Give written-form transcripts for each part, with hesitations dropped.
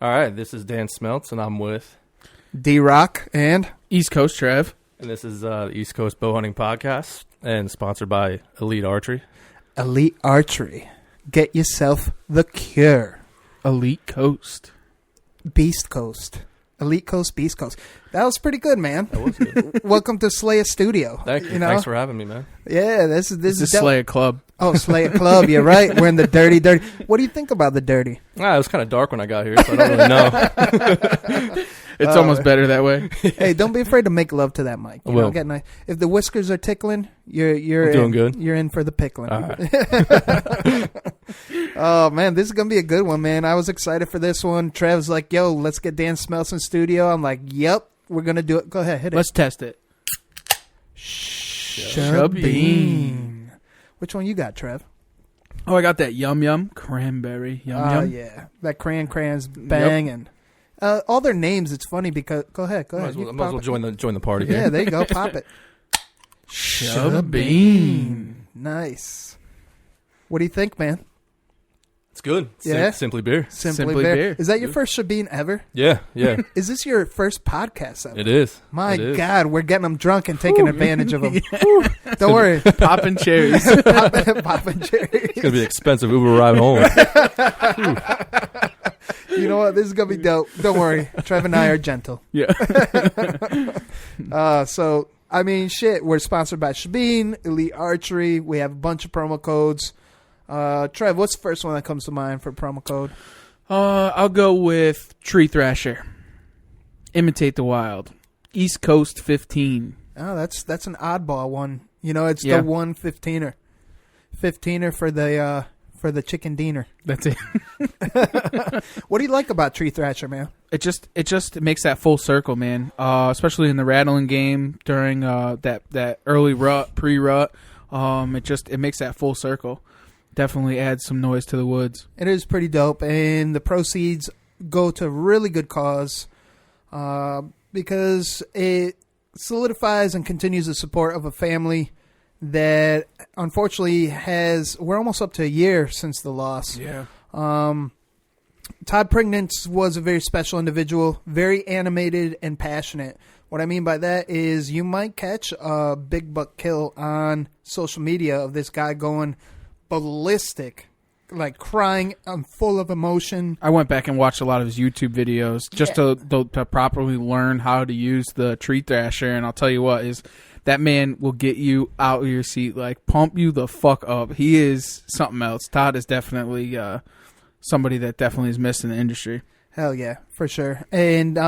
All right, this is Dan Smeltz, and I'm with D-Rock and East Coast Trev. And this is the East Coast Bow Hunting Podcast, and sponsored by Elite Archery. Elite Archery. Get yourself the cure. Elite Coast. Beast Coast. Elite Coast, Beast Coast. That was pretty good, man. That was good. Welcome to Slaya Studio. Thank you. You know? Thanks for having me, man. Yeah, this is Slaya Club. Oh, Slaya Club. You're right. We're in the dirty. What do you think about the dirty? It was kind of dark when I got here, so I don't really know. It's almost better that way. Hey, don't be afraid to make love to that mic. You will. know, get nice. If the whiskers are tickling, you're doing in, good. You're in for the pickling. All right. Oh, man, this is going to be a good one, man. I was excited for this one. Trev's like, yo, let's get Dan Smeltz in studio. I'm like, yep, we're going to do it. Go ahead, hit it. Let's test it. Shabine. Which one you got, Trev? Oh, I got that Yum Yum Cranberry. Yum Yum. Yeah. That crayons bang. Yep. And all their names, it's funny because... Go ahead. Might as well join the party Yeah, here. there you go. Pop it. Shabine. Nice. What do you think, man? It's good. Yeah? Simply beer. Simply beer. Is that your first Shabine ever? Yeah. Is this your first podcast ever? It is. My God, we're getting them drunk and taking advantage of them. Don't worry. Popping cherries. Popping cherries. It's going to be an expensive Uber ride home. You know what? This is going to be dope. Don't worry. Trev and I are gentle. Yeah. So, I mean, shit. We're sponsored by Shabine, Elite Archery. We have a bunch of promo codes. Trev, what's the first one that comes to mind for promo code? I'll go with Tree Thrasher. Imitate the Wild. East Coast 15. Oh, that's an oddball one. You know, it's the 115er. 15er for the chicken dinner. That's it. What do you like about Tree Thrasher, man? It just makes that full circle, man. Especially in the rattling game during that early rut, pre-rut. It makes that full circle. Definitely adds some noise to the woods. It is pretty dope, and the proceeds go to a really good cause because it solidifies and continues the support of a family that unfortunately we're almost up to a year since the loss. Yeah. Todd Prignitz was a very special individual, very animated and passionate. What I mean by that is you might catch a big buck kill on social media of this guy going ballistic, like crying. I'm full of emotion. I went back and watched a lot of his YouTube videos just to properly learn how to use the Tree Thrasher, and I'll tell you what, is that man will get you out of your seat, like pump you the fuck up. He is something else. Todd is definitely somebody that definitely is missed in the industry. Hell yeah, for sure. And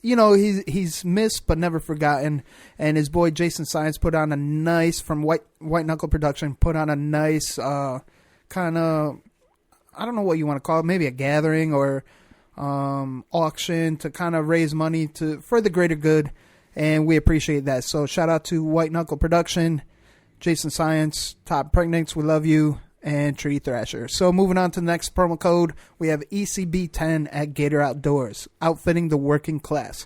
he's missed but never forgotten. And his boy Jason Science put on a nice, from White Knuckle Production, put on a nice kind of, I don't know what you want to call it, maybe a gathering or auction to kind of raise money for the greater good. And we appreciate that. So shout out to White Knuckle Production, Jason Science, Todd Prignitz, we love you, and Tree Thrasher. So moving on to the next promo code, we have ECB10 at Gator Outdoors, outfitting the working class.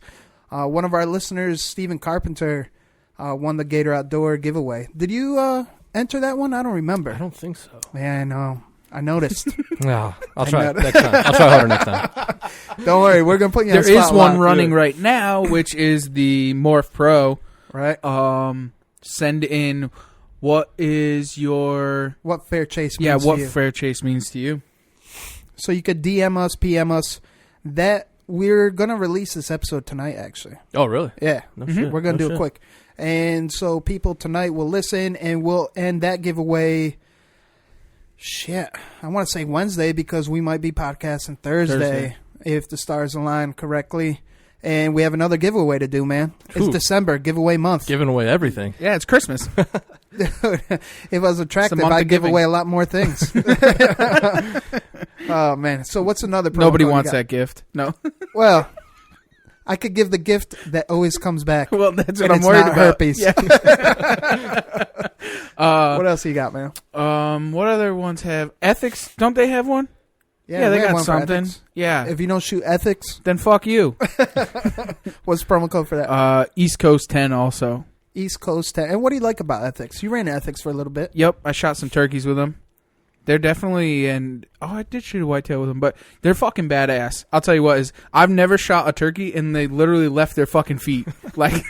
One of our listeners, Stephen Carpenter, won the Gator Outdoor giveaway. Did you enter that one? I don't remember. I don't think so. Yeah, I know. I noticed. No, I'll try next time. I'll try harder next time. Don't worry, we're gonna put you on the There is spotlight. one running right now, which is the Morph Pro. Right. Send in what fair chase means to you. Yeah, what fair chase means to you. So you could DM us, PM us. That we're gonna release this episode tonight, actually. Oh, really? Yeah. No shit. We're gonna do it quick. And so people tonight will listen, and we'll end that giveaway. Shit, I want to say Wednesday because we might be podcasting Thursday if the stars align correctly. And we have another giveaway to do, man. It's December, giveaway month. Giving away everything. Yeah, it's Christmas. If I was attractive, I'd give away a lot more things. Oh, man. So what's another promo Nobody code wants that gift. No. Well, I could give the gift that always comes back. Well, that's what and I'm worried about. Herpes. Yeah. What else you got, man? What other ones have ethics? Don't they have one? Yeah, they we have got one for something. ethics. Yeah. If you don't shoot ethics, then fuck you. what's the promo code for that? East Coast 10 also. East Coast 10. And what do you like about ethics? You ran ethics for a little bit. Yep, I shot some turkeys with them. they're definitely, and I did shoot a whitetail with them, but they're fucking badass. I'll tell you what is, I've never shot a turkey and they literally left their fucking feet. Like,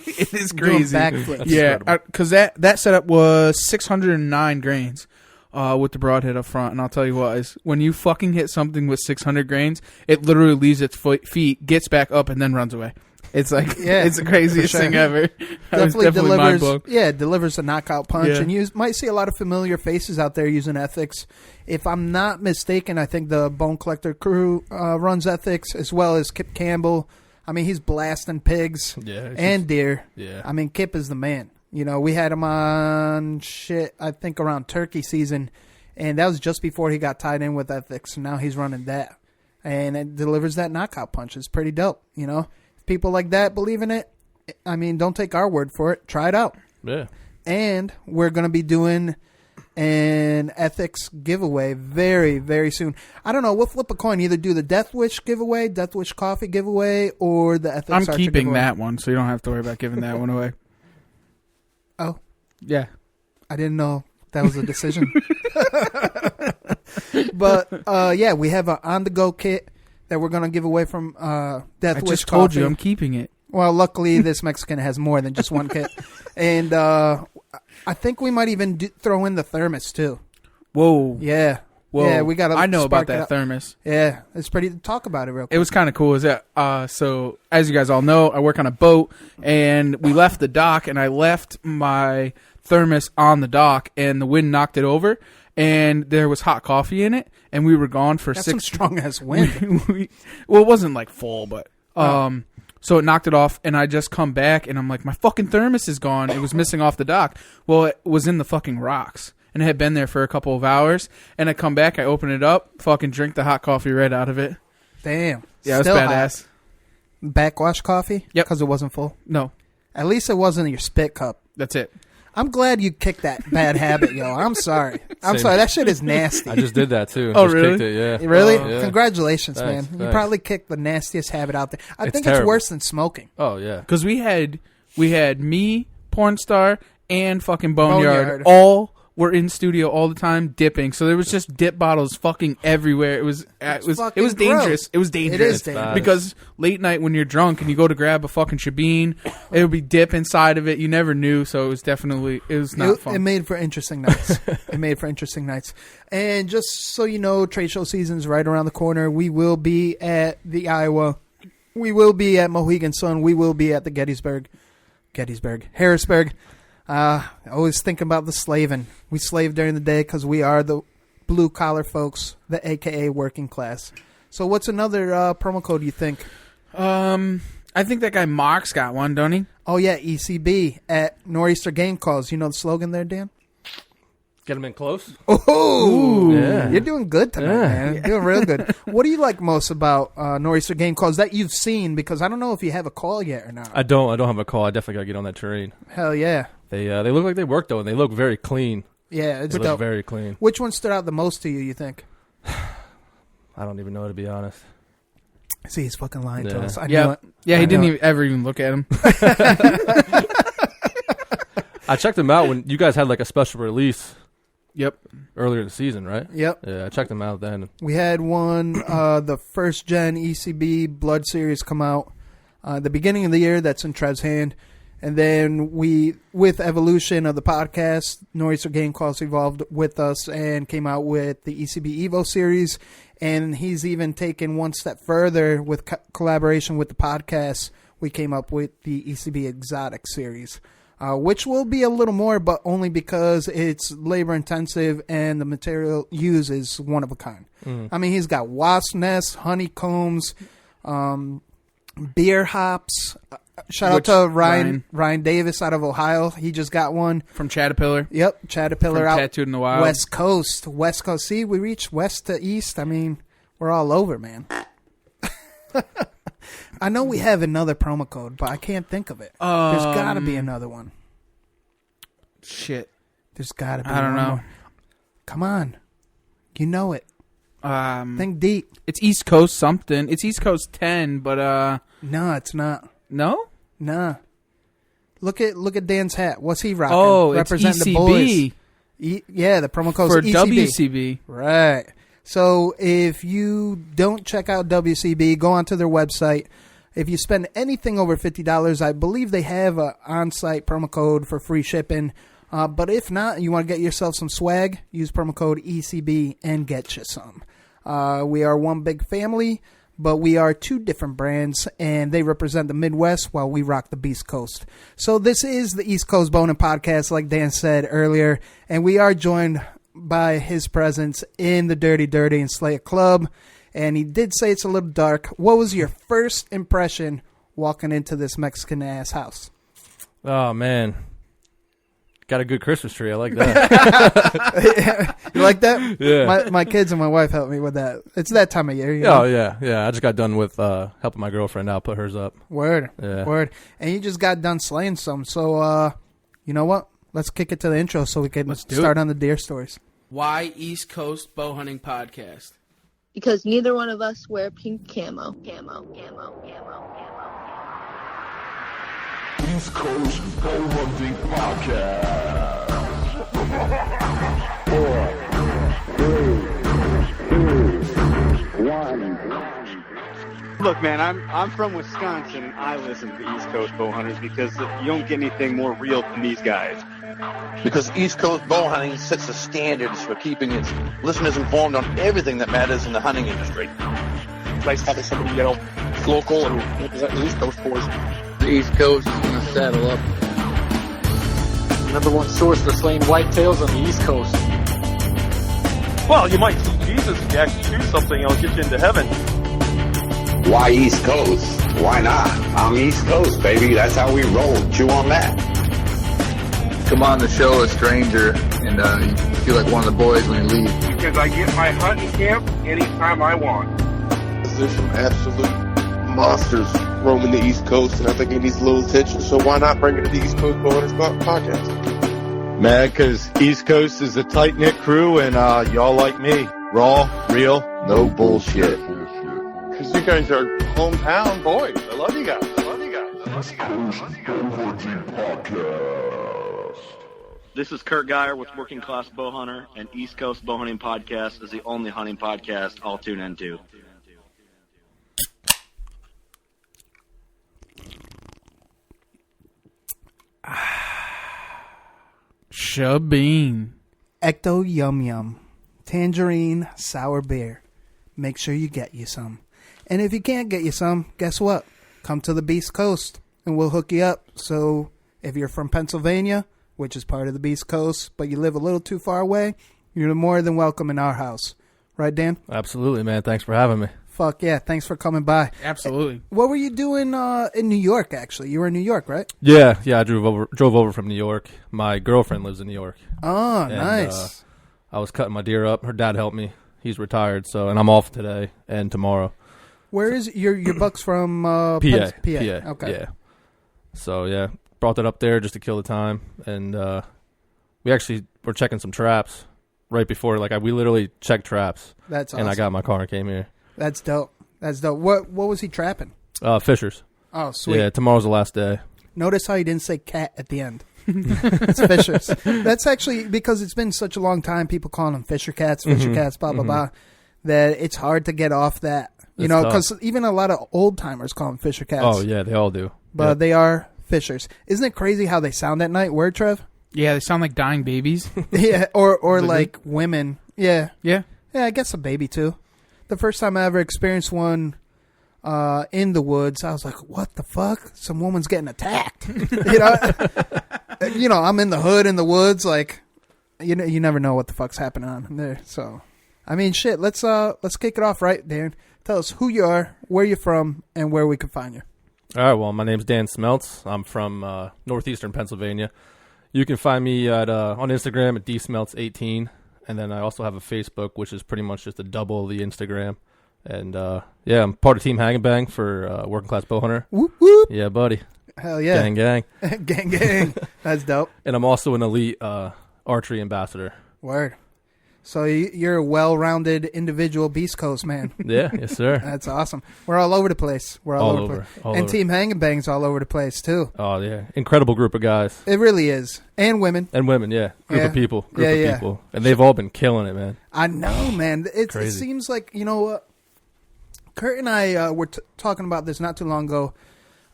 it is crazy. Backflips. Yeah, because that setup was 609 grains with the broadhead up front, and I'll tell you what is, when you fucking hit something with 600 grains, it literally leaves its feet, gets back up, and then runs away. It's like, it's the craziest thing ever. Definitely delivers. mind-blown. Yeah, it delivers a knockout punch, Yeah. and you might see a lot of familiar faces out there using Ethics. If I'm not mistaken, I think the Bone Collector crew runs Ethics, as well as Kip Campbell. I mean, he's blasting pigs and deer. Yeah. I mean, Kip is the man. You know, we had him on I think around turkey season, and that was just before he got tied in with Ethics, and now he's running that. And it delivers that knockout punch. It's pretty dope, you know. People like that believe in it. I mean, don't take our word for it. Try it out. Yeah. And we're going to be doing an Ethics giveaway very, very soon. I don't know. We'll flip a coin. Either do the Death Wish giveaway, Death Wish coffee giveaway, or the Ethics I'm Archer keeping giveaway. that one, so you don't have to worry about giving that one away. Oh. Yeah. I didn't know that was a decision. But, yeah, we have an on-the-go kit that we're going to give away from Death Wish I just told coffee. you I'm keeping it. Well, luckily, this Mexican has more than just one kit. And I think we might even throw in the thermos, too. Whoa. Yeah. Whoa. Yeah, we got to I know about spark it that up. thermos. Yeah, it's pretty. Talk about it real quick. It was kind of cool. Is that so? As you guys all know, I work on a boat, and we left the dock, and I left my thermos on the dock, and the wind knocked it over, and there was hot coffee in it, and we were gone for That's 6. some strong-ass wind. Well, it wasn't like full, but so it knocked it off, and I just come back, and I'm like, my fucking thermos is gone. It was missing off the dock. Well, it was in the fucking rocks. And it had been there for a couple of hours. And I come back, I open it up, fucking drink the hot coffee right out of it. Damn. Yeah, it was Still badass. hot. Backwash coffee? Yep. Because it wasn't full? No, At least it wasn't your spit cup. that's it. I'm glad you kicked that bad habit, yo. I'm sorry. I'm Same. sorry. That shit is nasty. I just did that too. Oh, Just really? kicked it, yeah. Really? Yeah. Congratulations, Thanks, man. You thanks. probably kicked the nastiest habit out there. I It's think terrible. it's worse than smoking. Oh, yeah. Because we had me, Porn Star, and fucking Boneyard. Boneyard all were in studio all the time dipping. So there was just dip bottles fucking everywhere. It was fucking dangerous. gross. It was dangerous. It is dangerous. Because late night when you're drunk and you go to grab a fucking shebeen, it would be dip inside of it. You never knew, so it was not fun. It made for interesting nights. It made for interesting nights. And just so you know, trade show season's right around the corner. We will be at the Iowa. We will be at Mohegan Sun. We will be at the Harrisburg. Always thinking about the slaving. We slave during the day because we are the blue-collar folks, the AKA working class. So what's another promo code you think? I think that guy Mark's got one, don't he? Oh, yeah, ECB at Nor'easter Game Calls. You know the slogan there, Dan? Get them in close. Oh, Yeah. You're doing good tonight, man. You're doing real good. What do you like most about Nor'easter Game Calls that you've seen? Because I don't know if you have a call yet or not. I don't have a call. I definitely got to get on that terrain. Hell yeah. They look like they work, though, and they look very clean. Yeah, it's They look dope. very clean. Which one stood out the most to you, you think? I don't even know, to be honest. See, he's fucking lying to Yeah. us. I Yeah. knew it. Yeah, I he didn't know it. ever even look at him. I checked them out when you guys had like a special release Yep. earlier in the season, right? Yep. Yeah, I checked them out then. We had one, the first gen ECB Blood Series come out the beginning of the year. That's in Trev's hand. And then we, with evolution of the podcast, Nor'easter Game Calls evolved with us and came out with the ECB Evo series. And he's even taken one step further with collaboration with the podcast. We came up with the ECB Exotic series, which will be a little more, but only because it's labor intensive and the material used is one of a kind. I mean, he's got wasp nests, honeycombs, beer hops. Shout out to Ryan Davis out of Ohio. He just got one. From Caterpillar. Yep, Caterpillar From out. Tattooed in the Wild. West Coast. See, we reached west to east. I mean, we're all over, man. I know we have another promo code, but I can't think of it. There's got to be another one. Shit. There's got to be I don't one know. more. Come on. You know it. Think deep. It's East Coast something. It's East Coast 10, but No, it's not. no? Nah. Look at Dan's hat. What's he rocking? Oh, it's Represent ECB. the boys. The promo code for ECB. WCB. Right. So if you don't check out WCB, go onto their website. If you spend anything over $50, I believe they have an on-site promo code for free shipping. But if not, you want to get yourself some swag, use promo code ECB and get you some. We are one big family, but we are two different brands, and they represent the Midwest while we rock the Beast Coast. So this is the East Coast Boning Podcast, like Dan said earlier, and we are joined by his presence in the Dirty and Slay It Club. And he did say it's a little dark. What was your first impression walking into this Mexican-ass house? Oh, man. Got a good Christmas tree. I like that. You like that? Yeah. My kids and my wife helped me with that. It's that time of year. You know? Oh, yeah. Yeah, I just got done with helping my girlfriend out, put hers up. Word. Yeah. Word. And you just got done slaying some. So, you know what? Let's kick it to the intro so we can start on the deer stories. Why East Coast Bow Hunting Podcast? Because neither one of us wear pink camo. East Coast Bow Hunting Podcast. 4, 3, 2, 1. Look, man, I'm from Wisconsin. I listen to the East Coast Bow Hunters because you don't get anything more real than these guys. Because East Coast Bow Hunting sets the standards for keeping its listeners informed on everything that matters in the hunting industry. Nice having somebody, local and represent the East Coast boys. The East Coast is going to saddle up. Number one source for slaying whitetails on the East Coast. Well, you might see Jesus if you actually do something, it'll get you into heaven. Why East Coast? Why not? I'm East Coast, baby. That's how we roll. Chew on that. Come on the show, a stranger, and you feel like one of the boys when you leave. Because I get my hunting camp anytime I want. There's some absolute monsters roaming the East Coast, and I think it needs a little attention, so why not bring it to the East Coast Bow Hunters Podcast? Man, because East Coast is a tight-knit crew, and y'all like me. Raw, real, no bullshit. Because you guys are hometown boys. I love you guys. East Coast Bow Hunting Podcast. This is Kurt Geyer with Working Class Bow Hunter, and East Coast Bow Hunting Podcast is the only hunting podcast I'll tune into. Shabeen. Ecto Yum Yum. Tangerine Sour Beer. Make sure you get you some. And if you can't get you some, guess what? Come to the Beast Coast and we'll hook you up. So if you're from Pennsylvania, which is part of the Beast Coast, but you live a little too far away, you're more than welcome in our house. Right, Dan? Absolutely, man. Thanks for having me. Fuck yeah. Thanks for coming by. Absolutely. What were you doing in New York, actually? You were in New York, right? Yeah. I drove over from New York. My girlfriend lives in New York. Oh, nice. I was cutting my deer up. Her dad helped me. He's retired, and I'm off today and tomorrow. Where is your buck's from? PA. Okay. Yeah. So, yeah, brought that up there just to kill the time. And we actually were checking some traps right before. We literally checked traps. That's awesome. And I got in my car and came here. That's dope. What was he trapping? Fishers. Oh, sweet. Yeah, tomorrow's the last day. Notice how he didn't say cat at the end. It's fishers. That's actually because it's been such a long time, people calling them fisher cats, blah, blah, blah, that it's hard to get off that. You know, because even a lot of old timers call them fisher cats. Oh, yeah, they all do. But they are fishers. Isn't it crazy how they sound at night? Word, Trev? Yeah, they sound like dying babies. Yeah, or like women. Yeah. Yeah. Yeah, I guess a baby too. The first time I ever experienced one in the woods, I was like, what the fuck? Some woman's getting attacked. You know, I'm in the hood in the woods, you never know what the fuck's happening on there. So, I mean, shit, let's kick it off, right, Dan? Tell us who you are, where you're from, and where we can find you. All right, well, my name's Dan Smeltz. I'm from northeastern Pennsylvania. You can find me on Instagram at dsmeltz18, and then I also have a Facebook, which is pretty much just a double of the Instagram. And, I'm part of Team Hang and Bang for Working Class Bow Hunter. Whoop, whoop. Yeah, buddy. Hell yeah. Gang, gang. Gang. That's dope. And I'm also an elite archery ambassador. Word. So you're a well-rounded individual Beast Coast man. Yeah, yes, sir. That's awesome. We're all over the place. We're all over the place. And Team Hang and Bang's all over the place, too. Oh, yeah. Incredible group of guys. It really is. And women. And women, yeah. Group of people. Group of people. And they've all been killing it, man. I know, man. It seems like, you know what? Kurt and I were talking about this not too long ago.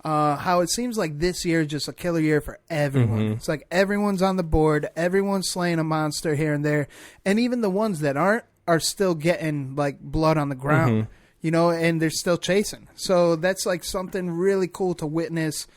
How it seems like this year is just a killer year for everyone. Mm-hmm. It's like everyone's on the board, everyone's slaying a monster here and there, and even the ones that aren't are still getting like blood on the ground, you know, and they're still chasing. So that's like something really cool to witness,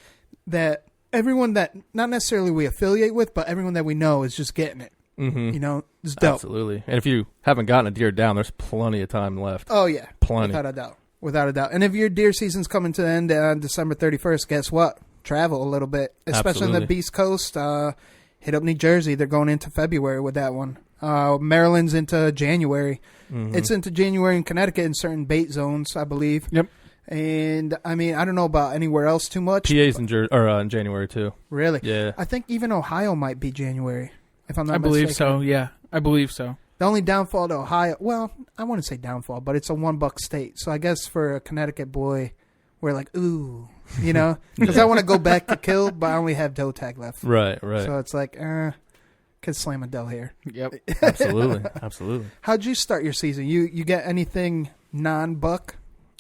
that everyone that not necessarily we affiliate with, but everyone that we know is just getting it. You know, it's dope. Absolutely. And if you haven't gotten a deer down, there's plenty of time left. Oh yeah, plenty, without a doubt. Without a doubt. And if your deer season's coming to the end on December 31st, guess what? Travel a little bit, especially in the Beast Coast. Hit up New Jersey. They're going into February with that one. Maryland's into January. It's into January in Connecticut in certain bait zones, I believe. Yep. And, I mean, I don't know about anywhere else too much. PA's in January, too. Really? Yeah. I think even Ohio might be January, if I'm not mistaken. I believe so, yeah. I believe so. The only downfall to Ohio, well, I wouldn't say downfall, but it's a $1 state. So I guess for a Connecticut boy, we're like, ooh, you know, because I want to go back to kill, but I only have doe tag left. Right. So it's like, could slam a doe here. Yep. Absolutely. How'd you start your season? You get anything non-buck?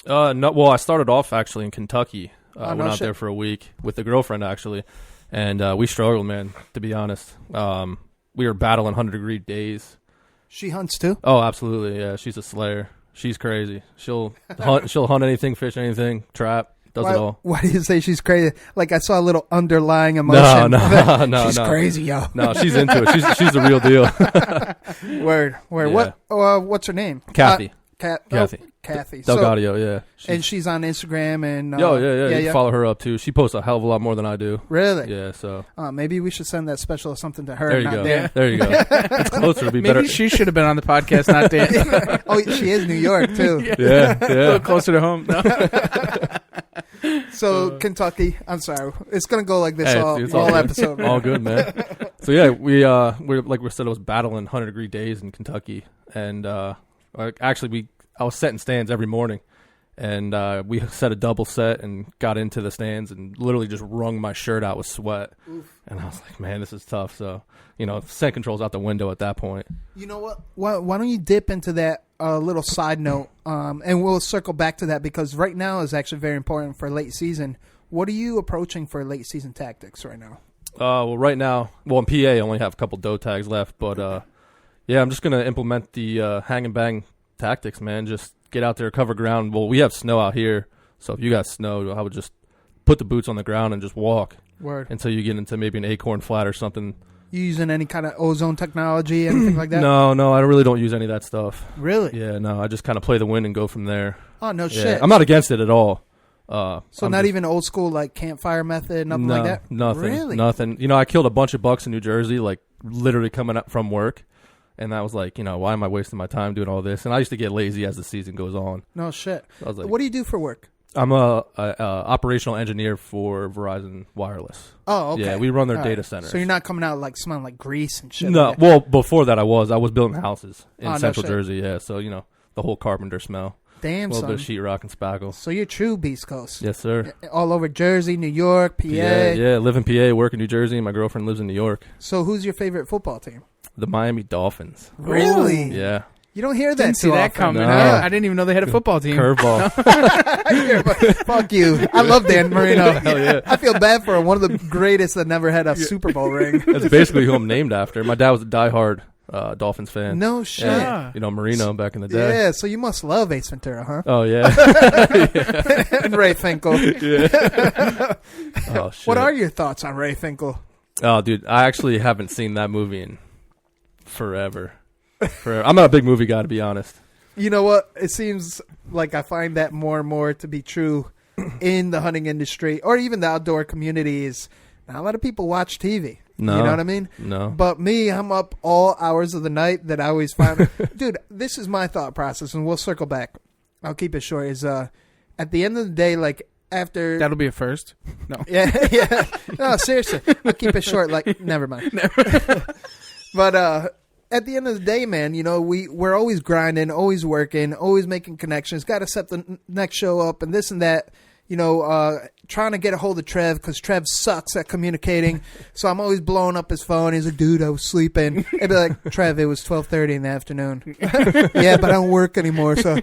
No. Well, I started off actually in Kentucky. No went out there for a week with a girlfriend actually, and we struggled, man. To be honest, we were battling 100-degree days. She hunts too? Oh, absolutely. Yeah, she's a slayer. She's crazy. She'll hunt. She'll hunt anything, fish anything, trap. Does it all. Why do you say she's crazy? Like I saw a little underlying emotion. No. She's crazy, yo. No, she's into it. She's the real deal. Word. Yeah. What's her name? Kathy. Kathy. Delgadio, yeah. And she's on Instagram and... Yeah. You can follow her up, too. She posts a hell of a lot more than I do. Really? Yeah, so... maybe we should send that special or something to her. There you go. Dan. There you go. It's closer. It'll be better. Maybe she should have been on the podcast, not Dan. Oh, she is New York, too. Yeah. A little closer to home. No. So, Kentucky, I'm sorry. It's going to go like this all episode. All good, man. So, yeah, we're like we said, I was battling 100-degree days in Kentucky. And actually, I was setting stands every morning. And we set a double set and got into the stands and literally just wrung my shirt out with sweat. Oof. And I was like, man, this is tough. So, you know, scent control's out the window at that point. You know what? Why don't you dip into that little side note? And we'll circle back to that because right now is actually very important for late season. What are you approaching for late season tactics right now? Well, right now, in PA, I only have a couple doe tags left. But, I'm just going to implement the hang and bang tactics, man. Just get out there, cover ground. Well, we have snow out here, so if you got snow, I would just put the boots on the ground and just walk. Word. Until you get into maybe an acorn flat or something. You using any kind of ozone technology, anything like that? No, I really don't use any of that stuff. Really? Yeah, no, I just kind of play the wind and go from there. Oh, no shit. I'm not against it at all. So not even old school like campfire method, nothing like that? Nothing. Really? Nothing. You know, I killed a bunch of bucks in New Jersey, like literally coming up from work. And that was like, you know, why am I wasting my time doing all this? And I used to get lazy as the season goes on. No shit. So I was like, what do you do for work? I'm a operational engineer for Verizon Wireless. Oh, okay. Yeah, we run their data centers. So you're not coming out like smelling like grease and shit? No, like that. Well, before that I was building houses in Central no Jersey, yeah. So, you know, the whole carpenter smell. Damn, a little son. bit of sheetrock and spackle. So you're true Beast Coast. Yes, sir. All over Jersey, New York, PA. Yeah, live in PA, work in New Jersey, and my girlfriend lives in New York. So who's your favorite football team? The Miami Dolphins. Really? Yeah. You don't hear that Didn't see too that often. coming. No. I didn't even know they had a football team. Curveball. Fuck you. I love Dan Marino. Hell yeah. I feel bad for him. One of the greatest that never had a Super Bowl ring. That's basically who I'm named after. My dad was a diehard Dolphins fan. No shit. Yeah. You know, Marino back in the day. Yeah, so you must love Ace Ventura, huh? Oh, yeah. And Ray Finkle. Yeah. Oh, shit. What are your thoughts on Ray Finkle? Oh, dude, I actually haven't seen that movie in forever. I'm not a big movie guy, to be honest. You know what? It seems like I find that more and more to be true in the hunting industry or even the outdoor communities. Not a lot of people watch TV. No. You know what I mean? No. But me, I'm up all hours of the night that I always find. Dude, this is my thought process, and we'll circle back. I'll keep it short. Is at the end of the day, like after that'll be a first. No. Yeah. No, seriously. I'll keep it short. Like, never mind. Never. But at the end of the day, man, you know, we're always grinding, always working, always making connections. Got to set the next show up and this and that. You know, trying to get a hold of Trev because Trev sucks at communicating. So I'm always blowing up his phone. He's like, dude, I was sleeping. I'd be like, Trev, it was 12:30 in the afternoon. Yeah, but I don't work anymore, so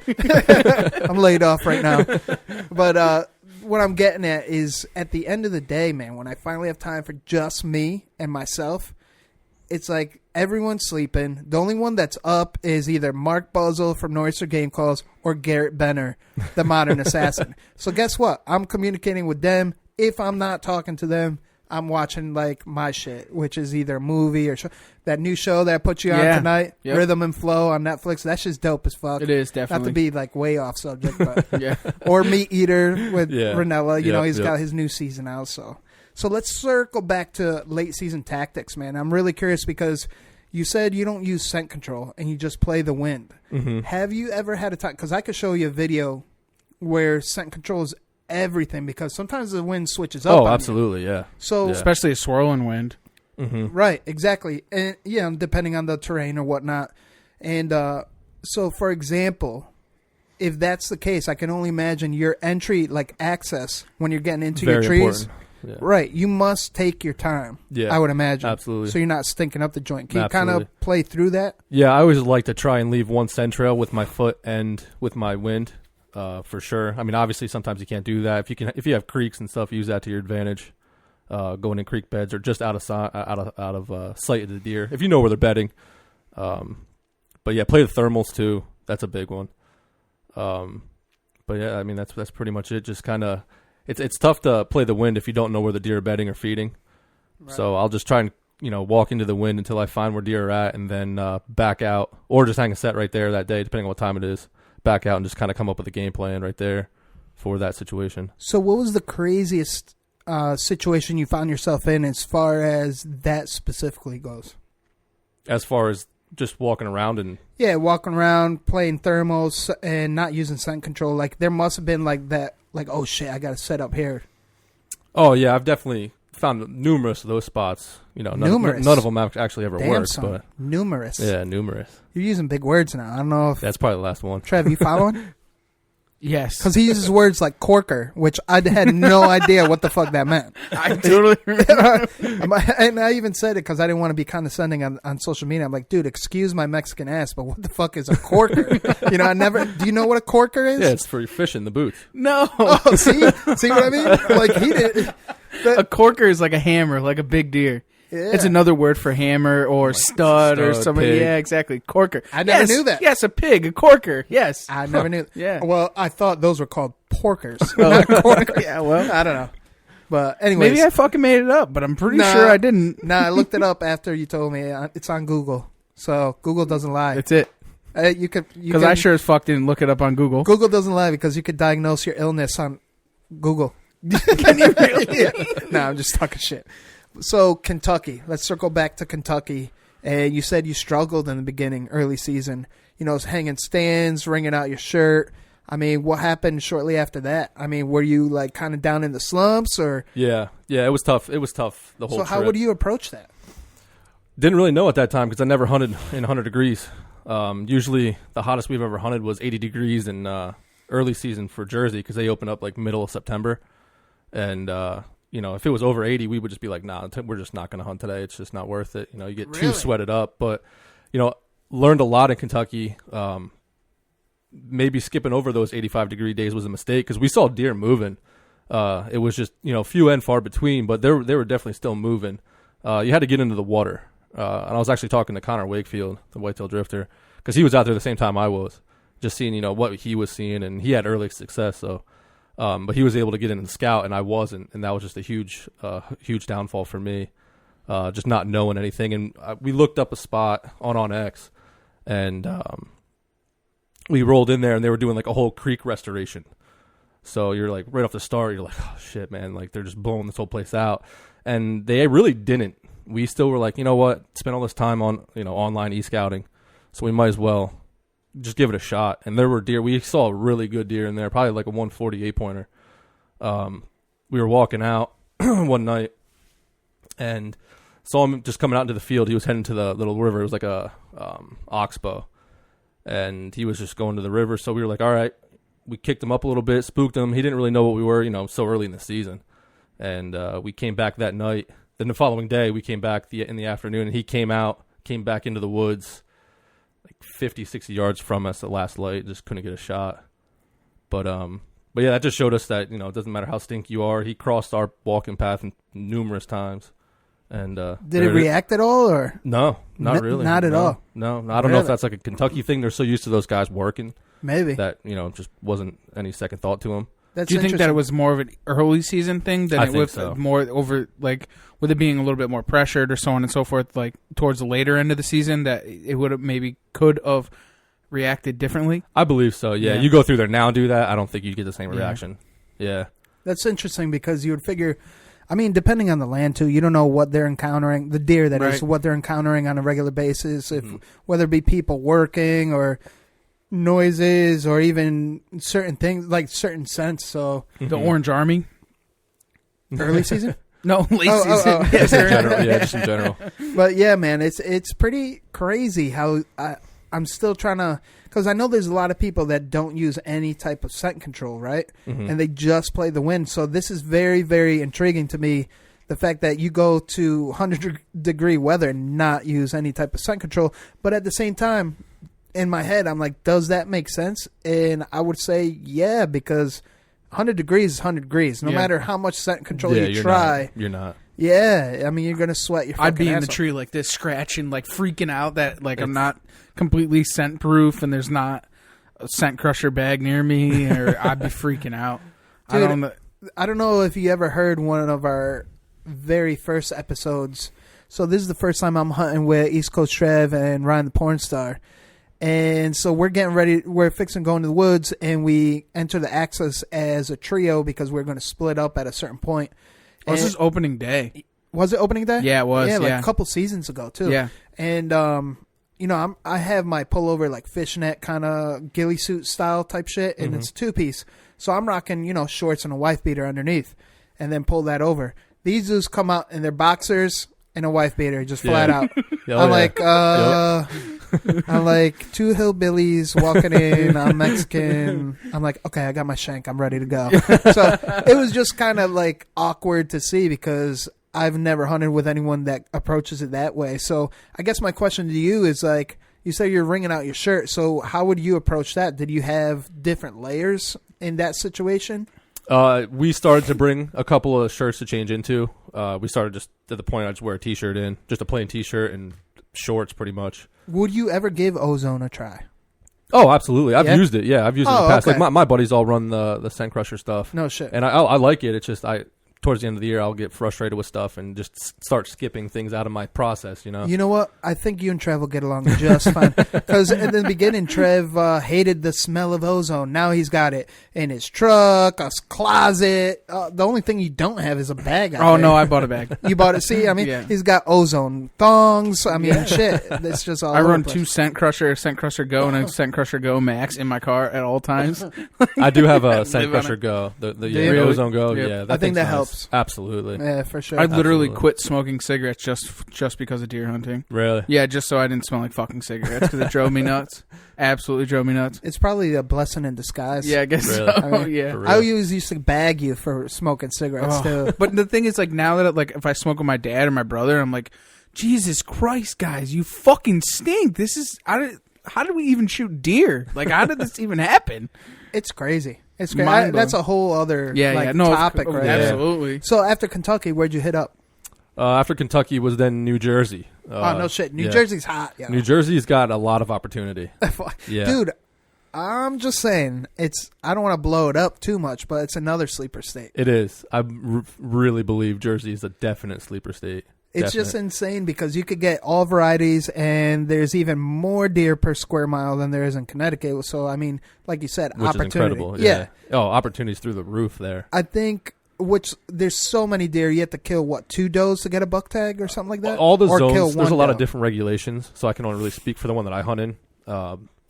I'm laid off right now. But what I'm getting at is at the end of the day, man, when I finally have time for just me and myself, it's like everyone's sleeping. The only one that's up is either Mark Buzzle from Nor'easter Game Calls or Garrett Benner, the Modern Assassin. So guess what? I'm communicating with them. If I'm not talking to them, I'm watching like my shit, which is either a movie or that new show that I put you on tonight, Rhythm and Flow on Netflix. That's just dope as fuck. It is, definitely. Not to be like way off subject, but yeah. Or Meat Eater with Ranella. You know, he's got his new season out, So let's circle back to late season tactics, man. I'm really curious because you said you don't use scent control and you just play the wind. Mm-hmm. Have you ever had a time? Because I could show you a video where scent control is everything because sometimes the wind switches up. Oh, absolutely, yeah. So especially a swirling wind. Mm-hmm. Right, exactly. And yeah, depending on the terrain or whatnot. And so, for example, if that's the case, I can only imagine your entry, like access, when you're getting into your trees. Important. Yeah. Right, you must take your time. Yeah, I would imagine. Absolutely. So you're not stinking up the joint. Can you kind of play through that? Yeah, I always like to try and leave one scent trail with my foot and with my wind, for sure. I mean, obviously, sometimes you can't do that. If you have creeks and stuff, use that to your advantage. Going in creek beds or just out of sight of the deer if you know where they're bedding. But yeah, play the thermals too. That's a big one. But yeah, I mean that's pretty much it. Just kind of. It's tough to play the wind if you don't know where the deer are bedding or feeding. Right. So I'll just try and walk into the wind until I find where deer are at, and then back out, or just hang a set right there that day, depending on what time it is. Back out and just kind of come up with a game plan right there for that situation. So what was the craziest situation you found yourself in as far as that specifically goes? As far as just walking around and... Yeah, walking around, playing thermals, and not using scent control. Like, there must have been like that, like, oh shit, I got to set up here. Oh, yeah, I've definitely found numerous of those spots. Numerous. None of them actually ever worked. But numerous. Yeah, numerous. You're using big words now. I don't know if... That's probably the last one. Trev, you following? Yes. Because he uses words like corker, which I had no idea what the fuck that meant. I totally And I even said it because I didn't want to be condescending on social media. I'm like, dude, excuse my Mexican ass, but what the fuck is a corker? I never... Do you know what a corker is? Yeah, it's for your fish in the booth. No. Oh, see what I mean? Like, he did... A corker is like a hammer, like a big deer. Yeah. It's another word for hammer or stud or something. Pig. Yeah, exactly. Corker. I never knew that. Yes, a pig, a corker. Yes. I never knew. Yeah. Well, I thought those were called porkers. Not corker. Yeah, well, I don't know. But anyways. Maybe I fucking made it up, but I'm pretty sure I didn't. I looked it up after you told me. It's on Google. So Google doesn't lie. That's it. Because I sure as fuck didn't look it up on Google. Google doesn't lie because you could diagnose your illness on Google. Can you really? Yeah. No, I'm just talking shit. So Kentucky, let's circle back to Kentucky. And you said you struggled in the beginning, early season. Hanging stands, wringing out your shirt. I mean, what happened shortly after that? I mean, were you like kind of down in the slumps or? Yeah, it was tough. It was tough the whole trip. So how would you approach that? Didn't really know at that time because I never hunted in 100 degrees. Usually the hottest we've ever hunted was 80 degrees in early season for Jersey because they open up like middle of September. And, if it was over 80, we would just be like, nah, we're just not going to hunt today. It's just not worth it. You get too sweated up. But, learned a lot in Kentucky. Maybe skipping over those 85-degree days was a mistake because we saw deer moving. It was just, few and far between, but they were definitely still moving. You had to get into the water. And I was actually talking to Connor Wakefield, the whitetail drifter, because he was out there the same time I was, just seeing, what he was seeing, and he had early success, so... but he was able to get in the scout, and I wasn't, and that was just a huge downfall for me, just not knowing anything. And we looked up a spot on X, and we rolled in there, and they were doing like a whole creek restoration. So you're like right off the start, you're like, oh shit, man, like they're just blowing this whole place out, and they really didn't. We still were like, you know what, spent all this time on online e-scouting, so we might as well just give it a shot. And there were deer. We saw a really good deer in there, probably like a 148 pointer. We were walking out one night, and saw him just coming out into the field. He was heading to the little river. It was like a oxbow, and he was just going to the river. So we were like, all right. We kicked him up a little bit, spooked him. He didn't really know what we were, so early in the season. And we came back that night. Then the following day, we came back in the afternoon, and he came back into the woods like 50, 60 yards from us at last light. Just couldn't get a shot. But yeah, that just showed us that, it doesn't matter how stinky you are. He crossed our walking path numerous times. And did it react at all, or? No, not really. Not at all? No, I don't know if that's like a Kentucky thing. They're so used to those guys working. Maybe. That, just wasn't any second thought to him. Do you think that it was more of an early season thing than it was so. More over, like, with it being a little bit more pressured or so on and so forth, like, towards the later end of the season, that it would have could have reacted differently? I believe so, yeah. You go through there now and do that, I don't think you'd get the same reaction. Yeah. That's interesting because you would figure, depending on the land, too, you don't know what they're encountering, the deer, that is, what they're encountering on a regular basis, whether it be people working or noises or even certain things like certain scents. So the Orange Army, early season, no, late season, just in general. Yeah, just in general. But yeah, man, it's pretty crazy how I'm still trying to, because I know there's a lot of people that don't use any type of scent control, right? And they just play the wind. So this is very, very intriguing to me. The fact that you go to 100-degree weather and not use any type of scent control, but at the same time, in my head, I'm like, does that make sense? And I would say, yeah, because 100 degrees is 100 degrees. No matter how much scent control you try. You're not. Yeah, you're going to sweat your fucking I'd be in ass the off. tree like this, scratching, like freaking out that like I'm not completely scent proof and there's not a scent crusher bag near me, or I'd be freaking out. Dude, I don't know if you ever heard one of our very first episodes. So this is the first time I'm hunting with East Coast Trev and Ryan the Porn Star. And so we're getting ready. We're fixing to go into the woods, and we enter the access as a trio because we're going to split up at a certain point. This is opening day. Was it opening day? Yeah, it was. Yeah, like a couple seasons ago too. Yeah. And I have my pullover like fishnet kind of ghillie suit style type shit, and it's a 2-piece. So I'm rocking shorts and a wife beater underneath, and then pull that over. These dudes come out in their boxers and a wife beater, just flat out. I'm like, I'm like 2 hillbillies walking in. I'm Mexican. I'm like, okay, I got my shank. I'm ready to go. So it was just kind of like awkward to see because I've never hunted with anyone that approaches it that way. So I guess my question to you is like, you say you're wringing out your shirt. So how would you approach that? Did you have different layers in that situation? We started to bring a couple of shirts to change into. We started just to the point I just wear a t-shirt in, just a plain t-shirt and shorts pretty much. Would you ever give ozone a try? Oh, absolutely. I've used it. Yeah, I've used it in the past. Okay. Like my buddies all run the scent crusher stuff. No shit. And I like it. It's just towards the end of the year, I'll get frustrated with stuff and just start skipping things out of my process, You know what? I think you and Trev will get along just fine. Because in the beginning, Trev hated the smell of ozone. Now he's got it in his truck, a closet. The only thing you don't have is a bag out there. No, I bought a bag. You bought it? See, He's got ozone thongs. shit. It's just all I run over 2 Scent Crusher Go, and a Scent Crusher Go Max in my car at all times. I do have a Scent Crusher Go. The Ozone Go. Yep. Yeah, I think that nice. helps. Absolutely. Yeah, for sure. I literally quit smoking cigarettes just because of deer hunting. Really? Yeah, just so I didn't smell like fucking cigarettes because it drove me nuts. Absolutely drove me nuts. It's probably a blessing in disguise. Yeah, I guess really? so. Yeah. I always used to bag you for smoking cigarettes too. But the thing is, like, now that if I smoke with my dad or my brother, I'm like, Jesus Christ, guys, you fucking stink. This is how did we even shoot deer? Like, how did this even happen? It's crazy. It's crazy. That's a whole other topic, right? Absolutely. So after Kentucky, where'd you hit up? After Kentucky was then New Jersey. No shit. New Jersey's hot. Yeah. New Jersey's got a lot of opportunity. Yeah. Dude, I'm just saying, I don't want to blow it up too much, but it's another sleeper state. It is. I really believe Jersey is a definite sleeper state. It's just insane because you could get all varieties, and there's even more deer per square mile than there is in Connecticut. So, like you said, which opportunity. Is incredible. Yeah. Oh, opportunities through the roof there. I think, there's so many deer, you have to kill, 2 does to get a buck tag or something like that? All the or zones, there's a lot doe. of different regulations, so I can only really speak for the one that I hunt in.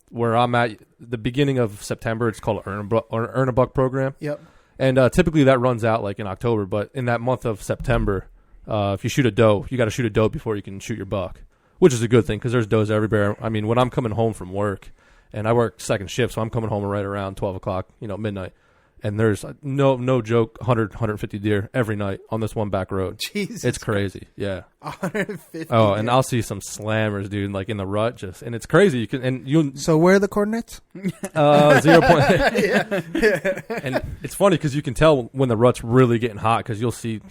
Where I'm at, the beginning of September, it's called Earn a Buck program. Yep. And typically that runs out like in October, but in that month of September, If you shoot a doe, you got to shoot a doe before you can shoot your buck, which is a good thing because there's does everywhere. I mean, when I'm coming home from work, and I work second shift, so I'm coming home right around 12 o'clock, midnight. And there's no joke, 100, 150 deer every night on this one back road. Jesus, it's crazy. Yeah, 150. Oh, and I'll see some slammers, dude, like in the rut, and it's crazy. So where are the coordinates? 0 point. Yeah. And it's funny because you can tell when the rut's really getting hot because you'll see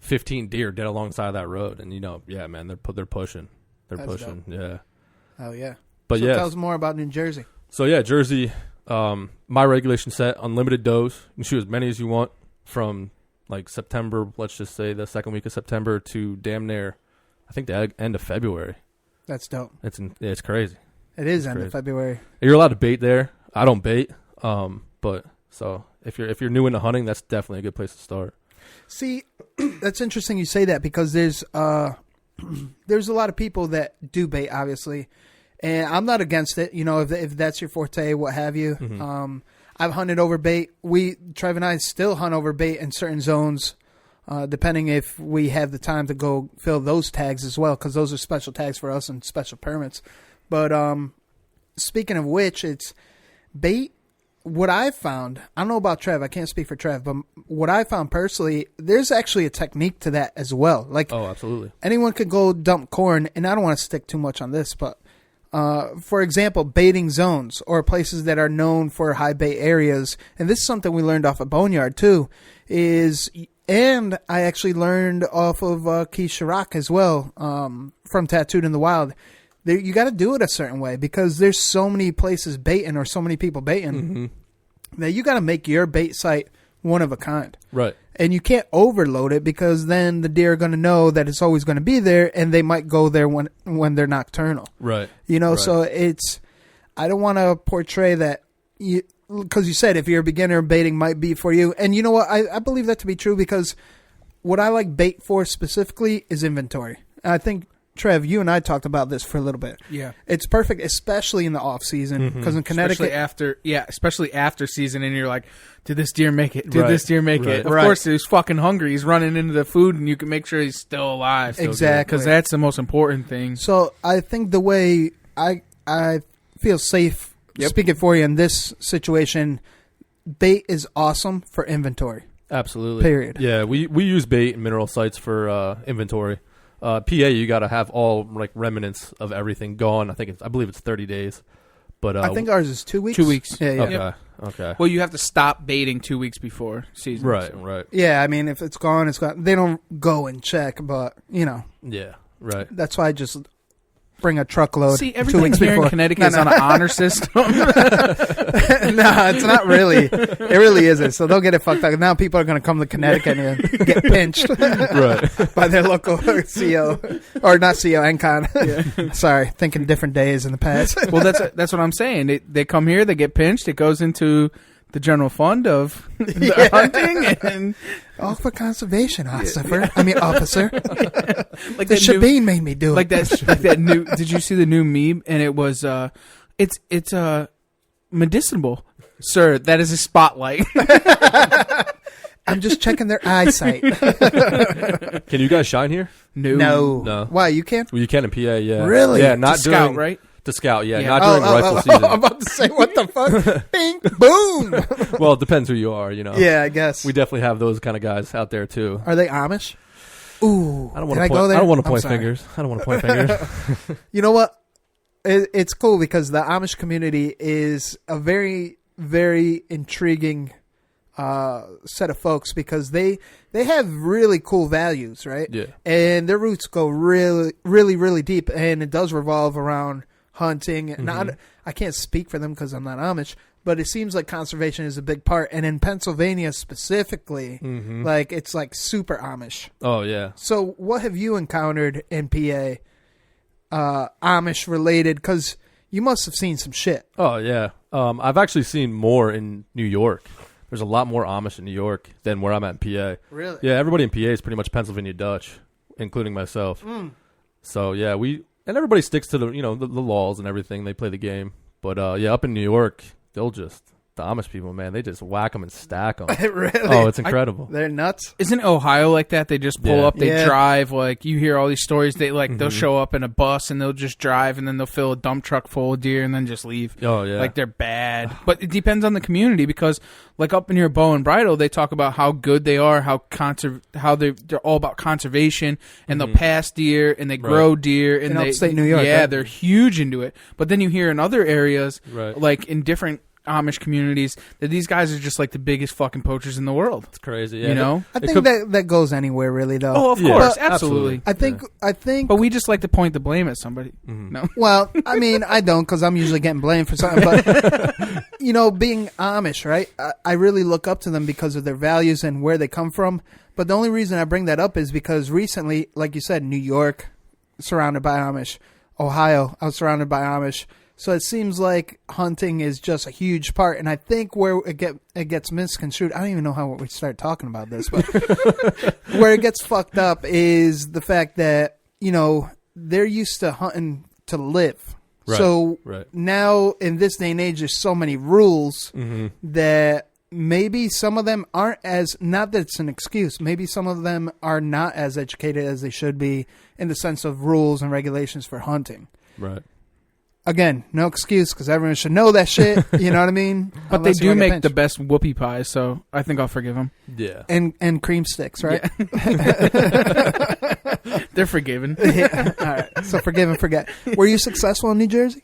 15 deer dead alongside that road, and yeah, man, they're pushing, That's pushing, dope. yeah. Oh yeah. But so yeah, tell us more about New Jersey. So yeah, Jersey. My regulation set, unlimited does. You can shoot as many as you want from like September, let's just say the second week of September to damn near, I think the end of February. That's dope. It's crazy. It is it's end crazy. of February. You're allowed to bait there. I don't bait. But so if you're new into hunting, that's definitely a good place to start. See, that's interesting you say that because there's a lot of people that do bait, obviously. And I'm not against it, if that's your forte, what have you. Mm-hmm. I've hunted over bait. Trev and I still hunt over bait in certain zones, depending if we have the time to go fill those tags as well, because those are special tags for us and special permits. But speaking of which, it's bait. What I've found, I don't know about Trev, I can't speak for Trev, but what I found personally, there's actually a technique to that as well. Like, oh, absolutely. Anyone could go dump corn, and I don't want to stick too much on this, but for example, baiting zones or places that are known for high bait areas, and this is something we learned off of Boneyard too, and I actually learned off of Keith Chirac as well, from Tattooed in the Wild. You got to do it a certain way because there's so many places baiting or so many people baiting that you got to make your bait site one of a kind. Right. And you can't overload it because then the deer are going to know that it's always going to be there, and they might go there when they're nocturnal. Right. Right. So I don't want to portray that because you said if you're a beginner, baiting might be for you. And you know what? I believe that to be true because what I like bait for specifically is inventory. I think, Trev, you and I talked about this for a little bit. Yeah. It's perfect, especially in the off season because in Connecticut, especially after season, and you're like, did this deer make it? Did Right. this deer make Right. it? Of course, he's fucking hungry. He's running into the food, and you can make sure he's still alive. Exactly. Because that's the most important thing. So I think the way I feel safe speaking for you in this situation, bait is awesome for inventory. Absolutely. Period. Yeah, we use bait and mineral sites for inventory. PA, you got to have all like remnants of everything gone. I believe it's 30 days. But I think ours is 2 weeks. 2 weeks. Yeah. Okay. Okay. Well, you have to stop baiting 2 weeks before season. Right. so. Right. Yeah, I mean, if it's gone, it's gone. They don't go and check, but Yeah. Right. that's why I just bring a truckload. See, 2 everything weeks here before. in Connecticut is on an honor system. No, it's not really. It really isn't. So don't get it fucked up. Now people are going to come to Connecticut and get pinched by their local CO. Or not CO, NCON. Yeah. Sorry, thinking different days in the past. Well, that's what I'm saying. They come here, they get pinched. It goes into the general fund of the hunting and all for conservation, officer. I mean, officer. Like the Shabine made me do it. Like that new. Did you see the new meme? And it was it's medicinal, sir. That is a spotlight. I'm just checking their eyesight. Can you guys shine here? No. Why, you can't? Well, you can in PA, yeah. Really? Yeah, not To scout, during, right? To scout, yeah. Not during rifle season. I'm about to say, what the fuck? Bing, boom. Well, it depends who you are, Yeah, I guess. We definitely have those kind of guys out there, too. Are they Amish? Ooh. I don't want to point, I don't want to point fingers. I don't want to point fingers. You know what? It's cool because the Amish community is a very, very intriguing set of folks because they have really cool values, right? Yeah. And their roots go really, really, really deep, and it does revolve around hunting. I can't speak for them because I'm not Amish, but it seems like conservation is a big part. And in Pennsylvania specifically, like it's like super Amish. Oh, yeah. So what have you encountered in PA Amish related? Because you must have seen some shit. Oh, yeah. I've actually seen more in New York. There's a lot more Amish in New York than where I'm at in PA. Really? Yeah, everybody in PA is pretty much Pennsylvania Dutch, including myself. So, yeah, and everybody sticks to the the laws and everything. They play the game. But, yeah, up in New York, they'll just the Amish people, man, they just whack them and stack them. Really? Oh, it's incredible. They're nuts. Isn't Ohio like that? They just pull up, they drive. Like you hear all these stories. They they'll show up in a bus and they'll just drive, and then they'll fill a dump truck full of deer and then just leave. Oh yeah, like they're bad. But it depends on the community because, like up in here, Bow and Bridle, they talk about how good they are, how they're all about conservation, and they'll pass deer and they grow deer and in they upstate New York. Yeah, right? they're huge into it. But then you hear in other areas, like in different Amish communities, that these guys are just like the biggest fucking poachers in the world. It's crazy. Yeah, you know, I think that goes anywhere, really, though. Oh, of course, absolutely. I think, but we just like to point the blame at somebody. No, well, I mean, I don't because I'm usually getting blamed for something. But you know, being Amish, right? I really look up to them because of their values and where they come from. But the only reason I bring that up is because recently, like you said, New York, surrounded by Amish. Ohio, I was surrounded by Amish. So it seems like hunting is just a huge part, and I think where it gets misconstrued, I don't even know how we start talking about this, but where it gets fucked up is the fact that, you know, they're used to hunting to live. Right, so right. Now, in this day and age, there's so many rules that maybe some of them aren't as, not that it's an excuse, maybe some of them are not as educated as they should be in the sense of rules and regulations for hunting. Right. Again, no excuse because everyone should know that shit. You know what I mean? But they do make the best whoopie pies, so I think I'll forgive them. Yeah. And cream sticks, right? Yeah. They're forgiven. Yeah. All right. So forgive and forget. Were you successful in New Jersey?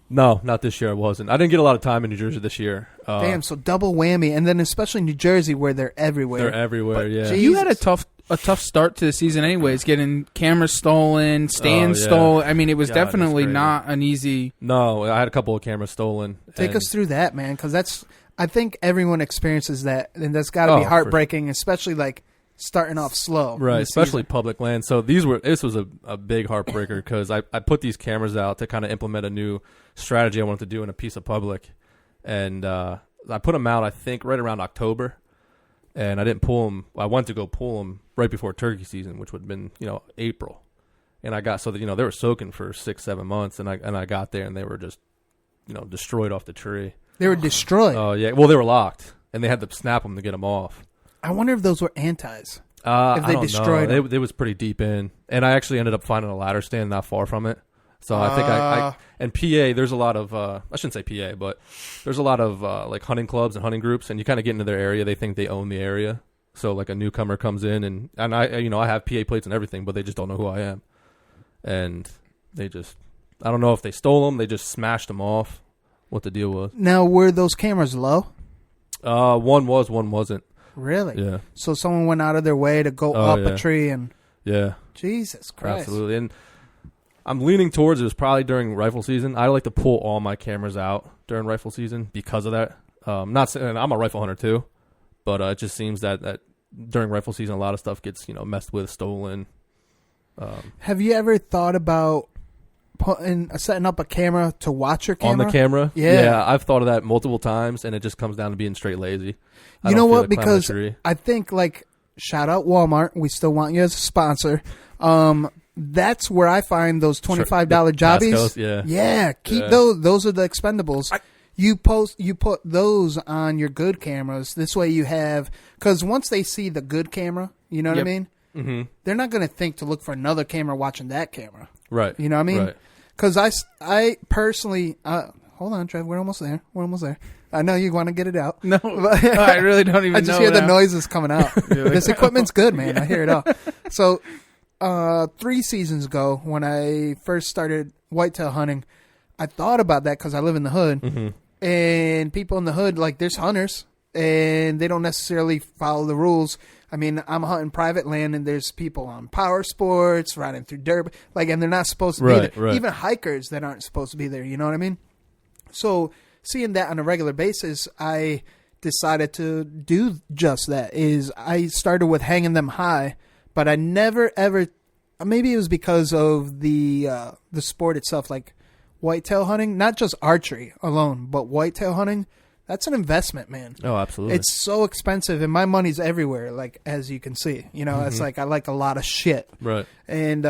No, not this year. I wasn't. I didn't get a lot of time in New Jersey this year. Damn, so double whammy. And then especially New Jersey where they're everywhere. They're everywhere, yeah. You had a tough start to the season anyways, getting cameras stolen, stands stolen. I mean, it was definitely not an easy... No, I had a couple of cameras stolen. Take us through that, man, because I think everyone experiences that, and that's got to be heartbreaking, especially like starting off slow. Right, especially public land. So this was a big heartbreaker because I put these cameras out to kind of implement a new strategy I wanted to do in a piece of public. And I put them out, I think, right around October. And I didn't pull them. I went to go pull them right before turkey season, which would have been, April. And I got, so that, they were soaking for 6-7 months. And I got there and they were just, destroyed off the tree. They were destroyed? Oh, yeah. Well, they were locked. And they had to snap them to get them off. I wonder if those were antis. If they destroyed them. It was pretty deep in. And I actually ended up finding a ladder stand not far from it. So I think and PA, there's a lot of, I shouldn't say PA, but there's a lot of like hunting clubs and hunting groups, and you kind of get into their area. They think they own the area. So like a newcomer comes in and I have PA plates and everything, but they just don't know who I am. And they just, I don't know if they stole them. They just smashed them off, what the deal was. Now, were those cameras low? One was, one wasn't. Really? Yeah. So someone went out of their way to go up a tree and... Yeah. Jesus Christ. Absolutely. And I'm leaning towards it was probably during rifle season. I like to pull all my cameras out during rifle season because of that. Not saying I'm a rifle hunter too, but it just seems that during rifle season a lot of stuff gets messed with, stolen. Have you ever thought about setting up a camera to watch your camera? On the camera? Yeah. I've thought of that multiple times, and it just comes down to being straight lazy. You know what? Because I think, shout out Walmart. We still want you as a sponsor. That's where I find those $25 jobbies. Pascos, yeah. Keep those. Those are the expendables. You put those on your good cameras. This way you have, because once they see the good camera, you know what I mean? Mm-hmm. They're not going to think to look for another camera watching that camera. Right. You know what I mean? Right. Because I personally, hold on, Trev. We're almost there. I know you want to get it out. No, I really don't even know. I just hear the noises coming out. This equipment's good, man. I hear it all. So 3 seasons ago, when I first started whitetail hunting, I thought about that because I live in the hood. Mm-hmm. And people in the hood, there's hunters, and they don't necessarily follow the rules. I mean, I'm hunting private land, and there's people on power sports, riding through dirt, and they're not supposed to be there. Right. Even hikers that aren't supposed to be there, you know what I mean? So seeing that on a regular basis, I decided to do just that. I started with hanging them high, but I never ever. Maybe it was because of the sport itself, like whitetail hunting, not just archery alone, but whitetail hunting. That's an investment, man. Oh, absolutely. It's so expensive, and my money's everywhere, as you can see. It's I like a lot of shit. Right. And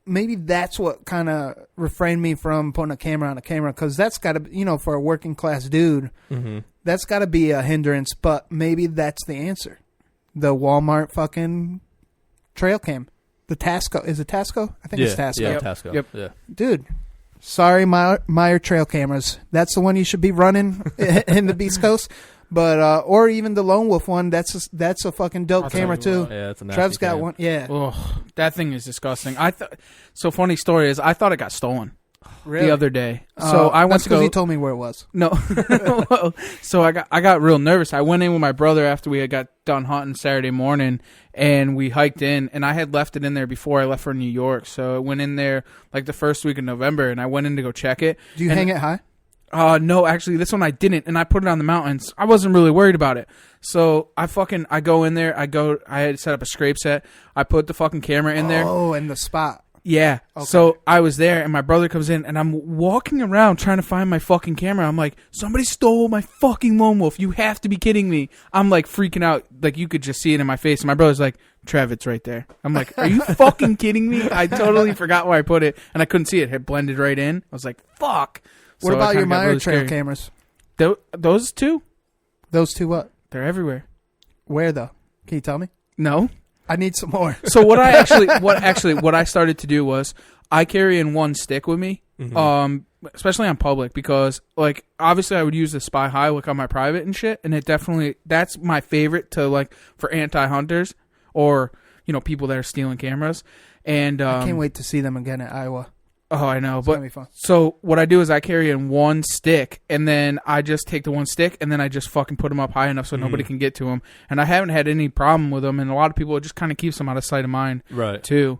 maybe that's what kind of refrained me from putting a camera on a camera, because that's got to, for a working class dude, that's got to be a hindrance. But maybe that's the answer. The Walmart fucking trail cam. The Tasco. Is it Tasco? I think it's Tasco. Yeah, Tasco. Yep. Yeah. Dude, sorry, Meyer trail cameras. That's the one you should be running in the Beast Coast. But or even the Lone Wolf one. That's a fucking dope camera too. Yeah, it's a nice. Trev's got one. Yeah. Oh, that thing is disgusting. So funny story is I thought it got stolen the other day. So I went to go. He told me where it was. No. So I got real nervous. I went in with my brother after we had got done hunting Saturday morning, and we hiked in. And I had left it in there before I left for New York. So I went in there like the first week of November, and I went in to go check it. Do you hang it high? No, actually, this one I didn't, and I put it on the mountains. I wasn't really worried about it. So I go in there. I had set up a scrape set. I put the fucking camera in there. Oh, in the spot. Yeah. Okay. So I was there, and my brother comes in, and I'm walking around trying to find my fucking camera. I'm like, somebody stole my fucking Lone Wolf. You have to be kidding me. I'm like freaking out. Like, you could just see it in my face. And my brother's like, Trev, it's right there. I'm like, are you fucking kidding me? I totally forgot where I put it, and I couldn't see it. It had blended right in. I was like, fuck. What about your Meyer trail cameras? Those two? Those two what? They're everywhere. Where though? Can you tell me? No. I need some more. So what I started to do was I carry in one stick with me, especially on public, because like obviously I would use the Spy High like on my private and shit, and that's my favorite to like for anti-hunters or people that are stealing cameras. And I can't wait to see them again at Iowa. Oh, I know. It's gonna be fun. So what I do is I carry in one stick, and then I just take the one stick, and then I just fucking put them up high enough so nobody can get to them. And I haven't had any problem with them, and a lot of people, it just kind of keeps them out of sight of mind, right? Too.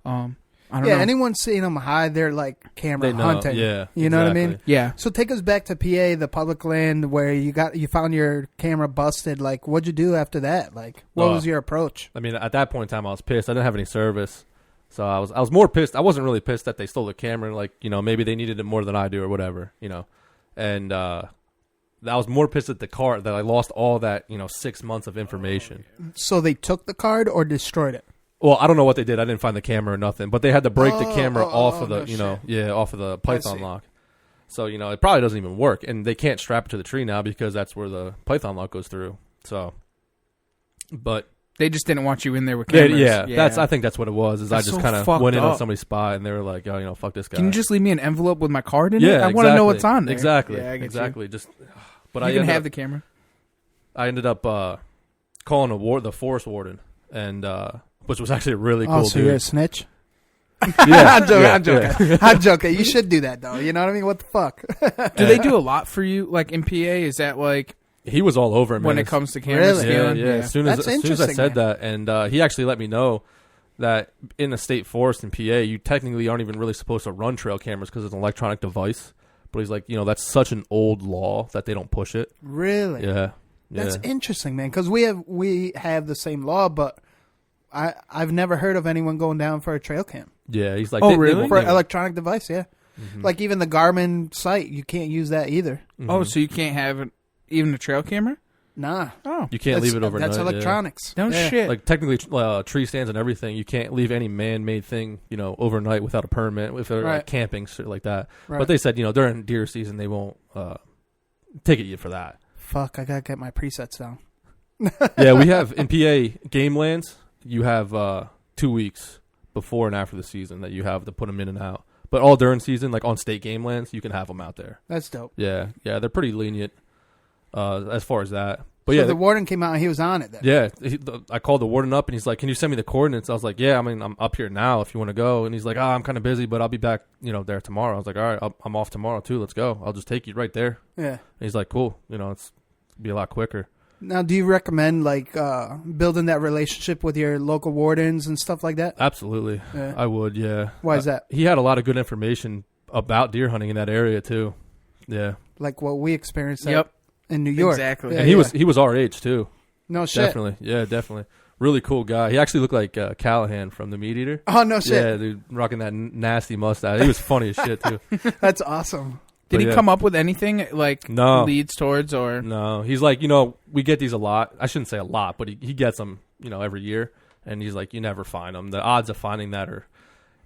I don't know. Anyone seeing them high, they're like camera hunting. Yeah, you know what I mean? Yeah. So take us back to PA, the public land where you found your camera busted. Like, what'd you do after that? Like, what was your approach? I mean, at that point in time, I was pissed. I didn't have any service. So I was more pissed. I wasn't really pissed that they stole the camera. Like, maybe they needed it more than I do or whatever, And I was more pissed at the card that I lost all that, 6 months of information. So they took the card or destroyed it? Well, I don't know what they did. I didn't find the camera or nothing. But they had to break the camera off of the, off of the Python lock. So, it probably doesn't even work. And they can't strap it to the tree now because that's where the Python lock goes through. So, but... They just didn't want you in there with cameras. Yeah. I think that's what it was. Is I just kind of went in on somebody's spot, and they were like, "Oh, fuck this guy." Can you just leave me an envelope with my card in it? I want to know what's on there. Exactly. Yeah, I get exactly. You. Just, but I didn't have the camera. I ended up calling the forest warden, and which was actually a really cool. So dude. you're a snitch. Yeah, I'm joking. I'm joking. You should do that though. You know what I mean? What the fuck? Do they do a lot for you? Like in PA, is that like? He was all over it, man. When it comes to camera stealing. Yeah. As soon as I said that, and he actually let me know that in a state forest in PA, you technically aren't even really supposed to run trail cameras because it's an electronic device. But he's like, that's such an old law that they don't push it. Really? Yeah. That's interesting, man. Because we have the same law, but I've never heard of anyone going down for a trail cam. Yeah, he's like, really? For an electronic device, yeah. Mm-hmm. Like even the Garmin site, you can't use that either. Mm-hmm. Oh, so you can't have even a trail camera? Nah. Oh. You can't leave it overnight. That's electronics. No shit. Like technically tree stands and everything, you can't leave any man-made thing, overnight without a permit, if they're like camping, shit like that. Right. But they said, during deer season, they won't ticket you for that. Fuck, I got to get my presets down. Yeah, we have, in PA, game lands, you have 2 weeks before and after the season that you have to put them in and out. But all during season, like on state game lands, you can have them out there. That's dope. Yeah, they're pretty lenient. As far as that. But so the warden came out and he was on it then? Yeah. I called the warden up and he's like, can you send me the coordinates? I was like, yeah, I mean, I'm up here now if you want to go. And he's like, I'm kind of busy, but I'll be back, there tomorrow. I was like, all right, I'm off tomorrow too. Let's go. I'll just take you right there. Yeah. And he's like, cool. It's be a lot quicker. Now, do you recommend like building that relationship with your local wardens and stuff like that? Absolutely. Yeah. I would, yeah. Why is that? He had a lot of good information about deer hunting in that area too. Yeah. Like what we experienced. Yep. In New York. Exactly. Yeah, and he was our age too. No shit. Definitely. Yeah, definitely. Really cool guy. He actually looked like Callahan from The Meat Eater. Oh, no shit. Yeah, dude, rocking that nasty mustache. He was funny as shit too. That's awesome. Did he come up with anything like leads towards or? No. He's like, we get these a lot. I shouldn't say a lot, but he gets them, every year. And he's like, you never find them. The odds of finding that are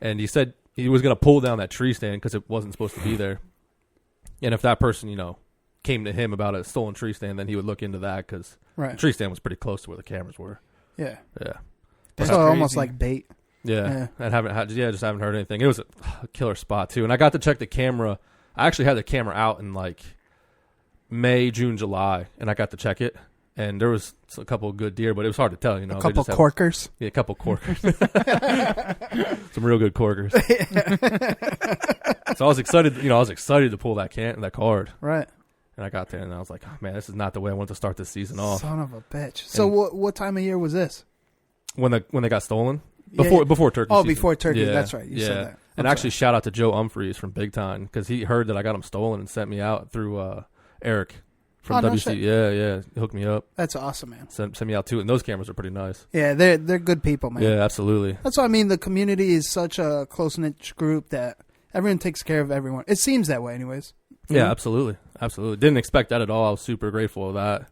And he said he was going to pull down that tree stand because it wasn't supposed to be there. And if that person, came to him about a stolen tree stand, then he would look into that because the tree stand was pretty close to where the cameras were. Yeah. Yeah. That's almost like bait. Yeah. I just haven't heard anything. It was a killer spot too. And I got to check the camera. I actually had the camera out in like May, June, July, and I got to check it. And there was a couple of good deer, but it was hard to tell. A couple corkers. Yeah, a couple corkers. Some real good corkers. So I was excited. I was excited to pull that card. Right. And I got there, and I was like, oh, man, this is not the way I want to start this season off. Son of a bitch. So what time of year was this? When they got stolen? Before turkey season. Before turkey. Yeah. That's right. You said that. And actually, shout out to Joe Humphreys from Big Time because he heard that I got them stolen and sent me out through Eric. From WC, yeah, he hooked me up. That's awesome, man. Sent me out too, and those cameras are pretty nice. Yeah, they're good people, man. Yeah, absolutely. That's what I mean. The community is such a close-knit group that everyone takes care of everyone. It seems that way, anyways. Yeah, absolutely. Didn't expect that at all. I was super grateful of that.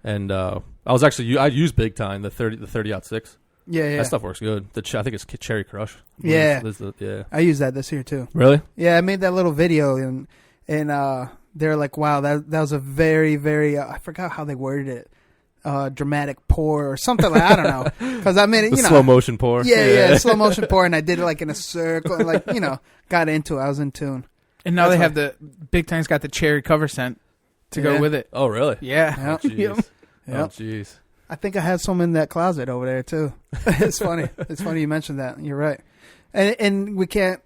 And I used Big Time, the 30-06. Yeah. That stuff works good. I think it's Cherry Crush. Yeah. Yeah. I used that this year too. Really? Yeah, I made that little video and they're like, wow, that was a very, very, I forgot how they worded it, dramatic pour or something like, I don't know. Because I made it, slow motion pour. Yeah, slow motion pour, and I did it like in a circle, and like, got into it. I was in tune. And now they have the Big Time's got the cherry cover scent to go with it. Oh, really? Yeah. Oh, jeez. Oh, jeez. I think I have some in that closet over there, too. It's funny. It's funny you mentioned that. You're right. And we can't,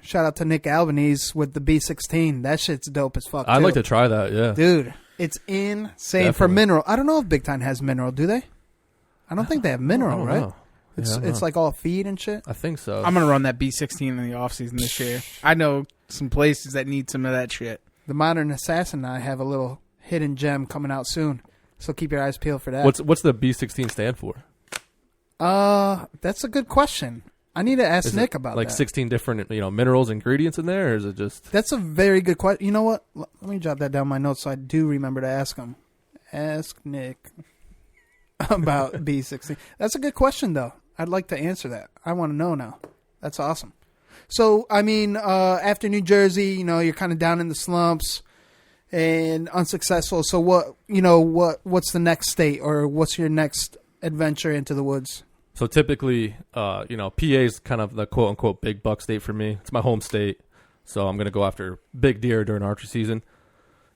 shout out to Nick Albanese with the B16. That shit's dope as fuck, I'd like to try that, yeah. Dude, it's insane. Definitely. For mineral. I don't know if Big Time has mineral, do they? I don't think they have mineral, right? It's like all feed and shit? I think so. I'm going to run that B16 in the offseason this year. I know some places that need some of that shit. The Modern Assassin and I have a little hidden gem coming out soon. So keep your eyes peeled for that. What's the B16 stand for? That's a good question. I need to ask Nick about like that. 16 different, minerals, ingredients in there, or is it just... That's a very good question. You know what? Let me jot that down in my notes so I do remember to ask him. Ask Nick about B16. That's a good question, though. I'd like to answer that. I want to know now. That's awesome. So, I mean, after New Jersey, you're kind of down in the slumps and unsuccessful. So what's the next state, or what's your next adventure into the woods? So typically, PA is kind of the quote unquote big buck state for me. It's my home state. So I'm going to go after big deer during archery season.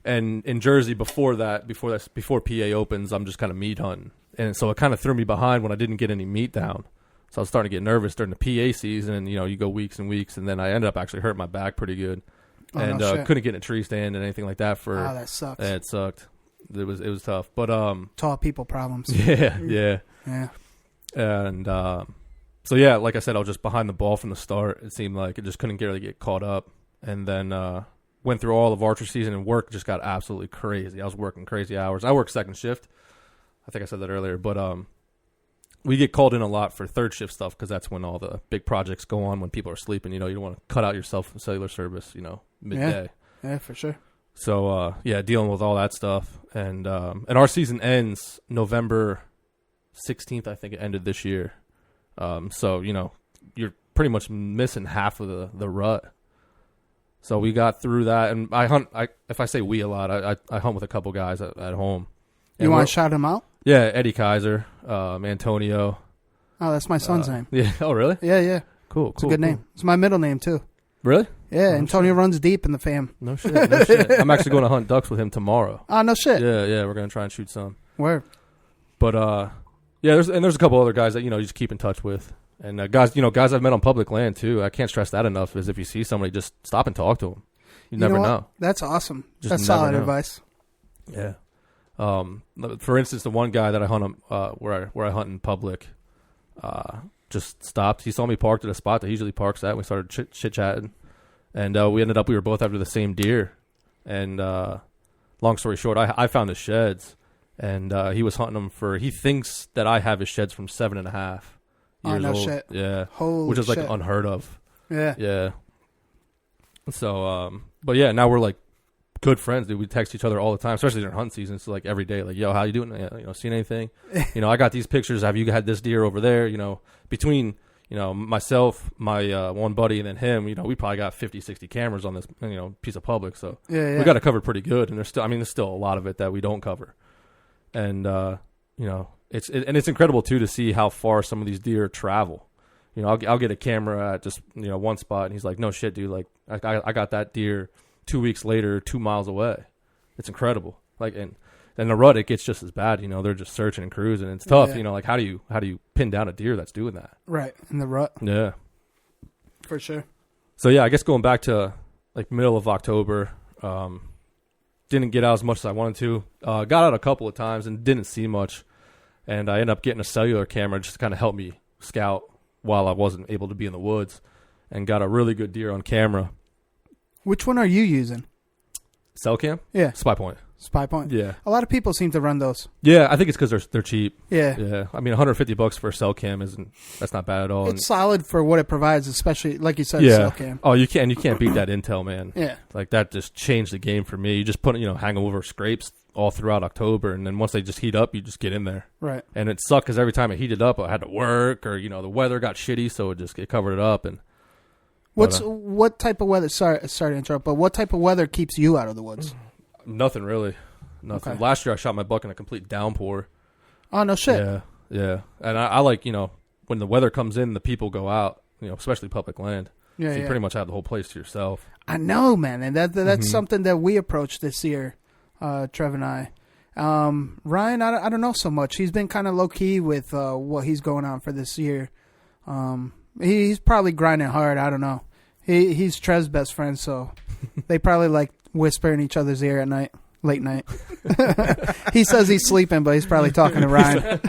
And in Jersey before PA opens, I'm just kind of meat hunting. And so it kind of threw me behind when I didn't get any meat down. So I was starting to get nervous during the PA season, and you go weeks and weeks, and then I ended up actually hurting my back pretty good. And couldn't get in a tree stand and anything like that that sucks. It sucked. It was tough. But tall people problems. Yeah. And so yeah, like I said, I was just behind the ball from the start. It seemed like it just couldn't really get caught up. And then went through all of archery season, and work just got absolutely crazy. I was working crazy hours. I work second shift. I think I said that earlier, but we get called in a lot for third shift stuff because that's when all the big projects go on when people are sleeping. You don't want to cut out yourself from cellular service, midday. Yeah, for sure. So dealing with all that stuff, and our season ends November 16th, I think it ended this year. So you're pretty much missing half of the rut. So we got through that, and I hunt. If I say we a lot, I hunt with a couple guys at home. You want to shout him out? Yeah, Eddie Kaiser, Antonio. Oh, that's my son's name. Yeah. Oh, really? Yeah. Cool. It's a good name. It's my middle name too. Really? Yeah, Antonio runs deep in the fam. No shit. I'm actually going to hunt ducks with him tomorrow. Oh, no shit. Yeah. We're going to try and shoot some. Word. But there's a couple other guys that you just keep in touch with, and guys I've met on public land too. I can't stress that enough. Is if you see somebody, just stop and talk to them. You never know. That's awesome. That's solid advice. Yeah. For instance, the one guy that I hunt where I hunt in public, just stopped. He saw me parked at a spot that he usually parks at. And we started chit chatting, and we were both after the same deer. And long story short, I found his sheds, and he was hunting them he thinks that I have his sheds from 7.5 years old. Shit. Yeah, holy which is like shit. Unheard of. Yeah. So, but yeah, now we're like good friends, dude. We text each other all the time, especially during hunting season. So like every day, like, yo, how you doing? Seen anything? I got these pictures. Have you had this deer over there? Between, myself, my one buddy, and then him, we probably got 50, 60 cameras on this, piece of public. So we got it covered pretty good. And there's still a lot of it that we don't cover. And, it's incredible too to see how far some of these deer travel. I'll get a camera at just, one spot, and he's like, no shit, dude. Like I got that deer 2 weeks later, 2 miles away. It's incredible. Like, and the rut, it gets just as bad. They're just searching and cruising. It's tough. Like how do you pin down a deer that's doing that? Right. In the rut. Yeah. For sure. So yeah, I guess going back to like middle of October, didn't get out as much as I wanted to. Got out a couple of times and didn't see much. And I ended up getting a cellular camera just to kind of help me scout while I wasn't able to be in the woods, and got a really good deer on camera. Which one are you using? Cell cam? Yeah. Spy Point. Spy Point. Yeah. A lot of people seem to run those. Yeah, I think it's because they're cheap. Yeah. Yeah. I mean, $150 for a cell cam that's not bad at all. It's solid for what it provides, especially like you said, cell cam. Oh, you can't beat that Intel, man. Yeah. Like that just changed the game for me. You just put hang over scrapes all throughout October, and then once they just heat up, you just get in there. Right. And it sucked because every time it heated up, I had to work, or the weather got shitty, so it covered it up. And what type of weather? Sorry to interrupt, but what type of weather keeps you out of the woods? Nothing really. Nothing. Okay. Last year I shot my buck in a complete downpour. Oh, no shit. Yeah. And I like, when the weather comes in, the people go out, especially public land. Yeah, so you pretty much have the whole place to yourself. I know, man. And that's something that we approached this year, Trev and I. Ryan, I don't know so much. He's been kind of low-key with what he's going on for this year. He's probably grinding hard. I don't know. He's Trev's best friend, so they probably like whisper in each other's ear at night. Late night. He says he's sleeping, but he's probably talking to Ryan.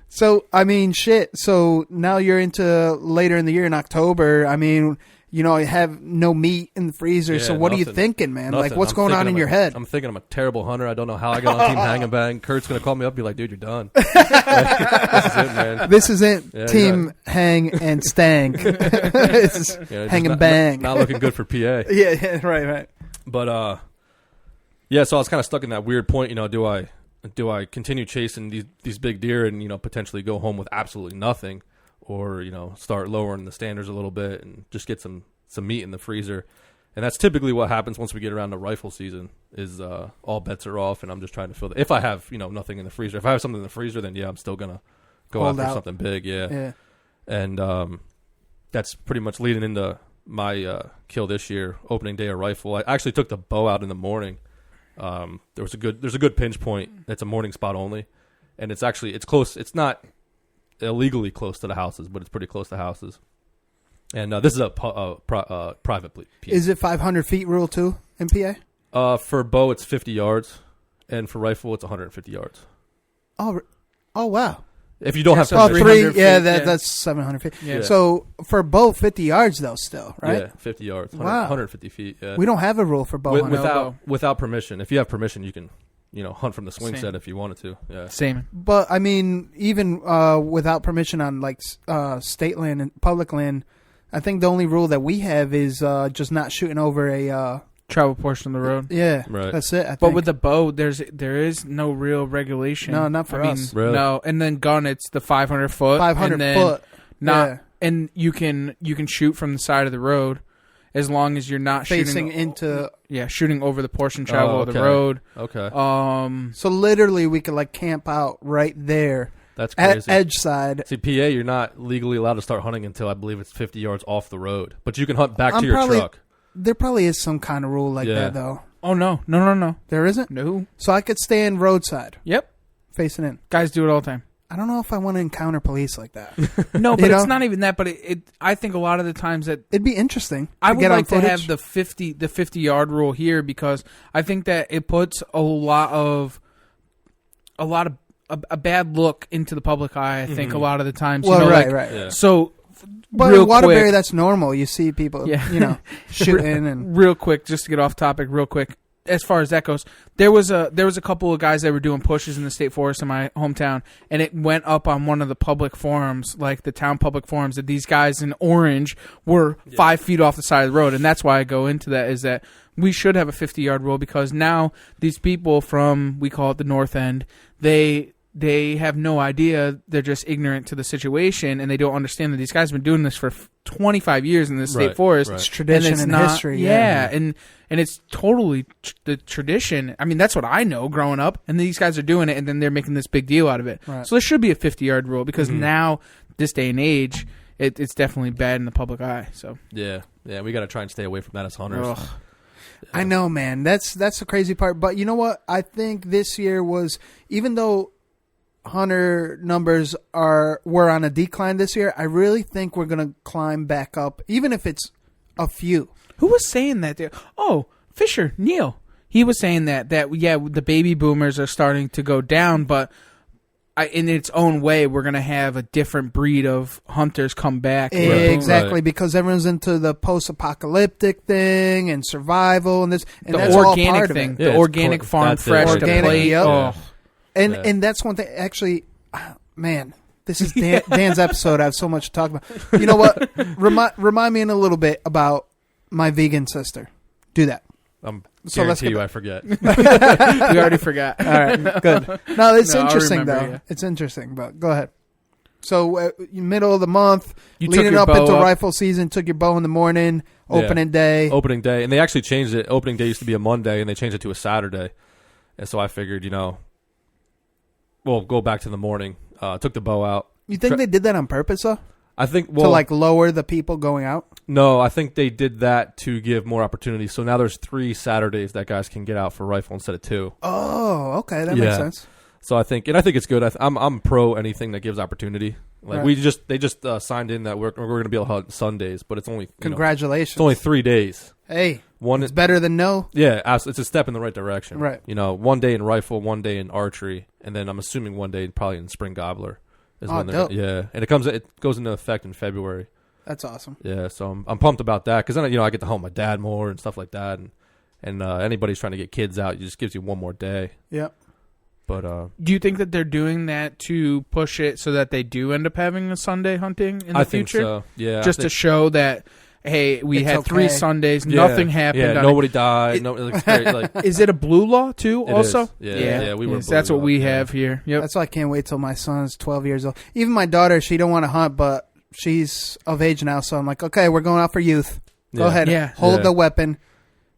So, I mean, shit. So now you're into later in the year in October. I mean, you have no meat in the freezer. Yeah, so what are you thinking, man? Nothing. Like, what's going on in your head? I'm thinking I'm a terrible hunter. I don't know how I got on Team Hang and Bang. Kurt's going to call me up and be like, dude, you're done. This is it, man. This isn't Team Hang and Stank. It's Hang and Bang. Not looking good for PA. Yeah, right. But so I was kind of stuck in that weird point. Do I continue chasing these big deer and potentially go home with absolutely nothing, or start lowering the standards a little bit and just get some meat in the freezer? And that's typically what happens once we get around to rifle season. Is all bets are off, and I'm just trying to fill if I have nothing in the freezer. If I have something in the freezer, then I'm still gonna go after something big. Yeah. And that's pretty much leading into my kill this year, opening day of rifle. I actually took the bow out in the morning. There's a good pinch point. It's a morning spot only, and it's close. It's not illegally close to the houses, but it's pretty close to houses. And this is a private piece. Is it 500 feet rule too in PA? For bow, it's 50 yards, and for rifle, it's 150 yards. Oh wow. If you don't have that's 700 feet. Yeah. So for bow, 50 yards though, still, right? Yeah, 50 yards. Wow. 150 feet. Yeah. We don't have a rule for bow without permission. If you have permission, you can hunt from the swing set if you wanted to. Yeah. Same. But I mean, even without permission on like state land and public land, I think the only rule that we have is just not shooting over a travel portion of the road. Yeah, right. That's it. I think. But with the bow, there is no real regulation. No, not for us. Really? No, and then gun, it's the 500 foot. 500 foot. And you can shoot from the side of the road, as long as you're not facing into. Yeah, shooting over the portion travel of the road. Okay. So literally, we could like camp out right there. That's crazy. At edge side. See, PA, you're not legally allowed to start hunting until I believe it's 50 yards off the road, but you can hunt back to your truck. There probably is some kind of rule like that, though. Oh, no. There isn't? No. So I could stand roadside. Yep. Facing in. Guys do it all the time. I don't know if I want to encounter police like that. No, but it's not even that. But I think a lot of the times that it'd be interesting. I would like to have the 50 yard rule here, because I think that it puts a lot of a bad look into the public eye. I think a lot of the times. Well, right. Yeah. So. But in Waterbury, that's normal. You see people, shooting and real quick. Just to get off topic, real quick. As far as that goes, there was a couple of guys that were doing pushes in the state forest in my hometown, and it went up on one of the public forums, like the town public forums, that these guys in orange were 5 feet off the side of the road, and that's why I go into that. Is that we should have a 50-yard rule, because now these people from, we call it the North End, they they have no idea. They're just ignorant to the situation, and they don't understand that these guys have been doing this for 25 years in the state forest. It's tradition and history. Yeah, and it's totally the tradition. I mean, that's what I know growing up, and these guys are doing it, and then they're making this big deal out of it. Right. So there should be a 50-yard rule, because now, this day and age, it's definitely bad in the public eye. So yeah, we got to try and stay away from that as hunters. Ugh. Yeah. I know, man. That's the crazy part. But you know what? I think this year was, even though hunter numbers were on a decline this year, I really think we're going to climb back up, even if it's a few. Who was saying that there? Oh, Fisher, Neil. He was saying that the baby boomers are starting to go down, but in its own way, we're going to have a different breed of hunters come back. Exactly, because everyone's into the post-apocalyptic thing and survival and this, and that's organic all part thing. of it. The organic farm fresh to plate. Yep. Oh. And that's one thing. Actually, man, this is Dan's episode. I have so much to talk about. You know what? Remind me in a little bit about my vegan sister. Do that. Guarantee you I forget. We already forgot. All right, good. No, it's interesting, though. Yeah. It's interesting, but go ahead. So, middle of the month, leading up into rifle season, took your bow in the morning, opening day. Opening day. And they actually changed it. Opening day used to be a Monday, and they changed it to a Saturday. And so I figured, we'll go back to the morning. Took the bow out. You think they did that on purpose, though? I think, to lower the people going out? No, I think they did that to give more opportunities. So now there's 3 Saturdays that guys can get out for rifle instead of 2. Oh, okay, that makes sense. So I think it's good. I'm pro anything that gives opportunity. Like they just signed in that we're going to be able to hunt Sundays, but it's only congratulations. It's only 3 days. Hey, it's better than no. Yeah, it's a step in the right direction. Right. 1 day in rifle, 1 day in archery, and then I'm assuming 1 day probably in spring gobbler. And it goes into effect in February. That's awesome. Yeah, so I'm pumped about that because then I get to hunt my dad more and stuff like that, and anybody's trying to get kids out, it just gives you 1 more day. Yep. But do you think that they're doing that to push it so that they do end up having a Sunday hunting in the future? I think so. Yeah, just to show that. Hey, we had 3 Sundays. Nothing happened. Yeah, nobody died. It's great. Is it a blue law too? Also, yeah. We were. That's what we have here. Yep. That's why I can't wait till my son's 12 years old. Even my daughter, she don't want to hunt, but she's of age now, so I'm like, okay, we're going out for youth. Go ahead, hold the weapon.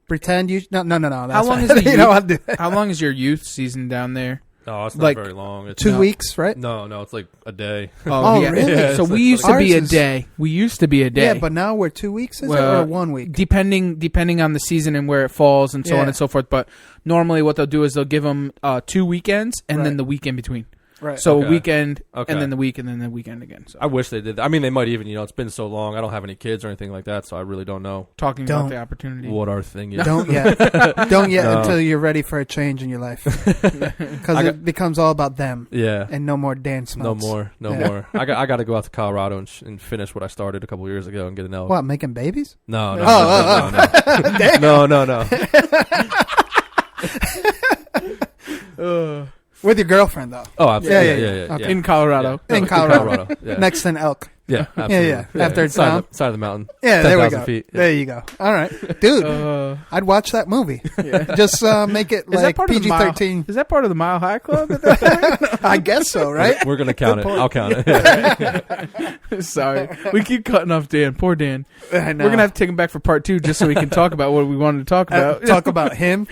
Pretend you. No. That's how long is the youth? How long is your youth season down there? Oh, it's not very long. It's 2 weeks, right? No, it's like a day. Oh, really? Yeah, so we used to be a day. Yeah, but now we're 2 weeks, is it, or 1 week? Depending on the season and where it falls and so on and so forth. But normally what they'll do is they'll give them 2 weekends and then the week in between. Right. So a weekend, and then the week, and then the weekend again. So I wish they did that. I mean, they might even, it's been so long. I don't have any kids or anything like that, so I really don't know. About the opportunity. What our thing is. Don't yet. Don't yet until you're ready for a change in your life. Because it becomes all about them. Yeah. And no more Dan Smeltz. No more. I got to go out to Colorado and finish what I started a couple years ago and get an elk. What, making babies? No. With your girlfriend, though. Oh, absolutely. Yeah. Okay. In Colorado. In Colorado. Yeah. Next to an elk. Yeah, absolutely. Yeah. After it's down. Side of the mountain. Yeah, there we go. Feet. Yeah. There you go. All right. Dude, I'd watch that movie. Just make it like PG-13. Is that part of the Mile High Club at that point? I guess so, right? We're going to count it. I'll count it. Sorry. We keep cutting off Dan. Poor Dan. I know. We're going to have to take him back for part 2 just so we can talk about what we wanted to talk about. Talk about him?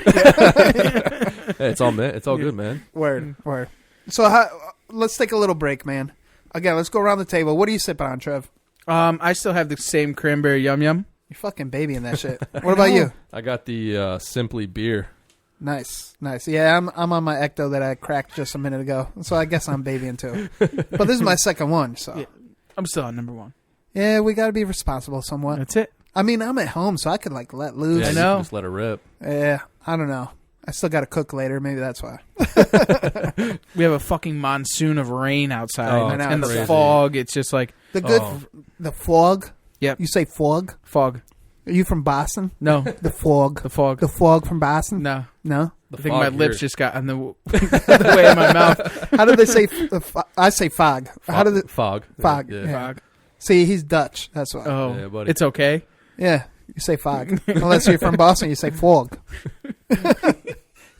Hey, it's all good, man. Word. So let's take a little break, man. Again, let's go around the table. What are you sipping on, Trev? I still have the same cranberry yum yum. You're fucking babying that shit. What about you? I got the Simply beer. Nice. Yeah, I'm on my Ecto that I cracked just a minute ago, so I guess I'm babying too. But this is my second one, so yeah, I'm still on number 1. Yeah, we got to be responsible somewhat. That's it. I mean, I'm at home, so I could let loose. Yeah, I know. Just let it rip. Yeah, I don't know. I still got to cook later. Maybe that's why. We have a fucking monsoon of rain outside, and the crazy. fog. It's just like the fog. Yep. You say fog? Fog. Are you from Boston? No. The fog. The fog. The fog from Boston? No. I think my lips just got on the way of my mouth. How do they say? I say fog. How do they? Fog. Fog. Yeah. Fog. See, he's Dutch. That's why. Oh, yeah, buddy. It's okay. Yeah, you say fog. Unless you're from Boston, you say fog.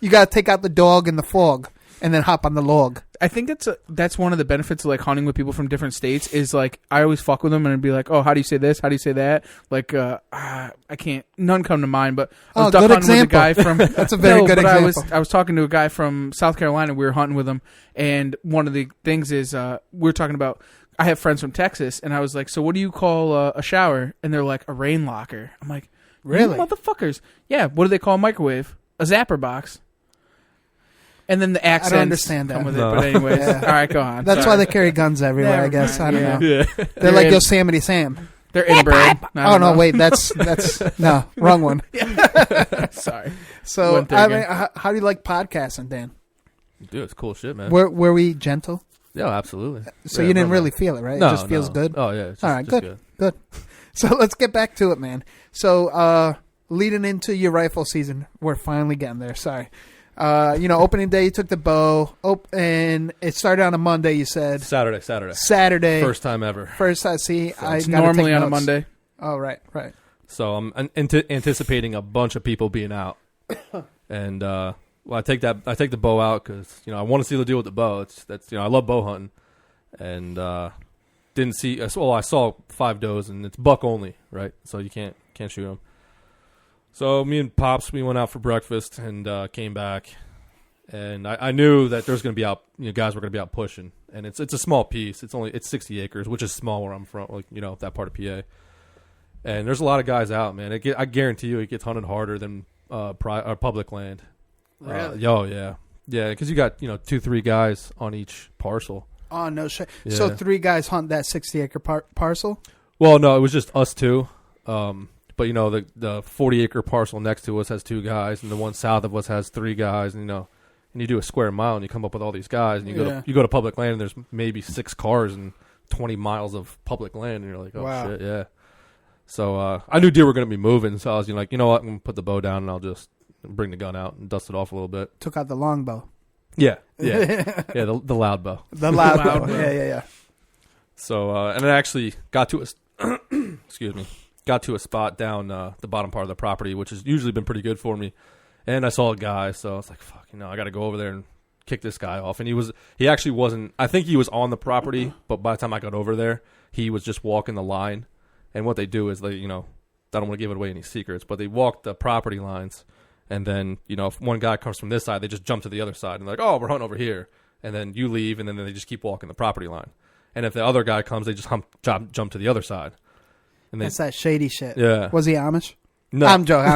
You got to take out the dog in the fog. and then hop on the log. I think that's one of the benefits of like hunting with people from different states is like I always fuck with them and be like, oh, how do you say this? How do you say that? Like I can't, none come to mind, but I was duck hunting with a guy from that's a very good example. I was talking to a guy from South Carolina. We were hunting with him, and one of the things is we were talking about. I have friends from Texas, and I was like, so what do you call a shower? And they're like, a rain locker. I'm like, really, you motherfuckers? Yeah. What do they call a microwave? A zapper box. And then the accents I don't understand that. come with it. But anyways, all right, go on. That's Sorry. why they carry guns everywhere, I guess. I don't know. Yeah. They're like Yosemite Sam. They're inbred. Oh, no, wait. That's no, wrong one. Sorry. So, I mean, how do you like podcasting, Dan? Dude, it's cool shit, man. Were we gentle? Yeah, absolutely. So you didn't really feel it, right? No, it just feels good? Oh, yeah. It's just, all right, just good. So let's get back to it, man. So leading into your rifle season, we're finally getting there. Sorry. Opening day, you took the bow, and it started on a Monday, you said. Saturday. First time ever. First time. See, so it's normally on a Monday. Oh, right. So I'm anticipating a bunch of people being out. And, I take the bow out because, I want to see the deal with the bow. I love bow hunting. And didn't see, I saw 5 does, and it's buck only, right? So you can't shoot them. So me and Pops, we went out for breakfast and came back, and I knew that there's going to be out, guys were going to be out pushing, and it's a small piece. It's 60 acres, which is small where I'm from, that part of PA. And there's a lot of guys out, man. I guarantee you, it gets hunted harder than public land. Really? Yeah, because you got 2-3 guys on each parcel. Oh no shit! Yeah. So 3 guys hunt that 60-acre parcel? Well, no, it was just us 2. But the 40-acre parcel next to us has 2 guys, and the one south of us has 3 guys. And you do a square mile, and you come up with all these guys, and you go to public land, and there's maybe 6 cars and 20 miles of public land, and you're like, oh wow. Shit, yeah. So I knew deer were going to be moving, so I was like, you know what, I'm going to put the bow down, and I'll just bring the gun out and dust it off a little bit. Took out the longbow. Yeah, the loud bow. The loud bow. Yeah. So and I actually got to a spot down the bottom part of the property, which has usually been pretty good for me. And I saw a guy, so I was like, fuck, I got to go over there and kick this guy off. And he actually wasn't, I think he was on the property, but by the time I got over there, he was just walking the line. And what they do is they, I don't want to give away any secrets, but they walk the property lines. And then, if one guy comes from this side, they just jump to the other side. And they're like, oh, we're hunting over here. And then you leave, and then they just keep walking the property line. And if the other guy comes, they just jump to the other side. And that's that shady shit. Yeah. Was he Amish? No. I'm joking.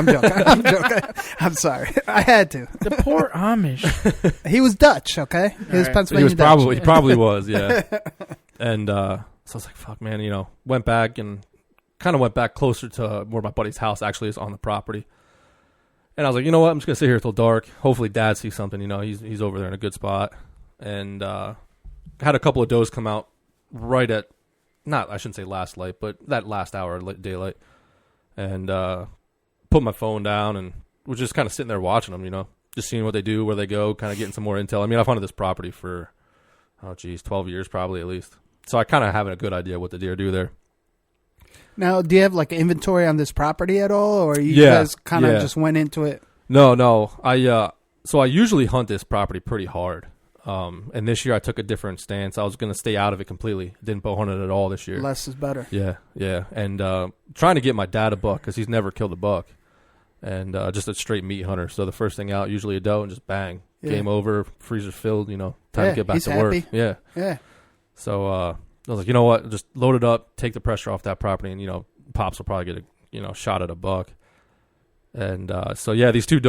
I'm sorry. I had to. The poor Amish. He was Dutch, okay? He was Pennsylvania He Dutch. probably was, yeah. And so I was like, fuck, man, went back and kind of went back closer to where my buddy's house actually is on the property. And I was like, you know what? I'm just going to sit here till dark. Hopefully Dad sees something, he's over there in a good spot. And had a couple of does come out right at, I shouldn't say last light, but that last hour of daylight. And put my phone down and was just kind of sitting there watching them, just seeing what they do, where they go, kind of getting some more intel. I mean, I've hunted this property for, 12 years probably at least. So I kind of have a good idea what the deer do there. Now, do you have like inventory on this property at all, or you guys kind of just went into it? No. So I usually hunt this property pretty hard. And this year I took a different stance. I was going to stay out of it completely. Didn't bow hunt it at all this year. Less is better. Yeah. And trying to get my dad a buck because he's never killed a buck. And just a straight meat hunter. So the first thing out, usually a doe, and just bang. Yeah. Game over, freezer filled, time to get back to work. Yeah. So I was like, you know what? Just load it up, take the pressure off that property, and, Pops will probably get a shot at a buck. And these 2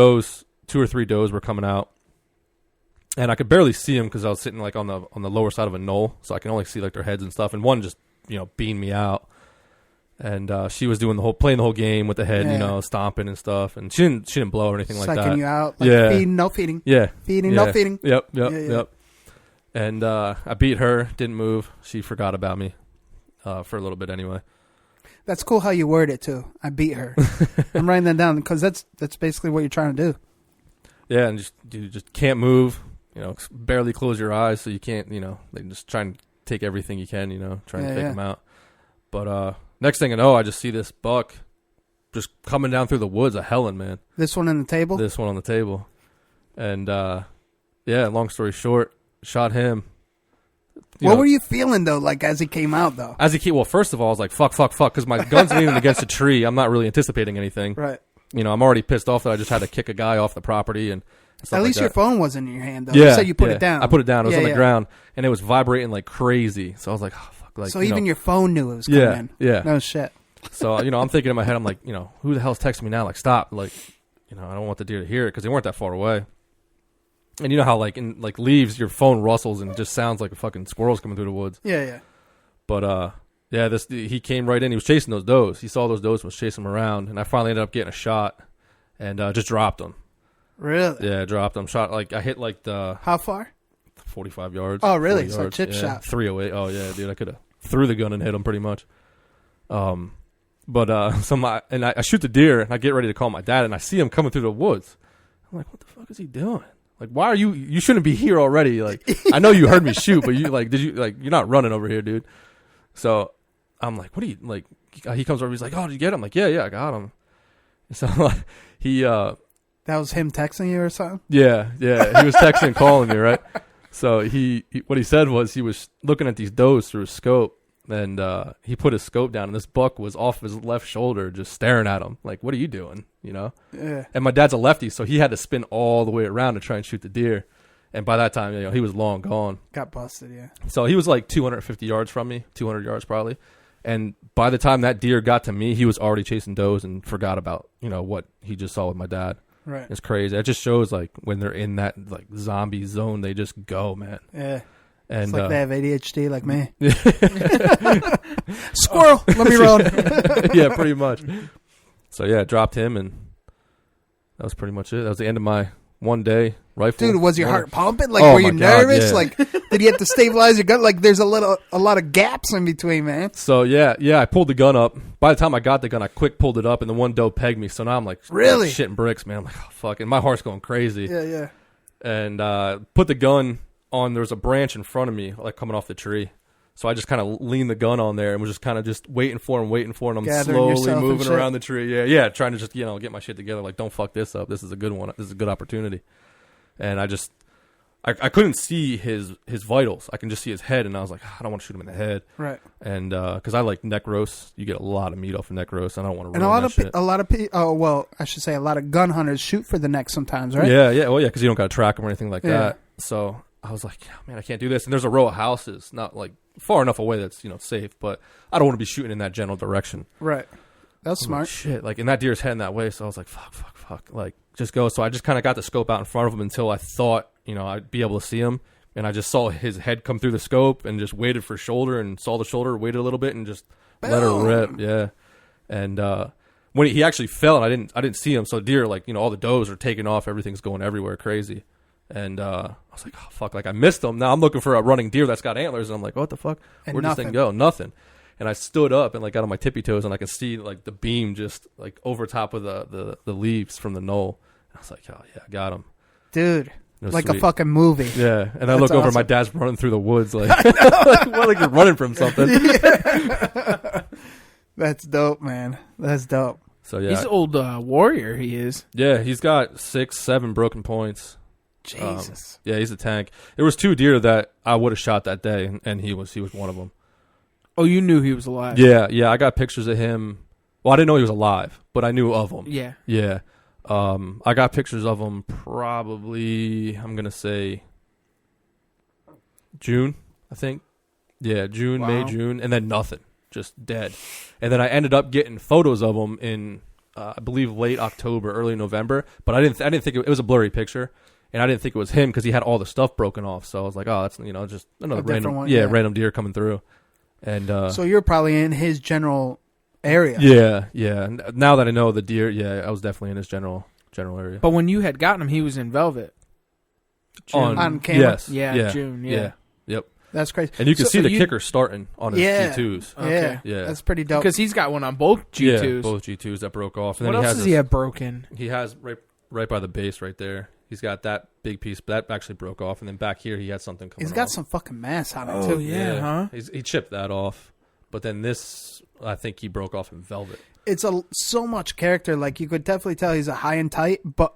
or 3 does were coming out. And I could barely see them because I was sitting like on the lower side of a knoll, so I can only see like their heads and stuff. And one just beamed me out, and she was doing playing the whole game with the head, stomping and stuff. And she didn't blow or anything like that. Psyching you out, like feeding, no feeding. Yeah, feeding, no feeding. Yep. And I beat her, didn't move. She forgot about me for a little bit anyway. That's cool how you word it too. I beat her. I'm writing that down because that's basically what you're trying to do. Yeah, and just can't move. Barely close your eyes, so you can't. They just try and take everything you can. Trying to take them out. But next thing I know, I just see this buck just coming down through the woods, a hellin', man. This one on the table. This one on the table, and Yeah, long story short, shot him. What were you feeling, though, like, as he came out, though? Well, first of all, I was like, fuck, because my gun's leaning against a tree. I'm not really anticipating anything. Right. I'm already pissed off that I just had to kick a guy off the property and stuff At least like your that. phone wasn't in your hand, though. Yeah, You said you put it down. I put it down. It was on the ground, and it was vibrating like crazy. So I was like, oh, fuck. Like, so even your phone knew it was coming in. Yeah. No shit. So, I'm thinking in my head, I'm like, who the hell's texting me now? Like, stop. Like, I don't want the deer to hear it because they weren't that far away. And you know how, like, in like leaves, your phone rustles and it just sounds like a fucking squirrel's coming through the woods. Yeah. But, he came right in. He was chasing those does. He saw those does and was chasing them around. And I finally ended up getting a shot and just dropped them. Really? Yeah, dropped them. Shot, like, I hit, like, the... How far? 45 yards. Oh, really? 40 So yards. chip shot. 308. Oh, yeah, dude. I could have threw the gun and hit him pretty much. I shoot the deer, and I get ready to call my dad, and I see him coming through the woods. I'm like, what the fuck is he doing? Like, why are you shouldn't be here already. Like, I know you heard me shoot, but you're not running over here, dude. So I'm like, what are you, like, he comes over, he's like, oh, did you get him? I'm like, yeah, I got him. So he, that was him texting you or something? Yeah, he was texting and calling me, right? So he what he said was he was looking at these does through his scope, and he put his scope down, and this buck was off his left shoulder just staring at him. Like, what are you doing? Yeah. And my dad's a lefty, so he had to spin all the way around to try and shoot the deer. And by that time, he was long gone. Got busted, yeah. So he was like 250 yards from me, 200 yards probably. And by the time that deer got to me, he was already chasing does and forgot about, what he just saw with my dad. Right. It's crazy. It just shows, like, when they're in that, like, zombie zone, they just go, man. Yeah. And, it's like they have ADHD like me. Squirrel, let me run. Yeah, pretty much. So, yeah, dropped him, and that was pretty much it. That was the end of my one-day rifle. Dude, was your heart pumping? Like, were you nervous? Yeah. Like, did you have to stabilize your gun? Like, there's a lot of gaps in between, man. So, yeah, I pulled the gun up. By the time I got the gun, I quick pulled it up, and the one doe pegged me. So now I'm like, really? Shitting bricks, man. I'm like, oh, fuck. And my heart's going crazy. Yeah. And put the gun on, there was a branch in front of me, like, coming off the tree. So I just kind of leaned the gun on there and was just kind of just waiting for him, and I'm slowly moving around the tree. Yeah, trying to just, get my shit together. Like, don't fuck this up. This is a good one. This is a good opportunity. And I couldn't see his vitals. I can just see his head, and I was like, I don't want to shoot him in the head. Right. And because I like neck roast. You get a lot of meat off of neck roast. And I don't want to ruin and that shit. a lot of gun hunters shoot for the neck sometimes, right? Yeah. Well, yeah, because you don't got to track them or anything like that. So I was like, man, I can't do this. And there's a row of houses, not like far enough away that's safe, but I don't want to be shooting in that general direction. Right. That's smart. Like, shit, like, and that deer's heading that way, so I was like, fuck, like, just go. So I just kind of got the scope out in front of him until I thought, I'd be able to see him, and I just saw his head come through the scope and just waited for shoulder and saw the shoulder, waited a little bit, and just let her rip. Yeah. And when he actually fell, and I didn't see him, so the deer, like, all the does are taking off, everything's going everywhere, crazy. And I was like, oh, fuck, like, I missed him. Now I'm looking for a running deer that's got antlers, and I'm like, what the fuck? Where'd this thing go? Nothing. And I stood up and, like, got on my tippy toes, and I could see, like, the beam just, like, over top of the leaves from the knoll. I was like, oh, yeah, I got him. Dude, like sweet. A fucking movie. Yeah. And I look over, my dad's running through the woods, like, like you're running from something. Yeah. That's dope, man. That's dope. So, yeah. He's an old warrior, he is. Yeah, he's got 6-7 broken points. Jesus. Yeah, he's a tank. There was 2 deer that I would have shot that day, and he was one of them. Oh, you knew he was alive? Yeah. I got pictures of him. Well, I didn't know he was alive, but I knew of him. Yeah. Yeah. I got pictures of him probably, I'm going to say, June, I think. Yeah, June, wow. May, June, and then nothing. Just dead. And then I ended up getting photos of him in, I believe, late October, early November, but I didn't think it was a blurry picture. And I didn't think it was him because he had all the stuff broken off. So I was like, oh, that's, just another random one, random deer coming through. And so you're probably in his general area. Yeah. Now that I know the deer, I was definitely in his general area. But when you had gotten him, he was in velvet. On camera? Yes. Yeah, June, yeah. Yep. That's crazy. And you can see the kicker starting on his G2s. Okay. Yeah. That's pretty dope. Because he's got one on both G2s. Yeah, both G2s that broke off. And what then else does he have broken? He has right by the base right there. He's got that big piece, but that actually broke off. And then back here, he had something coming off. He's got some fucking mass on it, too. Oh, yeah, huh? He chipped that off. But then this, I think he broke off in velvet. It's so much character. Like, you could definitely tell he's a high and tight, but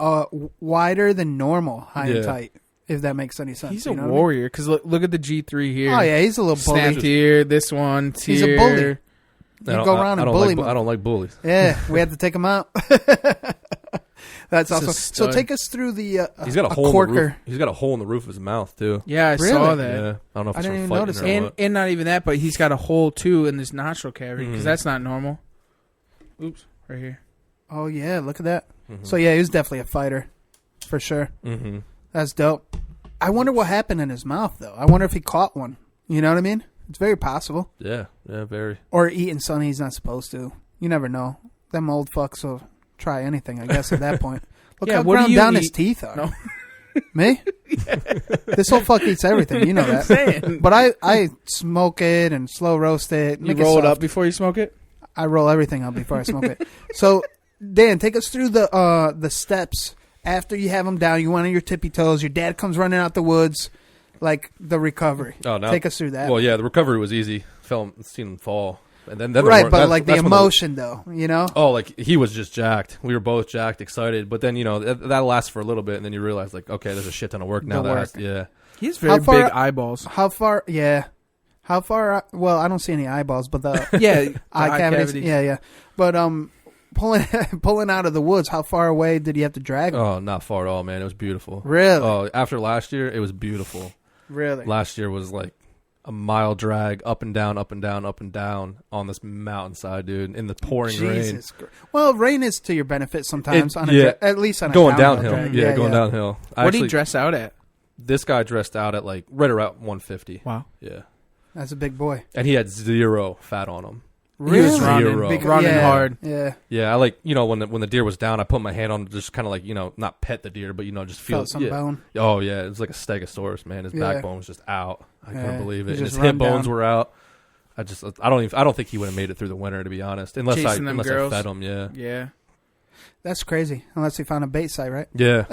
wider than normal high and tight. if that makes any sense. He's a warrior because look at the G3 here. Oh yeah, he's a little bully. Snapped here, this one. He's a bully. You go around and bully him. I don't like bullies. Yeah, we had to take him out. That's awesome. So take us through the he's got a hole Corker. in the roof. He's got a hole in the roof of his mouth too. Yeah, I saw that. Yeah, I don't know if I it's didn't from even fighting notice or what. And not even that, but he's got a hole too in his nostril cavity because that's not normal. Oops, right here. Oh yeah, look at that. So yeah, he was definitely a fighter, for sure. That's dope. I wonder what happened in his mouth though. I wonder if he caught one. You know what I mean? It's very possible. Yeah, very. Or eating something he's not supposed to. You never know. Them old fucks will try anything, I guess, at that point. Look how ground down his teeth are. No. Me? This whole fuck eats everything. You know that. Saying. But I smoke it and slow roast it. You roll it up before you smoke it? I roll everything up before I smoke it. So, Dan, take us through the steps after you have them down. You went on your tippy toes. Your dad comes running out the woods. Like the recovery. Oh, no. Take us through that. Well, yeah, the recovery was easy. Seen him fall. And then right, but like the emotion, though, you know? Oh, like he was just jacked. We were both jacked, excited. But then, you know, that lasts for a little bit. And then you realize, like, okay, there's a shit ton of work now. He has very big eyeballs. How far? Yeah. How far? Well, I don't see any eyeballs, but the eye cavities. Yeah. But pulling out of the woods, how far away did you have to drag him? Oh, not far at all, man. It was beautiful. Really? Oh, after last year, it was beautiful. Really? Last year was like a mile drag up and down, up and down, up and down on this mountainside, dude, in the pouring rain. Well, rain is to your benefit sometimes. At least on going a downhill. Drag. Yeah, going downhill. What did he dress out at? This guy dressed out at like right around 150. Wow. Yeah. That's a big boy. And he had 0 fat on him. Really? He was running hard. Yeah. Yeah, I like, you know, when the deer was down, I put my hand on just kind of like, you know, not pet the deer, but, you know, just feel felt some bone. Oh, yeah. It was like a stegosaurus, man. His backbone was just out. I couldn't believe it. And his hip bones were out. I don't think he would have made it through the winter, to be honest. Unless I fed him, yeah. Yeah. That's crazy. Unless he found a bait site, right? Yeah.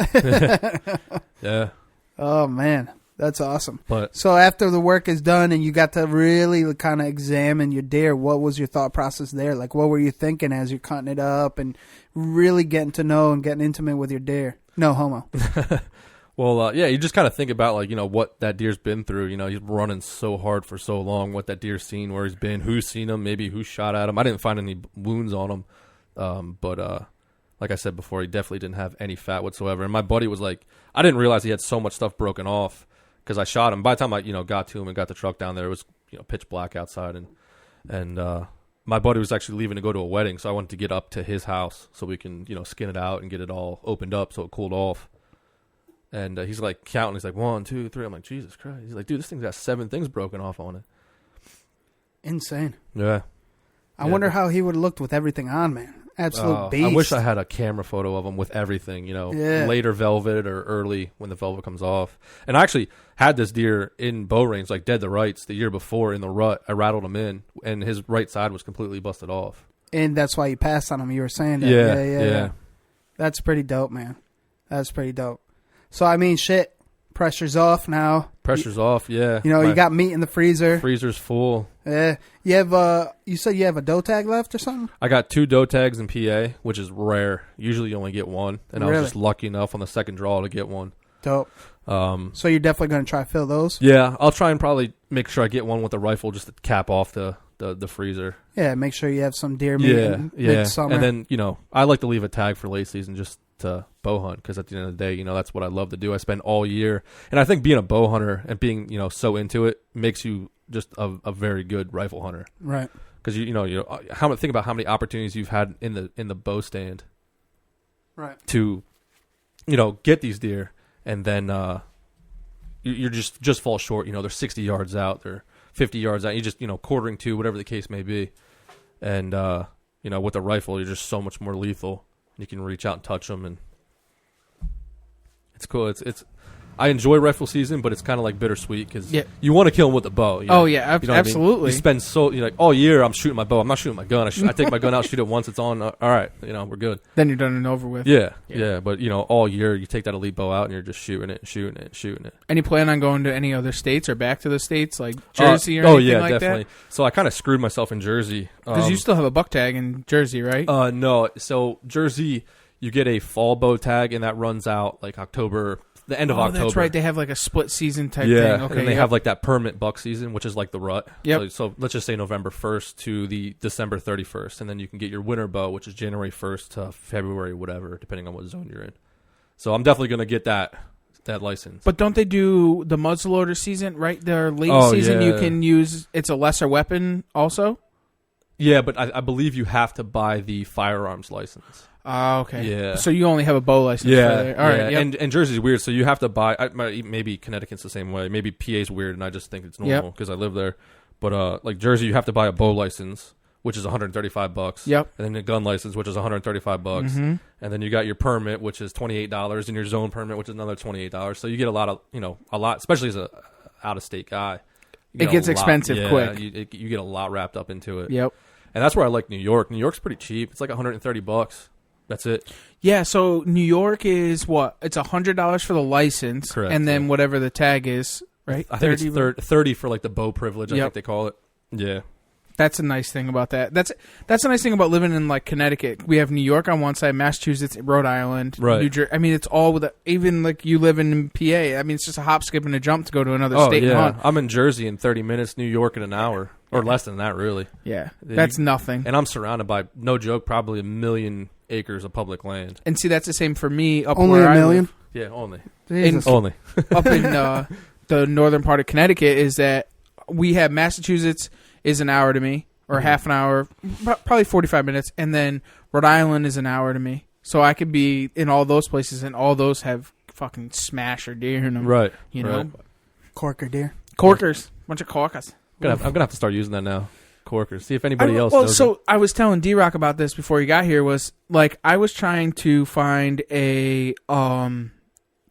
Yeah. Oh, man. That's awesome. But so after the work is done and you got to really kind of examine your deer, what was your thought process there? Like, what were you thinking as you're cutting it up and really getting to know and getting intimate with your deer? No homo. Well, yeah, you just kind of think about, like, you know, what that deer's been through. You know, he's running so hard for so long, what that deer's seen, where he's been, who's seen him, maybe who shot at him. I didn't find any wounds on him. But like I said before, he definitely didn't have any fat whatsoever. And my buddy was like, I didn't realize he had so much stuff broken off. Because I shot him. By the time I, you know, got to him and got the truck down there, it was, you know, pitch black outside, and my buddy was actually leaving to go to a wedding, so I wanted to get up to his house so we can, you know, skin it out and get it all opened up so it cooled off. And he's like counting. He's like 1, 2, 3. I'm like, Jesus Christ. He's like, dude, this thing's got 7 things broken off on it. Insane. Yeah. I wonder how he would have looked with everything on, man. Absolute beast. I wish I had a camera photo of him with everything, you know, later velvet or early when the velvet comes off. And I actually had this deer in bow range, like dead to rights, the year before in the rut. I rattled him in, and his right side was completely busted off. And that's why you passed on him. You were saying that. Yeah. That's pretty dope, man. That's pretty dope. So, I mean, shit. Pressure's off now. Pressure's off, yeah. You know, you got meat in the freezer. Freezer's full. Yeah. You have you said you have a doe tag left or something? I got 2 doe tags in PA, which is rare. Usually you only get one. And I was just lucky enough on the second draw to get one. Dope. So you're definitely going to try to fill those? Yeah. I'll try and probably make sure I get one with the rifle just to cap off the freezer. Yeah, make sure you have some deer meat in midsummer. And then, you know, I like to leave a tag for late season just to bow hunt, because at the end of the day, you know, that's what I love to do. I spend all year, and I think being a bow hunter and being, you know, so into it makes you just a very good rifle hunter, right? Because you know think about how many opportunities you've had in the bow stand, right? To, you know, get these deer, and then you just fall short. You know, they're 60 yards out, they're 50 yards out. You just, you know, quartering to, whatever the case may be, and you know, with a rifle, you're just so much more lethal. You can reach out and touch them, and it's cool. It's I enjoy rifle season, but it's kind of like bittersweet because you want to kill them with a bow. You know? Oh yeah, you know absolutely. I mean? You spend you're like all year I'm shooting my bow. I'm not shooting my gun. I take my gun out, shoot it once, it's on. All right, you know, we're good. Then you're done and over with. Yeah. But you know, all year you take that elite bow out and you're just shooting it. Any plan on going to any other states or back to the states like Jersey or anything like definitely. that? So I kind of screwed myself in Jersey because you still have a buck tag in Jersey, right? No. So Jersey, you get a fall bow tag, and that runs out like October the end of October. That's right. They have like a split season type thing. Okay, and they have like that permit buck season, which is like the rut. Yep. So let's just say November 1st to the December 31st, and then you can get your winter bow, which is January 1st to February, whatever, depending on what zone you're in. So I'm definitely going to get that license. But don't they do the muzzleloader season, right? Their late season you can use, it's a lesser weapon also? Yeah, but I believe you have to buy the firearms license. Okay. Yeah. So you only have a bow license for there. All right. Yep. And Jersey's weird, so you have to buy, maybe Connecticut's the same way. Maybe PA's weird, and I just think it's normal because I live there. But like Jersey, you have to buy a bow license, which is $135. Yep. And then a gun license, which is $135. Mm-hmm. And then you got your permit, which is $28, and your zone permit, which is another $28. So you get a lot, especially as a out-of-state guy. It gets expensive quick. You get a lot wrapped up into it. Yep. And that's where I like New York. New York's pretty cheap. It's like $130. That's it. Yeah, so New York is what? It's $100 for the license. Correct. And then whatever the tag is, right? I think it's 30 for like the bow privilege, I think they call it. Yeah. That's a nice thing about that. That's a nice thing about living in like Connecticut. We have New York on one side, Massachusetts, Rhode Island, right. New Jersey. I mean, it's all with even like you live in PA. I mean, it's just a hop, skip, and a jump to go to another state. Yeah. And hunt. I'm in Jersey in 30 minutes, New York in an hour, or less than that, really. Yeah, that's nothing. And I'm surrounded by, no joke, probably 1 million acres of public land. And see, that's the same for me up only where a million? Yeah, only. Only. Up in the northern part of Connecticut is that we have Massachusetts is an hour to me, or half an hour, probably 45 minutes, and then Rhode Island is an hour to me. So I could be in all those places, and all those have fucking smash or deer in them. Right. You know? Corker deer. Corkers. Bunch of corkers. I'm going to have to start using that now. Corkers. See if anybody else knows so I was telling D-Rock about this before he got here, was like I was trying to find a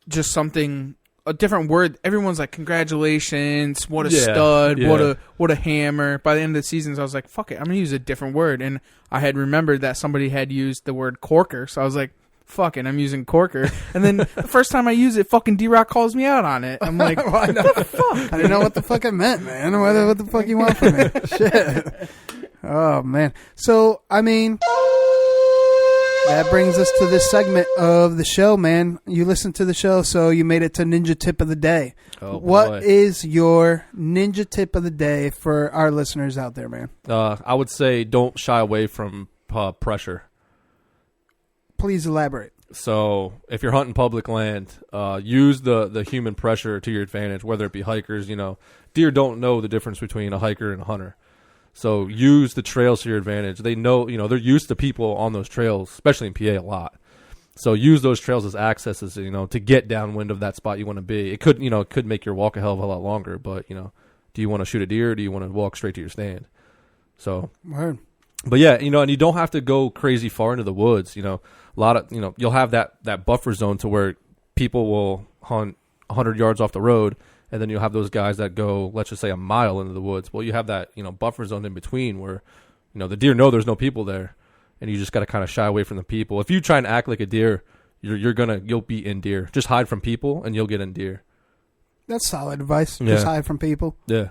just something, a different word. Everyone's like, congratulations, what a stud, what a hammer. By the end of the seasons, I was like, fuck it, I'm going to use a different word. And I had remembered that somebody had used the word corker, so I was like, fuck it, I'm using corker. And then the first time I use it, fucking D-Rock calls me out on it. I'm like, what the fuck? I didn't know what the fuck it meant, man. What the fuck you want from me? Shit. Oh, man. So, I mean, that brings us to this segment of the show, man. You listened to the show, so you made it to Ninja Tip of the Day. Oh, what is your Ninja Tip of the Day for our listeners out there, man? I would say don't shy away from pressure. Please elaborate. So if you're hunting public land, use the human pressure to your advantage, whether it be hikers. Deer don't know the difference between a hiker and a hunter. So use the trails to your advantage. They know, they're used to people on those trails, especially in PA a lot. So use those trails as accesses, to get downwind of that spot you want to be. It could make your walk a hell of a lot longer, but, do you want to shoot a deer or do you want to walk straight to your stand? So, word. But yeah, and you don't have to go crazy far into the woods. A lot of, you'll have that buffer zone to where people will hunt 100 yards off the road. And then you'll have those guys that go, let's just say, a mile into the woods. Well, you have that, buffer zone in between where, the deer know there's no people there, and you just got to kind of shy away from the people. If you try and act like a deer, you'll be in deer. Just hide from people, and you'll get in deer. That's solid advice. Yeah. Just hide from people. Yeah.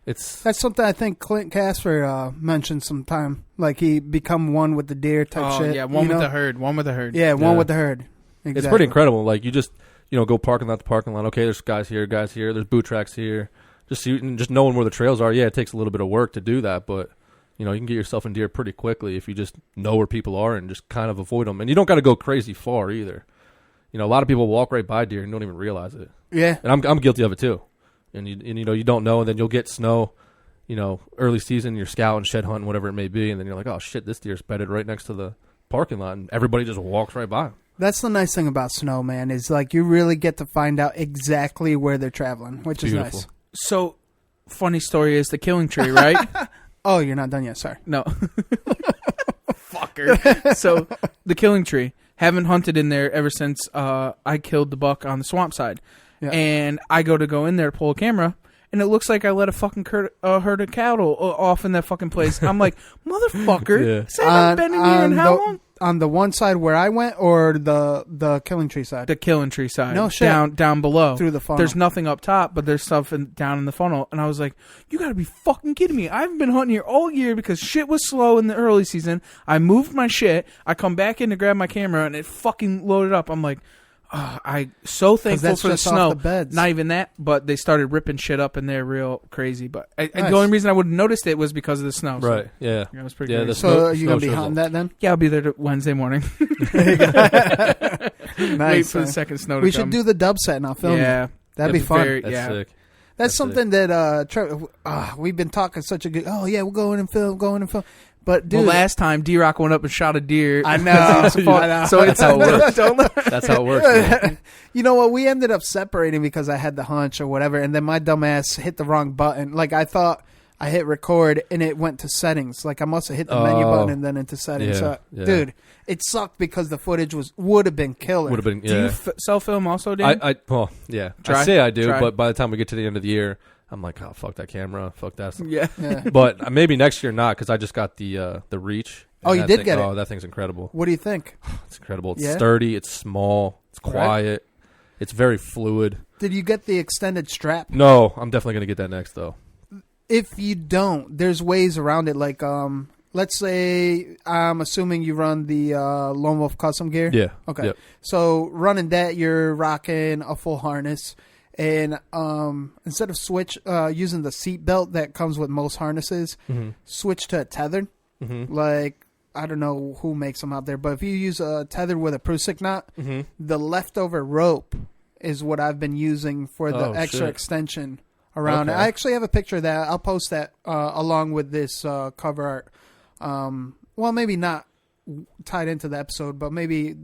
That's something I think Clint Casper mentioned sometime. Like he become one with the deer type shit. Yeah, one with the herd. One with the herd. Yeah, one with the herd. Exactly. It's pretty incredible. Like you just. Go parking lot to parking lot. Okay, there's guys here. There's boot tracks here. Just knowing where the trails are. Yeah, it takes a little bit of work to do that, but you can get yourself in deer pretty quickly if you just know where people are and just kind of avoid them. And you don't got to go crazy far either. A lot of people walk right by deer and don't even realize it. Yeah, and I'm guilty of it too. And you don't know, and then you'll get snow. Early season, you're scouting, shed hunting, whatever it may be, and then you're like, oh shit, this deer's bedded right next to the parking lot, and everybody just walks right by. That's the nice thing about snow, man, is like you really get to find out exactly where they're traveling, which is nice. So, funny story is the killing tree, right? Oh, you're not done yet. Sorry. No. Fucker. So, the killing tree. Haven't hunted in there ever since I killed the buck on the swamp side. Yeah. And I go in there to pull a camera, and it looks like I let a fucking herd of cattle off in that fucking place. I'm like, motherfucker. Yeah. I haven't been in here in how long? On the one side where I went, or the killing tree side? The killing tree side. No shit. Down below. Through the funnel. There's nothing up top, but there's stuff down in the funnel. And I was like, you got to be fucking kidding me. I haven't been hunting here all year because shit was slow in the early season. I moved my shit. I come back in to grab my camera, and it fucking loaded up. I'm like, I so thankful that's for the just off snow. the beds. Not even that, but they started ripping shit up in there real crazy. But Nice. the only reason I would have noticed it was because of the snow. So, Right. Yeah. it was pretty. Yeah. crazy. The So snow, are you going to be snow hunting shows that then? Yeah, I'll be there Wednesday morning. Wait for the second snow to We come. should do the dub set and I'll film Yeah. it. That'd be fun. That's sick. That's something that we've been talking such a good. Oh yeah, we'll go in and film. But dude, well, last time D-Rock went up and shot a deer. I know. So That's how it works. That's how it works. Man. You know what? We ended up separating because I had the hunch or whatever, and then my dumbass hit the wrong button. Like I thought I hit record and it went to settings. Like I must have hit the menu button and then into settings. Yeah. Dude, it sucked because the footage would have been killer. Would have been. Do Yeah. you self-film also, Dan? Yeah. Try? I say I do, Try. but by the time we get to the end of the year, I'm like, oh, fuck that camera, fuck that. Yeah. But maybe next year not, because I just got the Reach. Oh, you did get it? Oh, that thing's incredible. What do you think? It's incredible. It's sturdy. It's small. It's quiet. It's very fluid. Did you get the extended strap? No, I'm definitely gonna get that next though. If you don't, there's ways around it. Like, let's say I'm assuming you run the Lone Wolf custom gear. Yeah. Okay. Yep. So running that, you're rocking a full harness, and instead of using the seat belt that comes with most harnesses, switch to a tethered. Like, I don't know who makes them out there, but if you use a tethered with a Prusik knot, the leftover rope is what I've been using for the extra extension around it. I actually have a picture of that. I'll post that along with this cover art. Well, maybe not tied into the episode, but maybe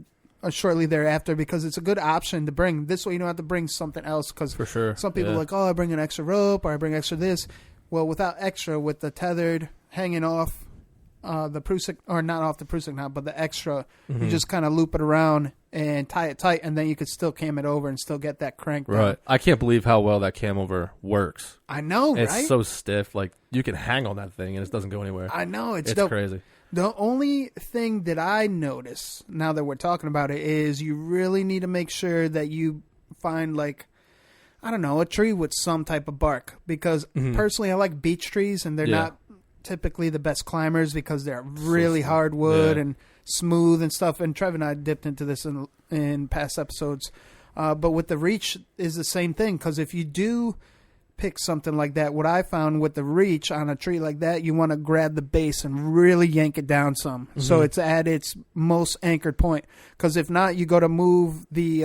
shortly thereafter, because it's a good option to bring. This way you don't have to bring something else, because for sure, some people are like, oh, I bring an extra rope or I bring extra this. Well, without extra, with the tethered hanging off the Prusik, or not off the Prusik knot, but the extra, you just kind of loop it around and tie it tight, and then you could still cam it over and still get that crank down. Right. I can't believe how well that cam over works. I know, right? It's so stiff. Like, you can hang on that thing and it doesn't go anywhere. I know. It's dope. Crazy. The only thing that I notice, now that we're talking about it, is you really need to make sure that you find, like, I don't know, a tree with some type of bark. Because personally, I like beech trees, and they're not typically the best climbers because they're really hardwood and smooth and stuff. And Trev and I dipped into this in past episodes. But with the Reach is the same thing, because if you do pick something like that, what I found with the Reach on a tree like that, you want to grab the base and really yank it down some, so it's at its most anchored point. Because if not, you go to move the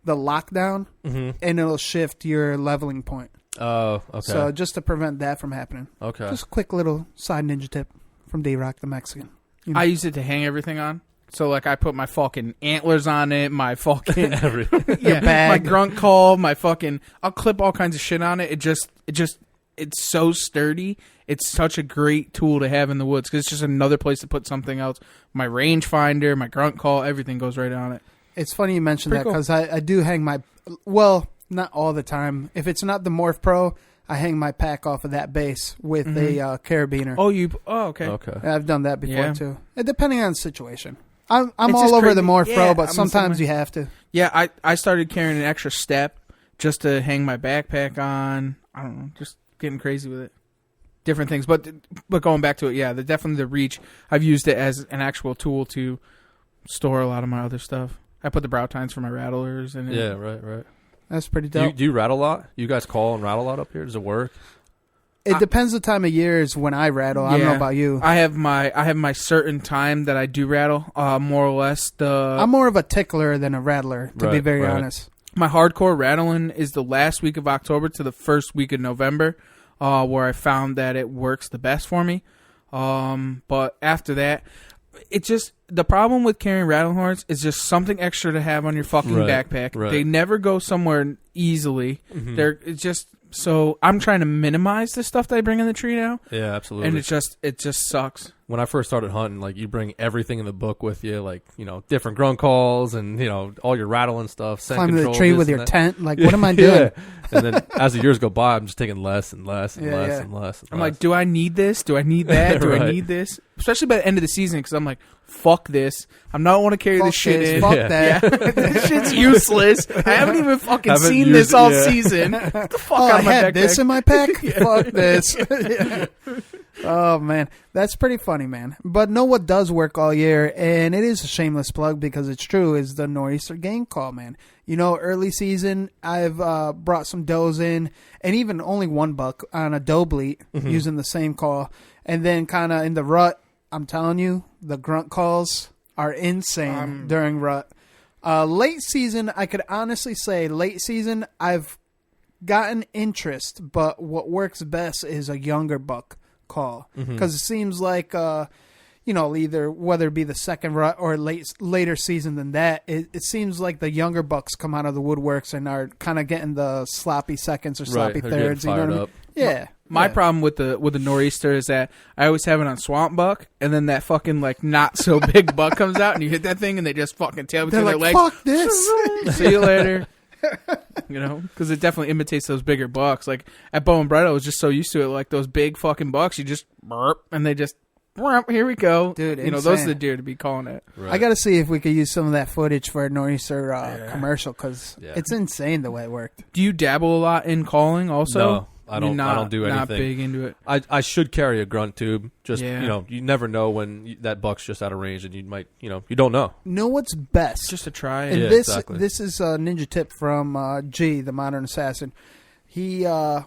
lockdown and it'll shift your leveling point. Oh, okay. So just to prevent that from happening. Okay. Just a quick little side ninja tip from D-Rock the Mexican. You know. I use it to hang everything on. So, like, I put my fucking antlers on it, my fucking my grunt call, my fucking. I'll clip all kinds of shit on it. It's so sturdy. It's such a great tool to have in the woods, because it's just another place to put something else. My rangefinder, my grunt call, everything goes right on it. It's funny you mentioned Pretty that, because I do hang my. Well, not all the time. If it's not the Morph Pro, I hang my pack off of that base with a carabiner. Oh, okay. Okay. I've done that before too. Depending on the situation. I'm It's all just over crazy. the Morph Pro, but I'm sometimes the same you have to. Yeah, I started carrying an extra step just to hang my backpack on. I don't know, just getting crazy with it. Different things, but going back to it, definitely the Reach. I've used it as an actual tool to store a lot of my other stuff. I put the brow tines for my rattlers and right. That's pretty dope. Do you rattle a lot? You guys call and rattle a lot up here? Does it work? It depends the time of year is when I rattle. I don't know about you. I have my certain time that I do rattle. More or less I'm more of a tickler than a rattler, to be very honest. My hardcore rattling is the last week of October to the first week of November, where I found that it works the best for me. But after that, it just, the problem with carrying rattle horns is just something extra to have on your fucking backpack. Right. They never go somewhere easily. It's just, so I'm trying to minimize the stuff that I bring in the tree now. Yeah, absolutely. And it just sucks. When I first started hunting, like, you bring everything in the book with you, like, you know, different grunt calls and, you know, all your rattling stuff. Climb the tree with your tent. Like, what am I doing? And then as the years go by, I'm just taking less and less and less and less. I'm like, do I need this? Do I need that? Do I need this? Especially by the end of the season, because I'm like, fuck this. I don't want to carry this shit in. Fuck that. This shit's useless. I haven't even fucking seen this all season. Get the fuck out of my I had backpack. this in my pack? Fuck this. Oh, man. That's pretty funny, man. But know what does work all year, and it is a shameless plug because it's true, is the Nor'easter game call, man. You know, early season, I've brought some does in, and even only one buck on a doe bleat using the same call. And then kind of in the rut, I'm telling you, the grunt calls are insane during rut. Late season, I could honestly say late season, I've gotten interest, but what works best is a younger buck call. Because it seems like, either whether it be the second rut or later season than that, it seems like the younger bucks come out of the woodworks and are kind of getting the sloppy seconds or sloppy thirds. You know what I mean? Yeah. My problem with the Nor'easter is that I always have it on swamp buck, and then that fucking not so big buck comes out, and you hit that thing, and they just fucking tail between their legs. Fuck this! See you later. Because it definitely imitates those bigger bucks. Like at Bow and Bred, I was just so used to it. Like those big fucking bucks, you just burp, and they just here we go, dude. Those are the deer to be calling it. Right. I got to see if we could use some of that footage for a Nor'easter commercial because it's insane the way it worked. Do you dabble a lot in calling? Also, no. I don't do anything. Not big into it. I should carry a grunt tube. Just you never know when that buck's just out of range, and you might you don't know. Know what's best? Just to try. And this is a ninja tip from G, the Modern Assassin. He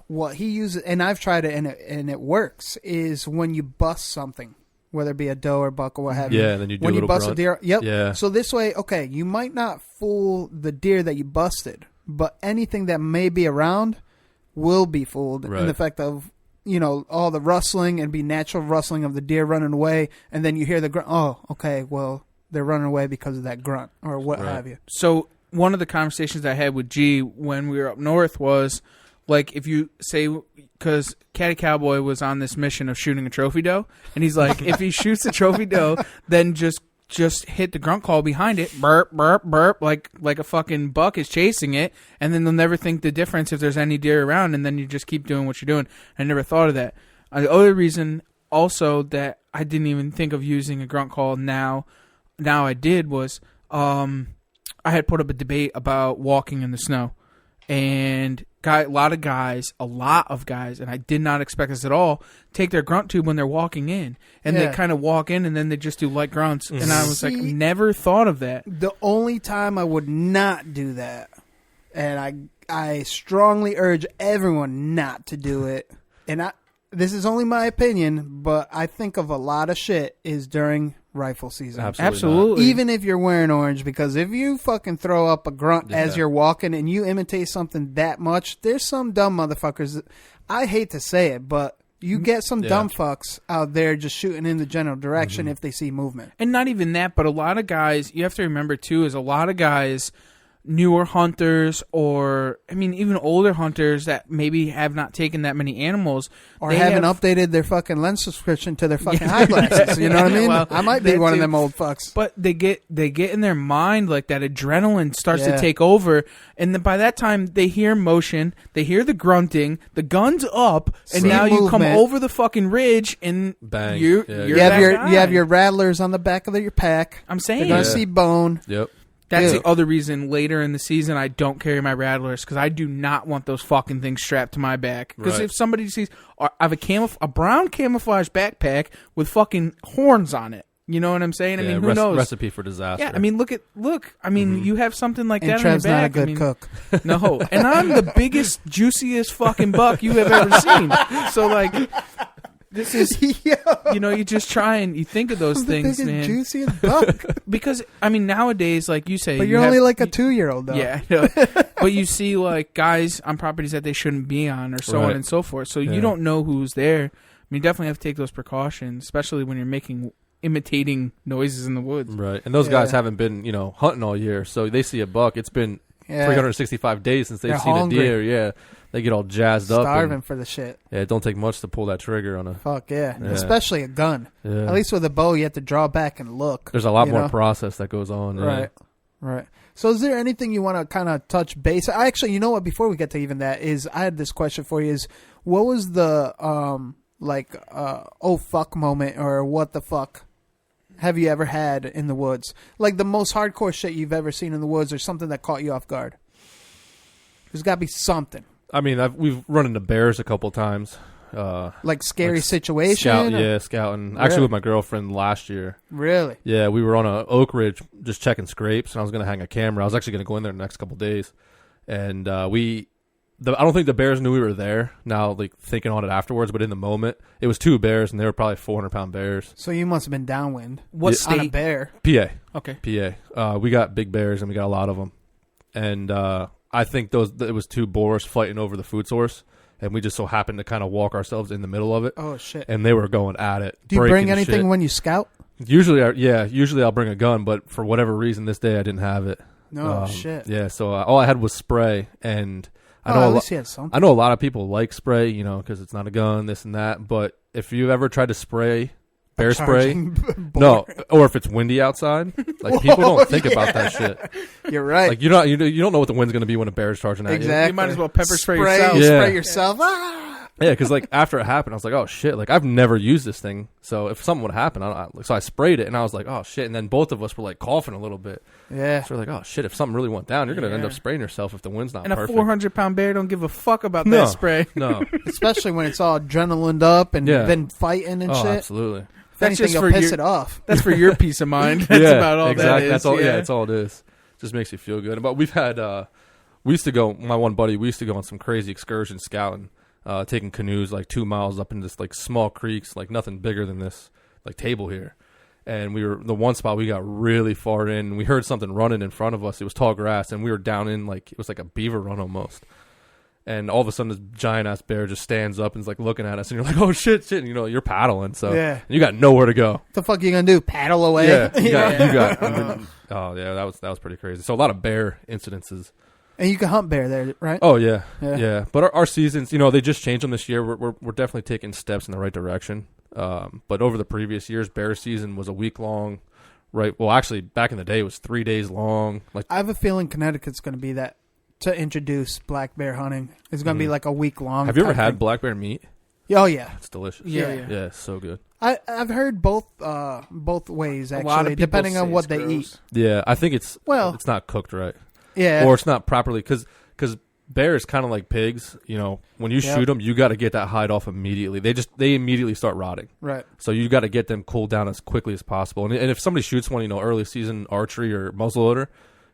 what he uses, and I've tried it, and it works. Is when you bust something, whether it be a doe or buck or what have you. Yeah, and then you do when a you little bust grunt. a deer. Yep. Yeah. So this way, okay, you might not fool the deer that you busted, but anything that may be around will be fooled in the fact of, all the rustling and be natural rustling of the deer running away, and then you hear the grunt. Oh, okay, well, they're running away because of that grunt or what have you. So one of the conversations I had with G when we were up north was, like, if you say, because Caddy Cowboy was on this mission of shooting a trophy doe, and he's like, if he shoots a trophy doe, then just hit the grunt call behind it, burp, burp, burp, like a fucking buck is chasing it, and then they'll never think the difference if there's any deer around, and then you just keep doing what you're doing. I never thought of that. The other reason also that I didn't even think of using a grunt call now I did was I had put up a debate about walking in the snow, and a lot of guys, and I did not expect this at all, take their grunt tube when they're walking in. And they kind of walk in, and then they just do light grunts. And I was never thought of that. The only time I would not do that, and I strongly urge everyone not to do it, and this is only my opinion, but I think of a lot of shit is during rifle season. Absolutely. Even if you're wearing orange, because if you fucking throw up a grunt as you're walking and you imitate something that much, there's some dumb motherfuckers. I hate to say it, but you get some dumb fucks out there just shooting in the general direction if they see movement. And not even that, but a lot of guys, you have to remember too, is a lot of guys, newer hunters, or even older hunters that maybe have not taken that many animals, or haven't updated their fucking lens subscription to their fucking eyeglasses. You know what I mean? Well, I might be one of them old fucks. But they get in their mind, like, that adrenaline starts to take over, and then by that time they hear motion, they hear the grunting, the gun's up, and now you come over the fucking ridge and bang. You have your rattlers on the back of your pack. I'm saying you're gonna see bone. Yep. That's the other reason later in the season I don't carry my rattlers, because I do not want those fucking things strapped to my back. Because if somebody sees, I have a brown camouflage backpack with fucking horns on it. You know what I'm saying? Who knows? Recipe for disaster. Yeah, look. You have something like that Trev's on your back. back. Not a good cook. No, and I'm the biggest, juiciest fucking buck you have ever seen. So, like, this is, you just try and you think of those things, man. Juiciest buck. Because, nowadays, like you say. But you're only like a 2-year-old, though. Yeah, I know. But you see, like, guys on properties that they shouldn't be on, or so on and so forth. So you don't know who's there. You definitely have to take those precautions, especially when you're imitating noises in the woods. Right. And those guys haven't been, hunting all year. So they see a buck. It's been 365 days since they've seen hungry. a deer. Yeah. They get all jazzed up. Starving for the shit. Yeah, it don't take much to pull that trigger on a... Fuck, yeah. Especially a gun. Yeah. At least with a bow, you have to draw back and look. There's a lot more process that goes on. Right. So is there anything you want to kind of touch base? Actually, you know what? Before we get to even that, I had this question for you. Is what was the, oh fuck moment, or what the fuck have you ever had in the woods? Like the most hardcore shit you've ever seen in the woods, or something that caught you off guard? There's got to be something. We've run into bears a couple times. Like scary situation? Scouting. Really? Actually with my girlfriend last year. Really? Yeah, we were on a Oak Ridge just checking scrapes, and I was going to hang a camera. I was actually going to go in there the next couple of days. And I don't think the bears knew we were there, now like thinking on it afterwards, but in the moment, it was 2 bears, and they were probably 400-pound bears. So you must have been downwind. What On a state? bear? PA. Okay. PA. We got big bears, and we got a lot of them. And I think it was 2 boars fighting over the food source, and we just so happened to kind of walk ourselves in the middle of it. Oh, shit. And they were going at it. Do you bring anything shit. when you scout? Usually I'll bring a gun, but for whatever reason this day I didn't have it. No, shit. Yeah, so all I had was spray, and I know at least you had something. I know a lot of people like spray, because it's not a gun, this and that, but if you've ever tried to spray bear spray, no, or if it's windy outside, like people don't think about that shit. You're right. Like you don't know what the wind's going to be when a bear's charging at you. Exactly. You might as well pepper spray yourself. Spray yourself. Ah! Yeah, because like after it happened, I was like, oh shit, like I've never used this thing, so if something would happen, so I sprayed it, and I was like, oh shit, and then both of us were like coughing a little bit. Yeah. So we're like, oh shit, if something really went down, you're gonna end up spraying yourself if the wind's not and perfect. And a 400-pound bear don't give a fuck about that spray. No, especially when it's all adrenaline up and been fighting and shit. Absolutely. If anything, you'll piss it off. That's for your peace of mind. That's about all exactly. that is. That's all. Yeah, that's all it is. Just makes you feel good. But we've had. We used to go. My one buddy. We used to go on some crazy excursions scouting, taking canoes like 2 miles up in this like small creeks, like nothing bigger than this like table here. And we were the one spot we got really far in. And we heard something running in front of us. It was tall grass, and we were down in like it was like a beaver run almost. And all of a sudden, this giant-ass bear just stands up and is, like, looking at us. And you're like, oh, shit. And, you're paddling. So you got nowhere to go. What the fuck are you going to do? Paddle away? Yeah. You got. That was pretty crazy. So a lot of bear incidences. And you can hunt bear there, right? Oh, yeah. But our seasons, they just changed them this year. We're definitely taking steps in the right direction. But over the previous years, bear season was a week long. Right. Well, actually, back in the day, it was 3 days long. Like I have a feeling Connecticut's going to be that. To introduce black bear hunting. It's going to be like a week long. Have you ever had black bear meat? Oh, yeah. It's delicious. Yeah, it's so good. I've heard both ways, actually, depending on what they eat. Yeah, I think it's not cooked right. Yeah. Or it's not properly, because bear is kind of like pigs. When you shoot them, you got to get that hide off immediately. They immediately start rotting. Right. So you got to get them cooled down as quickly as possible. And if somebody shoots one, early season archery or muzzleloader,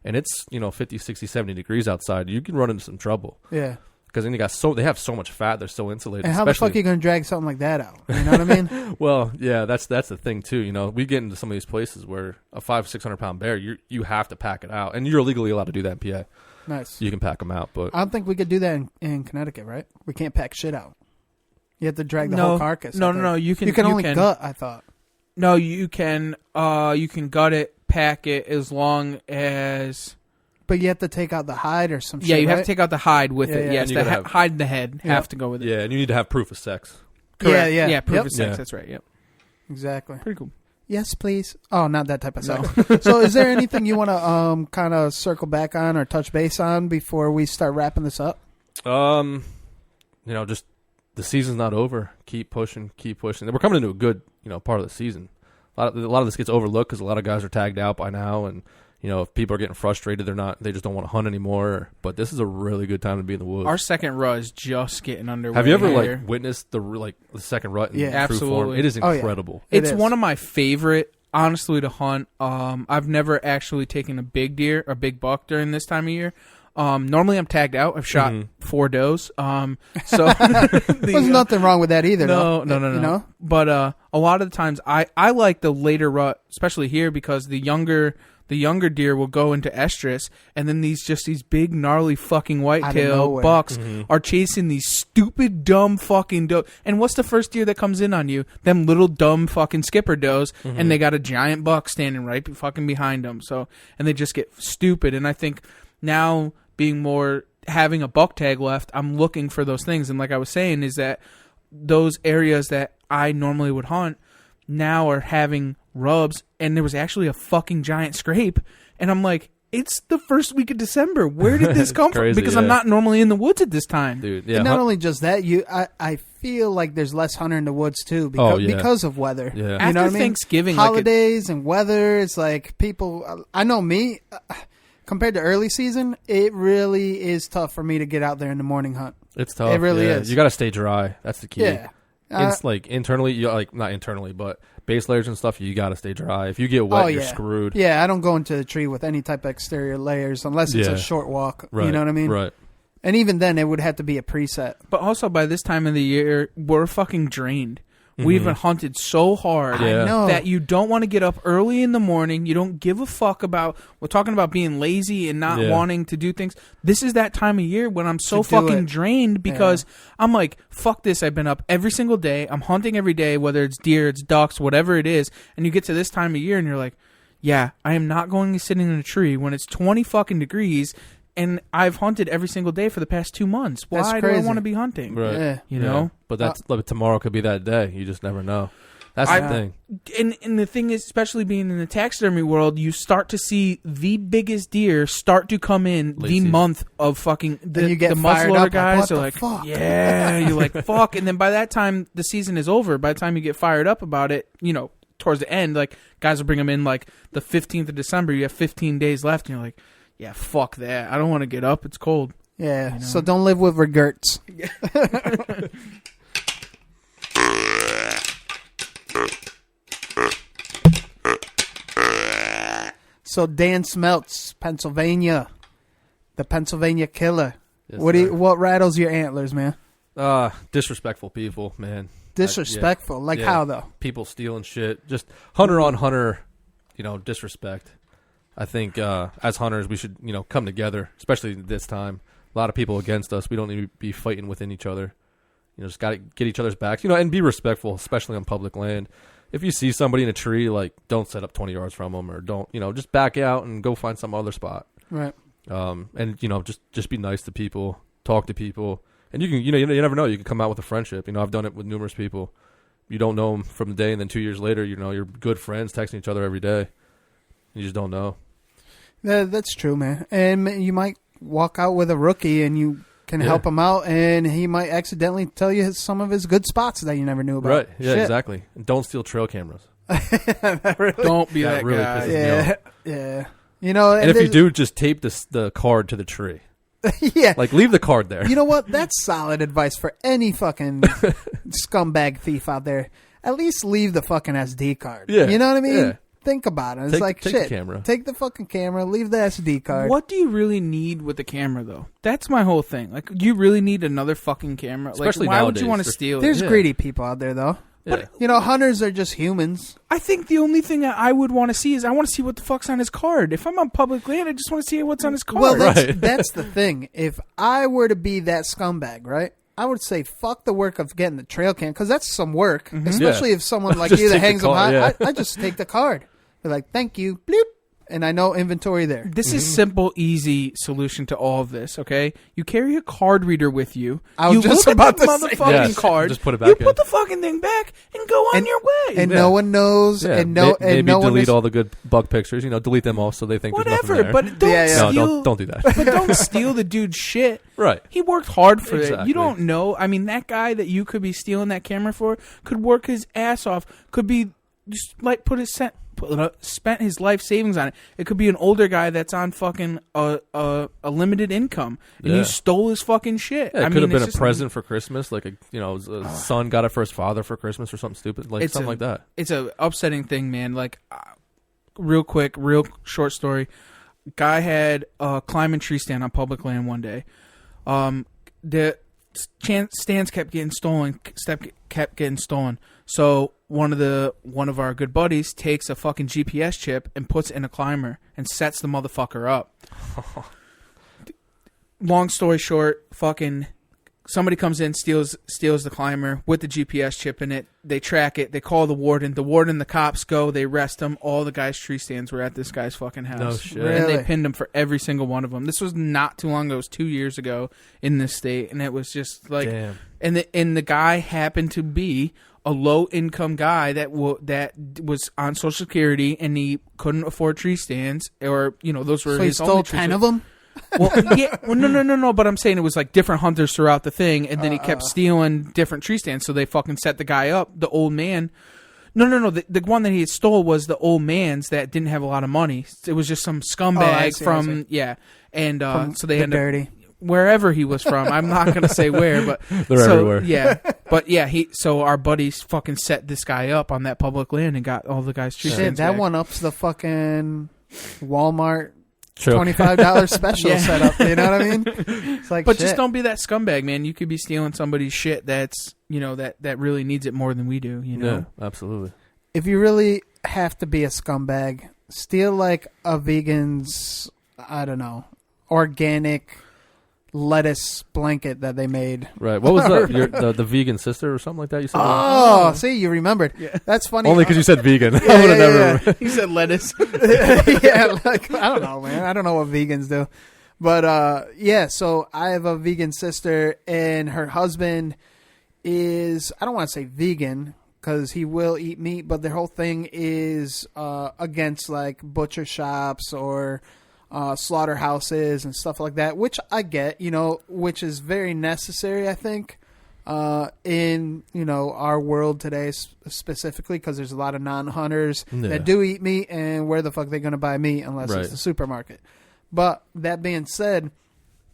and it's 50, 60, 70 degrees outside, you can run into some trouble. Yeah. Because then they have so much fat, they're so insulated. And how the fuck are you going to drag something like that out? You know what I mean? Well, yeah, that's the thing too. We get into some of these places where a 500-600-pound bear, you have to pack it out, and you're legally allowed to do that in PA. Nice. You can pack them out, but I don't think we could do that in Connecticut, right? We can't pack shit out. You have to drag the whole carcass. No. You can only gut. I thought. No, you can. You can gut it, pack it, as long as. But you have to take out the hide or some shit, you have right? to take out the hide with it. Yes, the hide and the head have to go with it. Yeah, and you need to have proof of sex. Correct. Yeah. Yeah, proof of sex. That's right. Yep. Exactly. Pretty cool. Yes, please. Oh, not that type of sex. So is there anything you want to kind of circle back on or touch base on before we start wrapping this up? Just the season's not over. Keep pushing. We're coming into a good, part of the season. A lot of this gets overlooked because a lot of guys are tagged out by now, and if people are getting frustrated, they just don't want to hunt anymore. But this is a really good time to be in the woods. Our second rut is just getting underway. Have you ever witnessed the second rut in true absolutely. form? It is incredible. It's one of my favorite, honestly, to hunt. I've never actually taken a big deer or big buck during this time of year. Normally I'm tagged out. I've shot 4 does. So there's nothing wrong with that either. No. But a lot of the times I like the later rut, especially here, because the younger deer will go into estrus, and then these big gnarly fucking whitetail bucks are chasing these stupid dumb fucking does. And what's the first deer that comes in on you? Them little dumb fucking skipper does, and they got a giant buck standing right fucking behind them. So, and they just get stupid. And I think now, being more having a buck tag left, I'm looking for those things. And like I was saying, is that those areas that I normally would hunt now are having rubs, and there was actually a fucking giant scrape, and I'm like, it's the first week of December. Where did this come from? Because I'm not normally in the woods at this time, dude. Yeah, and not only just that, I feel like there's less hunter in the woods too because of weather. Yeah, you know what I mean? Thanksgiving, holidays, and weather. It's like people. I know me. Compared to early season, it really is tough for me to get out there in the morning hunt. It's tough. It really is. You got to stay dry. That's the key. Yeah. It's like internally, not internally, but base layers and stuff, you got to stay dry. If you get wet, you're screwed. Yeah, I don't go into the tree with any type of exterior layers unless it's a short walk. Right. You know what I mean? Right. And even then, it would have to be a preset. But also, by this time of the year, we're fucking drained. We've been hunted so hard that you don't want to get up early in the morning. You don't give a fuck about... We're talking about being lazy and not wanting to do things. This is that time of year when I'm so fucking drained because I'm like, fuck this. I've been up every single day. I'm hunting every day, whether it's deer, it's ducks, whatever it is. And you get to this time of year and you're like, yeah, I am not going to sit in a tree when it's 20 fucking degrees and I've hunted every single day for the past 2 months. Why do I want to be hunting? Right. Yeah. You know? But tomorrow could be that day. You just never know. That's the thing. And the thing is, especially being in the taxidermy world, you start to see the biggest deer start to come in Late season. month of fucking... you get the fired muzzleloader up, guys are like, like, fuck? yeah, you're like, fuck. And then by that time, the season is over. By the time you get fired up about it, towards the end, like, guys will bring them in, like, the 15th of December. You have 15 days left, and you're like, yeah, fuck that. I don't want to get up. It's cold. Yeah, so don't live with regrets. So Dan Smeltz, Pennsylvania, the Pennsylvania Killer. Yes, What rattles your antlers, man? Disrespectful people, man. Disrespectful? Like how, though? People stealing shit. Just hunter on hunter, disrespect. I think as hunters, we should, come together, especially this time. A lot of people against us. We don't need to be fighting within each other. Just got to get each other's backs, and be respectful, especially on public land. If you see somebody in a tree, like, don't set up 20 yards from them, or don't, just back out and go find some other spot. Right. And just be nice to people, talk to people, and you can, you never know. You can come out with a friendship. I've done it with numerous people. You don't know them from the day, and then 2 years later, you're good friends, texting each other every day. You just don't know. That's true, man. And you might walk out with a rookie, and you can help him out, and he might accidentally tell you some of his good spots that you never knew about. Right? Yeah, Shit. exactly. And don't steal trail cameras. Don't be that really guy. pisses me off. Yeah. And if you do, just tape the card to the tree. Yeah. Like, leave the card there. You know what? That's solid advice for any fucking scumbag thief out there. At least leave the fucking SD card. Yeah. You know what I mean? Yeah. Think about it. It's Take like, the shit. camera. Take the fucking camera. Leave the SD card. What do you really need with the camera, though? That's my whole thing. Like, do you really need another fucking camera? Especially why would nowadays. you want to steal There's it? greedy people out there, though. Yeah. But, hunters are just humans. I think the only thing that I would want to see is I want to see what the fuck's on his card. If I'm on public land, I just want to see what's on his card. Well, that's the thing. If I were to be that scumbag, right, I would say fuck the work of getting the trail cam, because that's some work, especially if someone like you that hangs them high. I just take the card. They're like, thank you, bloop, and I know inventory there. This is simple, easy solution to all of this, okay? You carry a card reader with you. I was you just look about at the to say motherfucking card. Just put it back You in. put the fucking thing back and go on your way. And no one knows. Yeah, And no maybe no one delete is, all the good bug pictures. Delete them all so they think there's Whatever, nothing there. but don't steal. No, don't do that. But don't steal the dude's shit. Right. He worked hard for it. Exactly. You don't know. I mean, that guy that you could be stealing that camera for could work his ass off. Could be just like spent his life savings on it. It could be an older guy that's on fucking a limited income, and you stole his fucking shit. Yeah, it could have been a present for Christmas, like a son got it for his father for Christmas or something stupid, something like that. It's a upsetting thing, man. Like, real quick, real short story. Guy had a climbing tree stand on public land one day. The stands kept getting stolen. Kept getting stolen. So one of our good buddies takes a fucking GPS chip and puts it in a climber and sets the motherfucker up. Long story short, fucking somebody comes in, steals the climber with the GPS chip in it. They track it. They call the warden. The cops go. They arrest him. All the guys' tree stands were at this guy's fucking house. No shit. Really? And they pinned him for every single one of them. This was not too long ago. It was 2 years ago in this state, and it was just like, damn. And the guy happened to be a low income guy that was on Social Security, and he couldn't afford tree stands, or those were so he his stole only 10 of them? Well, yeah, well, no. But I'm saying it was like different hunters throughout the thing, and then he kept stealing different tree stands. So they fucking set the guy up. The old man. No. The one that he stole was the old man's that didn't have a lot of money. It was just some scumbag I see. yeah. And so they the ended dirty. up. wherever he was from. I'm not going to say where, but they're everywhere. Yeah, but yeah, so our buddies fucking set this guy up on that public land and got all the guys tree stands that back. one ups the fucking Walmart $25 special setup. You know what I mean? It's like, but just don't be that scumbag, man. You could be stealing somebody's shit that's that really needs it more than we do. You know, yeah, absolutely. If you really have to be a scumbag, steal like a vegan's, I don't know, organic lettuce blanket that they made. Right. What was the vegan sister or something like that you said? Oh, see, you remembered. Yeah. That's funny. Only because you said vegan. Yeah, I would have never. He said lettuce. Yeah, like, I don't know, man. I don't know what vegans do. But, yeah, so I have a vegan sister, and her husband is, I don't want to say vegan, because he will eat meat, but their whole thing is against, like, butcher shops or slaughterhouses and stuff like that, which I get, which is very necessary, I think, in, our world today specifically, because there's a lot of non-hunters that do eat meat, and where the fuck are they going to buy meat unless it's the supermarket? But that being said,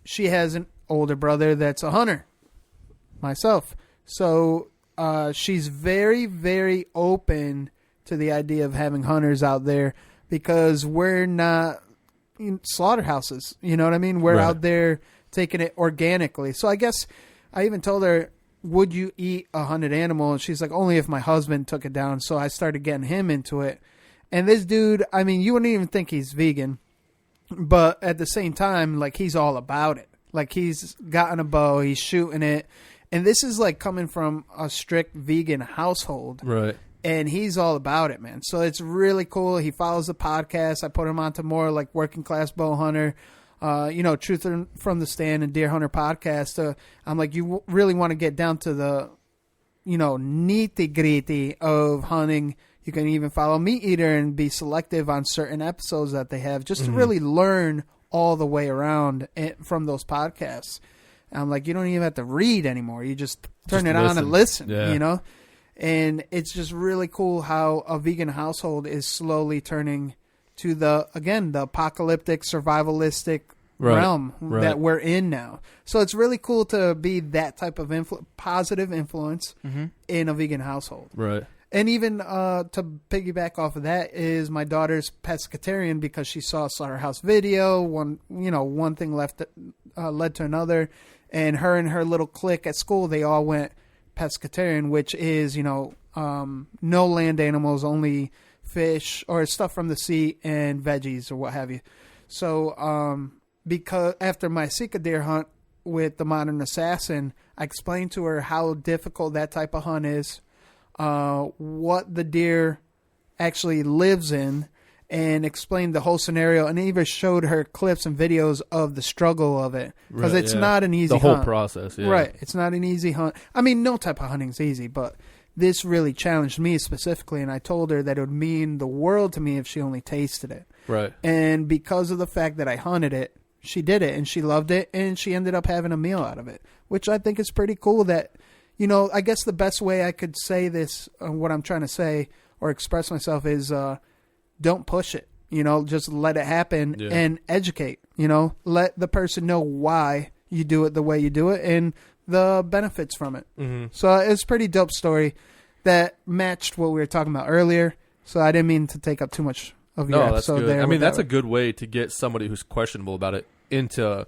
she has an older brother that's a hunter, myself. So she's very, very open to the idea of having hunters out there because we're not slaughterhouses, you know what I mean? We're out there taking it organically. So I guess I even told her, would you eat a hunted animal? And she's like, only if my husband took it down. So I started getting him into it. And this dude, I mean, you wouldn't even think he's vegan, but at the same time, like, he's all about it. Like, he's gotten a bow, he's shooting it. And this is like coming from a strict vegan household. Right. And he's all about it, man. So it's really cool. He follows the podcast. I put him onto more like Working Class Bow Hunter, Truth from the Stand and Deer Hunter podcast. I'm like, you really want to get down to the, nitty gritty of hunting. You can even follow Meat Eater and be selective on certain episodes that they have just to really learn all the way around from those podcasts. And I'm like, you don't even have to read anymore. You just turn it on and listen, And it's just really cool how a vegan household is slowly turning to the apocalyptic, survivalistic realm that we're in now. So it's really cool to be that type of positive influence in a vegan household. Right. And even to piggyback off of that is my daughter's pescatarian because she saw a slaughterhouse video. One thing led to another. And her little clique at school, they all went pescatarian, which is, no land animals, only fish or stuff from the sea and veggies or what have you. So because after my Sika deer hunt with the Modern Assassin, I explained to her how difficult that type of hunt is, what the deer actually lives in, and explained the whole scenario, and even showed her clips and videos of the struggle of it. Because it's not an easy hunt. The whole process, yeah. Right. It's not an easy hunt. I mean, no type of hunting is easy, but this really challenged me specifically, and I told her that it would mean the world to me if she only tasted it. Right. And because of the fact that I hunted it, she did it, and she loved it, and she ended up having a meal out of it, which I think is pretty cool that, I guess the best way I could say this, what I'm trying to say or express myself is, don't push it, just let it happen and educate, let the person know why you do it the way you do it and the benefits from it. Mm-hmm. So it's a pretty dope story that matched what we were talking about earlier. So I didn't mean to take up too much of your episode there. I mean, that's a good way to get somebody who's questionable about it into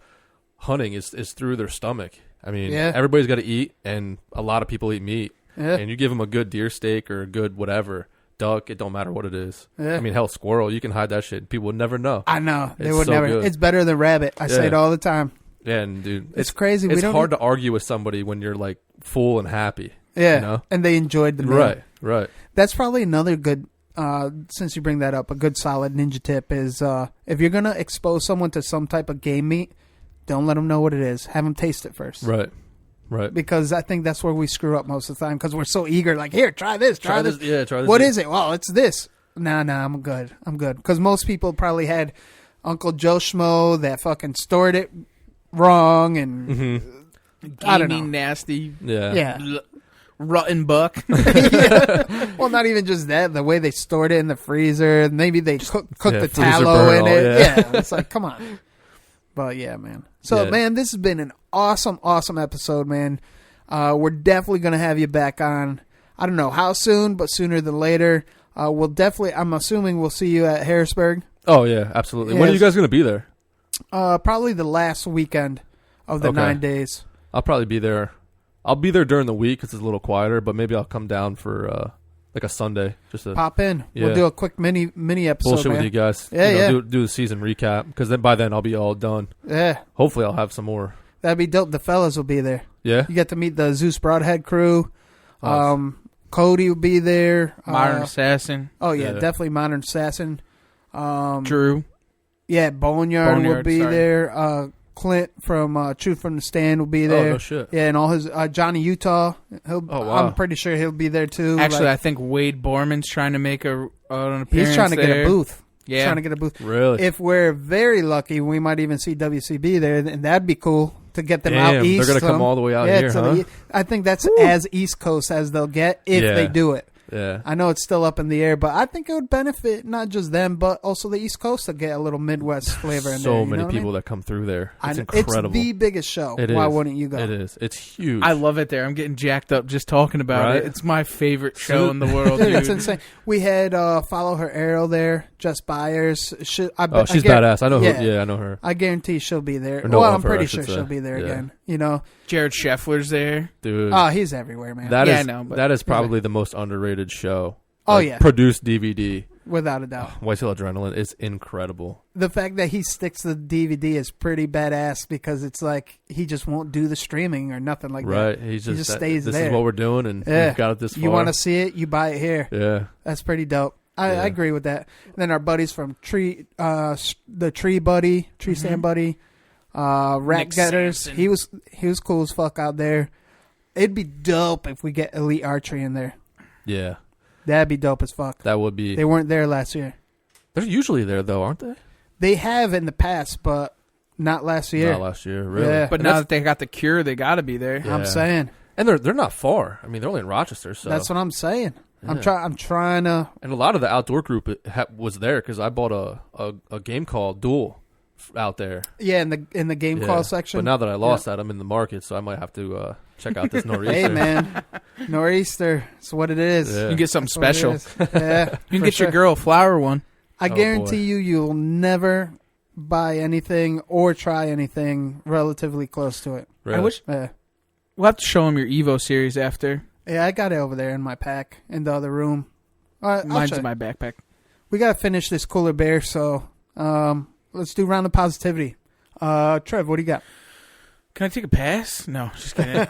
hunting is through their stomach. I mean, everybody's got to eat, and a lot of people eat meat. Yeah. And you give them a good deer steak or a good whatever, duck, it don't matter what it is. Yeah. I mean, hell, squirrel, you can hide that shit. People would never know. I know. They would never. Good. It's better than rabbit. I say it all the time. Yeah, and dude, it's crazy. It's hard to argue with somebody when you're like full and happy. Yeah, and they enjoyed the meal. Right. That's probably another good, since you bring that up, a good solid ninja tip is if you're going to expose someone to some type of game meat, don't let them know what it is. Have them taste it first. Right. Because I think that's where we screw up most of the time because we're so eager, like, here, try this. Yeah, try this. What is it? Well, it's this. Nah, I'm good. Because most people probably had Uncle Joe Schmo that fucking stored it wrong and I don't know. Nasty. Yeah. Rotten buck. Well, not even just that. The way they stored it in the freezer. Maybe they cooked the tallow in it. Yeah. It's like, come on. But yeah, man. So, Yeah. man, this has been an awesome, awesome episode, man. We're definitely going to have you back on. I don't know how soon, but sooner than later. We'll definitely, I'm assuming we'll see you at Harrisburg. Oh, yeah, absolutely. Yes. When are you guys going to be there? Probably the last weekend of the 9 days. I'll probably be there. I'll be there during the week because it's a little quieter, but maybe I'll come down for like a Sunday. Just to Pop in. Yeah. We'll do a quick mini episode, bullshit man. with you guys. Yeah, Do the season recap because then by then I'll be all done. Yeah. Hopefully I'll have some more. That'd be dope. The fellas will be there. Yeah. You get to meet the Zeus Broadhead crew. Cody will be there. Modern Assassin. Oh, yeah, definitely Modern Assassin. Drew. Yeah, Boneyard will be there. Clint from Truth from the Stand will be there. Oh, no shit. Yeah, and all his Johnny Utah. Wow. I'm pretty sure he'll be there too. Actually, I think Wade Borman's trying to make an appearance. He's trying to get a booth. Yeah. He's trying to get a booth. Really? If we're very lucky, we might even see WCB there, and that'd be cool to get them out east. They're gonna come all the way out here, huh? I think that's as East Coast as they'll get if they do it. Yeah. I know it's still up in the air, but I think it would benefit not just them, but also the East Coast to get a little Midwest flavor in there. So many people that come through there. It's incredible. It's the biggest show. It Why is. wouldn't you go? It is. It's huge. I love it there. I'm getting jacked up just talking about it. It's my favorite show in the world, Dude, dude. it's insane. We had Follow Her Arrow there, Jess Byers. She's badass. I know her. Yeah, I know her. I guarantee she'll be there. No, I'm her, pretty I should sure say. she'll be there Yeah. again. You know, Jared Scheffler's there. Dude. Oh, he's everywhere, man. That is probably the most underrated show. Oh, yeah. Produced DVD. Without a doubt. White Tail Adrenaline is incredible. The fact that he sticks to the DVD is pretty badass because it's like he just won't do the streaming or nothing like that. Right. He just stays this there. is what we're doing, and we've got it this far. You want to see it, you buy it here. Yeah. That's pretty dope. I agree with that. Then our buddies from the Tree Buddy, Tree Stand Buddy, Rat Nick Getters. Sampson. He was cool as fuck out there. It'd be dope if we get Elite Archery in there. Yeah. That'd be dope as fuck. That would be. They weren't there last year. They're usually there though, aren't they? They have in the past, but not last year. Not last year, really. Yeah. But now that they got the cure, they got to be there. I'm saying. And they're not far. I mean, they're only in Rochester, so That's what I'm saying. Yeah. I'm trying to. And a lot of the outdoor group was there because I bought a game called Duel out there. Yeah, in the game call section. But now that I lost that, I'm in the market, so I might have to check out this Nor'easter. Hey, man. Nor'easter. It's what it is. Yeah. You can get something That's what special. it is. Yeah. You can get your girl a flower one. I guarantee you'll never buy anything or try anything relatively close to it. Really? I wish. We'll have to show him your Evo series after. Yeah, I got it over there in my pack in the other room. Mine's in my backpack. We got to finish this Cooler Bear, so let's do Round of Positivity. Trev, what do you got? Can I take a pass? No, just kidding.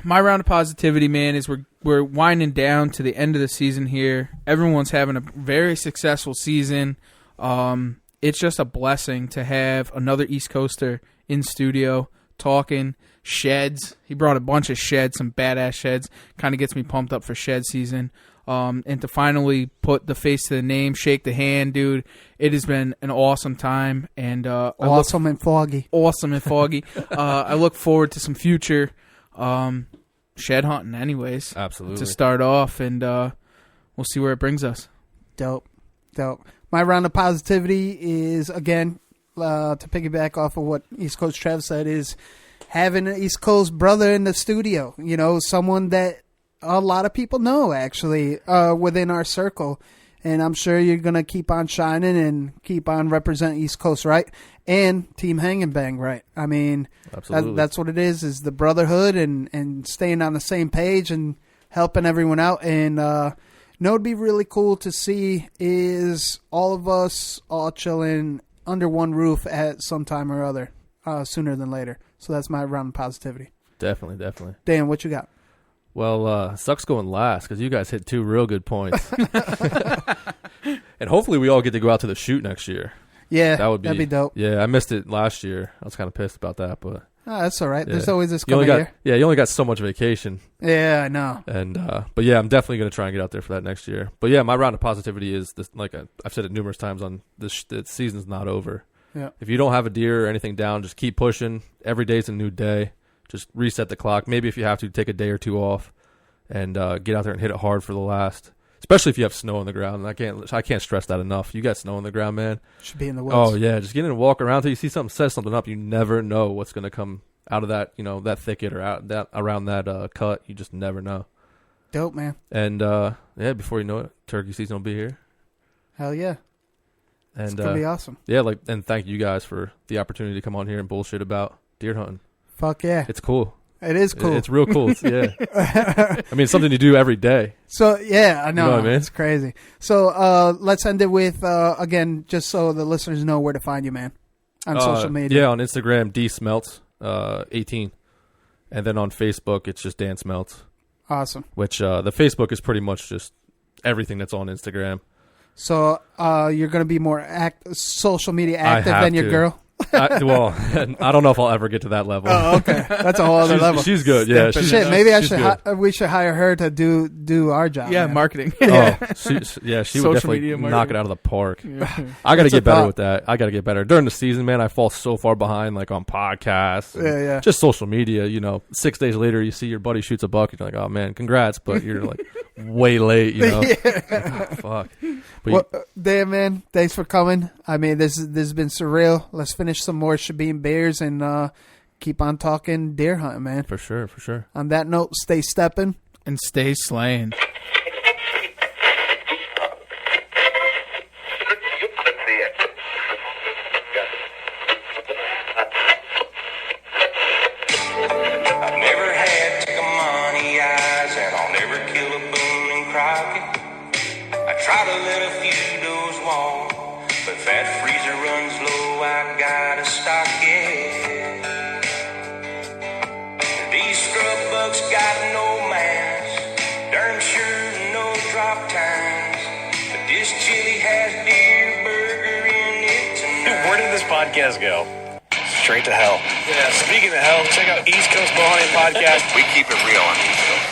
My round of positivity, man, is we're winding down to the end of the season here. Everyone's having a very successful season. It's just a blessing to have another East Coaster in studio talking sheds. He brought a bunch of sheds, some badass sheds. Kind of gets me pumped up for shed season. And to finally put the face to the name, shake the hand, dude. It has been an awesome time, and awesome and foggy. Awesome and foggy. I look forward to some future shed hunting, anyways. Absolutely. To start off, and we'll see where it brings us. Dope. My round of positivity is again to piggyback off of what East Coast Trev said is having an East Coast brother in the studio. You know, someone that a lot of people know, actually, within our circle. And I'm sure you're going to keep on shining and keep on representing East Coast right and Team Hang and Bang right. I mean, that's what it is the brotherhood and staying on the same page and helping everyone out. And it'd be really cool to see is all of us all chilling under one roof at some time or other sooner than later. So that's my round of positivity. Definitely. Dan, what you got? Well, sucks going last because you guys hit 2 real good points. And hopefully we all get to go out to the shoot next year. Yeah, that'd be dope. Yeah, I missed it last year. I was kind of pissed about that, but that's all right. Yeah. There's always this coming year. Yeah, you only got so much vacation. Yeah, I know. And but yeah, I'm definitely going to try and get out there for that next year. But yeah, my round of positivity is this. Like I've said it numerous times on this. The season's not over. Yeah. If you don't have a deer or anything down, just keep pushing. Every day's a new day. Just reset the clock. Maybe if you have to, take a day or 2 off and get out there and hit it hard for the last Especially if you have snow on the ground. I can't stress that enough. You got snow on the ground, man. Should be in the woods. Oh yeah, just get in and walk around till you see something, says something up. You never know what's gonna come out of that, that thicket or around that cut. You just never know. Dope, man. And before you know it, turkey season will be here. Hell yeah. And it's gonna be awesome. Yeah, and thank you guys for the opportunity to come on here and bullshit about deer hunting. Fuck yeah. It's cool. It is cool. It's real cool. Yeah. I mean, it's something you do every day. So, yeah, I know. You know what I mean? It's crazy. So, let's end it with, again, just so the listeners know where to find you, man, on social media. Yeah, on Instagram, Smeltz 18. And then on Facebook, it's just Dan Smeltz. Awesome. Which, the Facebook is pretty much just everything that's on Instagram. So, you're going to be more social media active than your girl? I don't know if I'll ever get to that level. Oh, okay. That's a whole other level. She's good. Yeah. Maybe we should hire her to do our job. Yeah, man. Marketing. She would definitely knock it out of the park. Yeah. I got to get better with that. I got to get better. During the season, man, I fall so far behind, like on podcasts. Yeah. Just social media. 6 days later, you see your buddy shoots a buck, and you're like, oh man, congrats, but you're like way late. Fuck. But Dan, man, thanks for coming. I mean, this has been surreal. Let's finish some more Shabim beers and keep on talking deer hunting, man. For sure. On that note, stay stepping and stay slaying. I've never had Tigamani eyes, and I'll never kill a Boone and Crockett. I try to let a few does walk, but that freezer runs low, I gotta stock it. These scrub bucks got no mass, darn sure no drop times, but this chili has deer burger in it tonight. Where did this podcast go? Straight to hell. Yeah, speaking of hell, check out East Coast Bow Hunting Podcast. We keep it real on East Coast.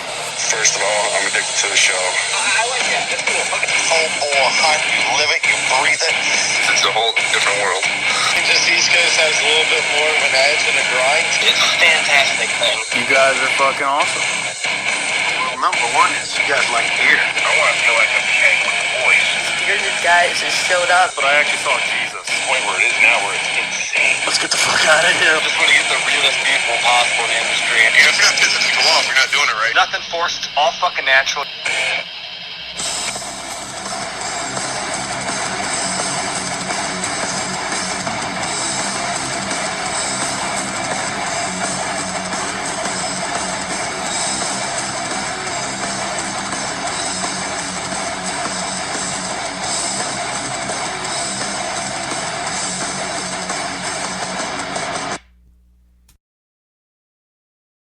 First of all, I'm addicted to the show. I like that. That's cool. Home or hunt, you live it, you breathe it. It's a whole different world. Just East Coast has a little bit more of an edge and a grind. It's a fantastic thing. You guys are fucking awesome. Well, number one is you guys like deer. I want to feel like I'm hanging with the boys. Bearded guys just showed up. But I actually saw Jesus. The point where it is now where it's insane. Let's get the fuck out of here. I just want to get the realest people possible in the industry. And if you're not pissing people off, you're not doing it right. Nothing forced, all fucking natural.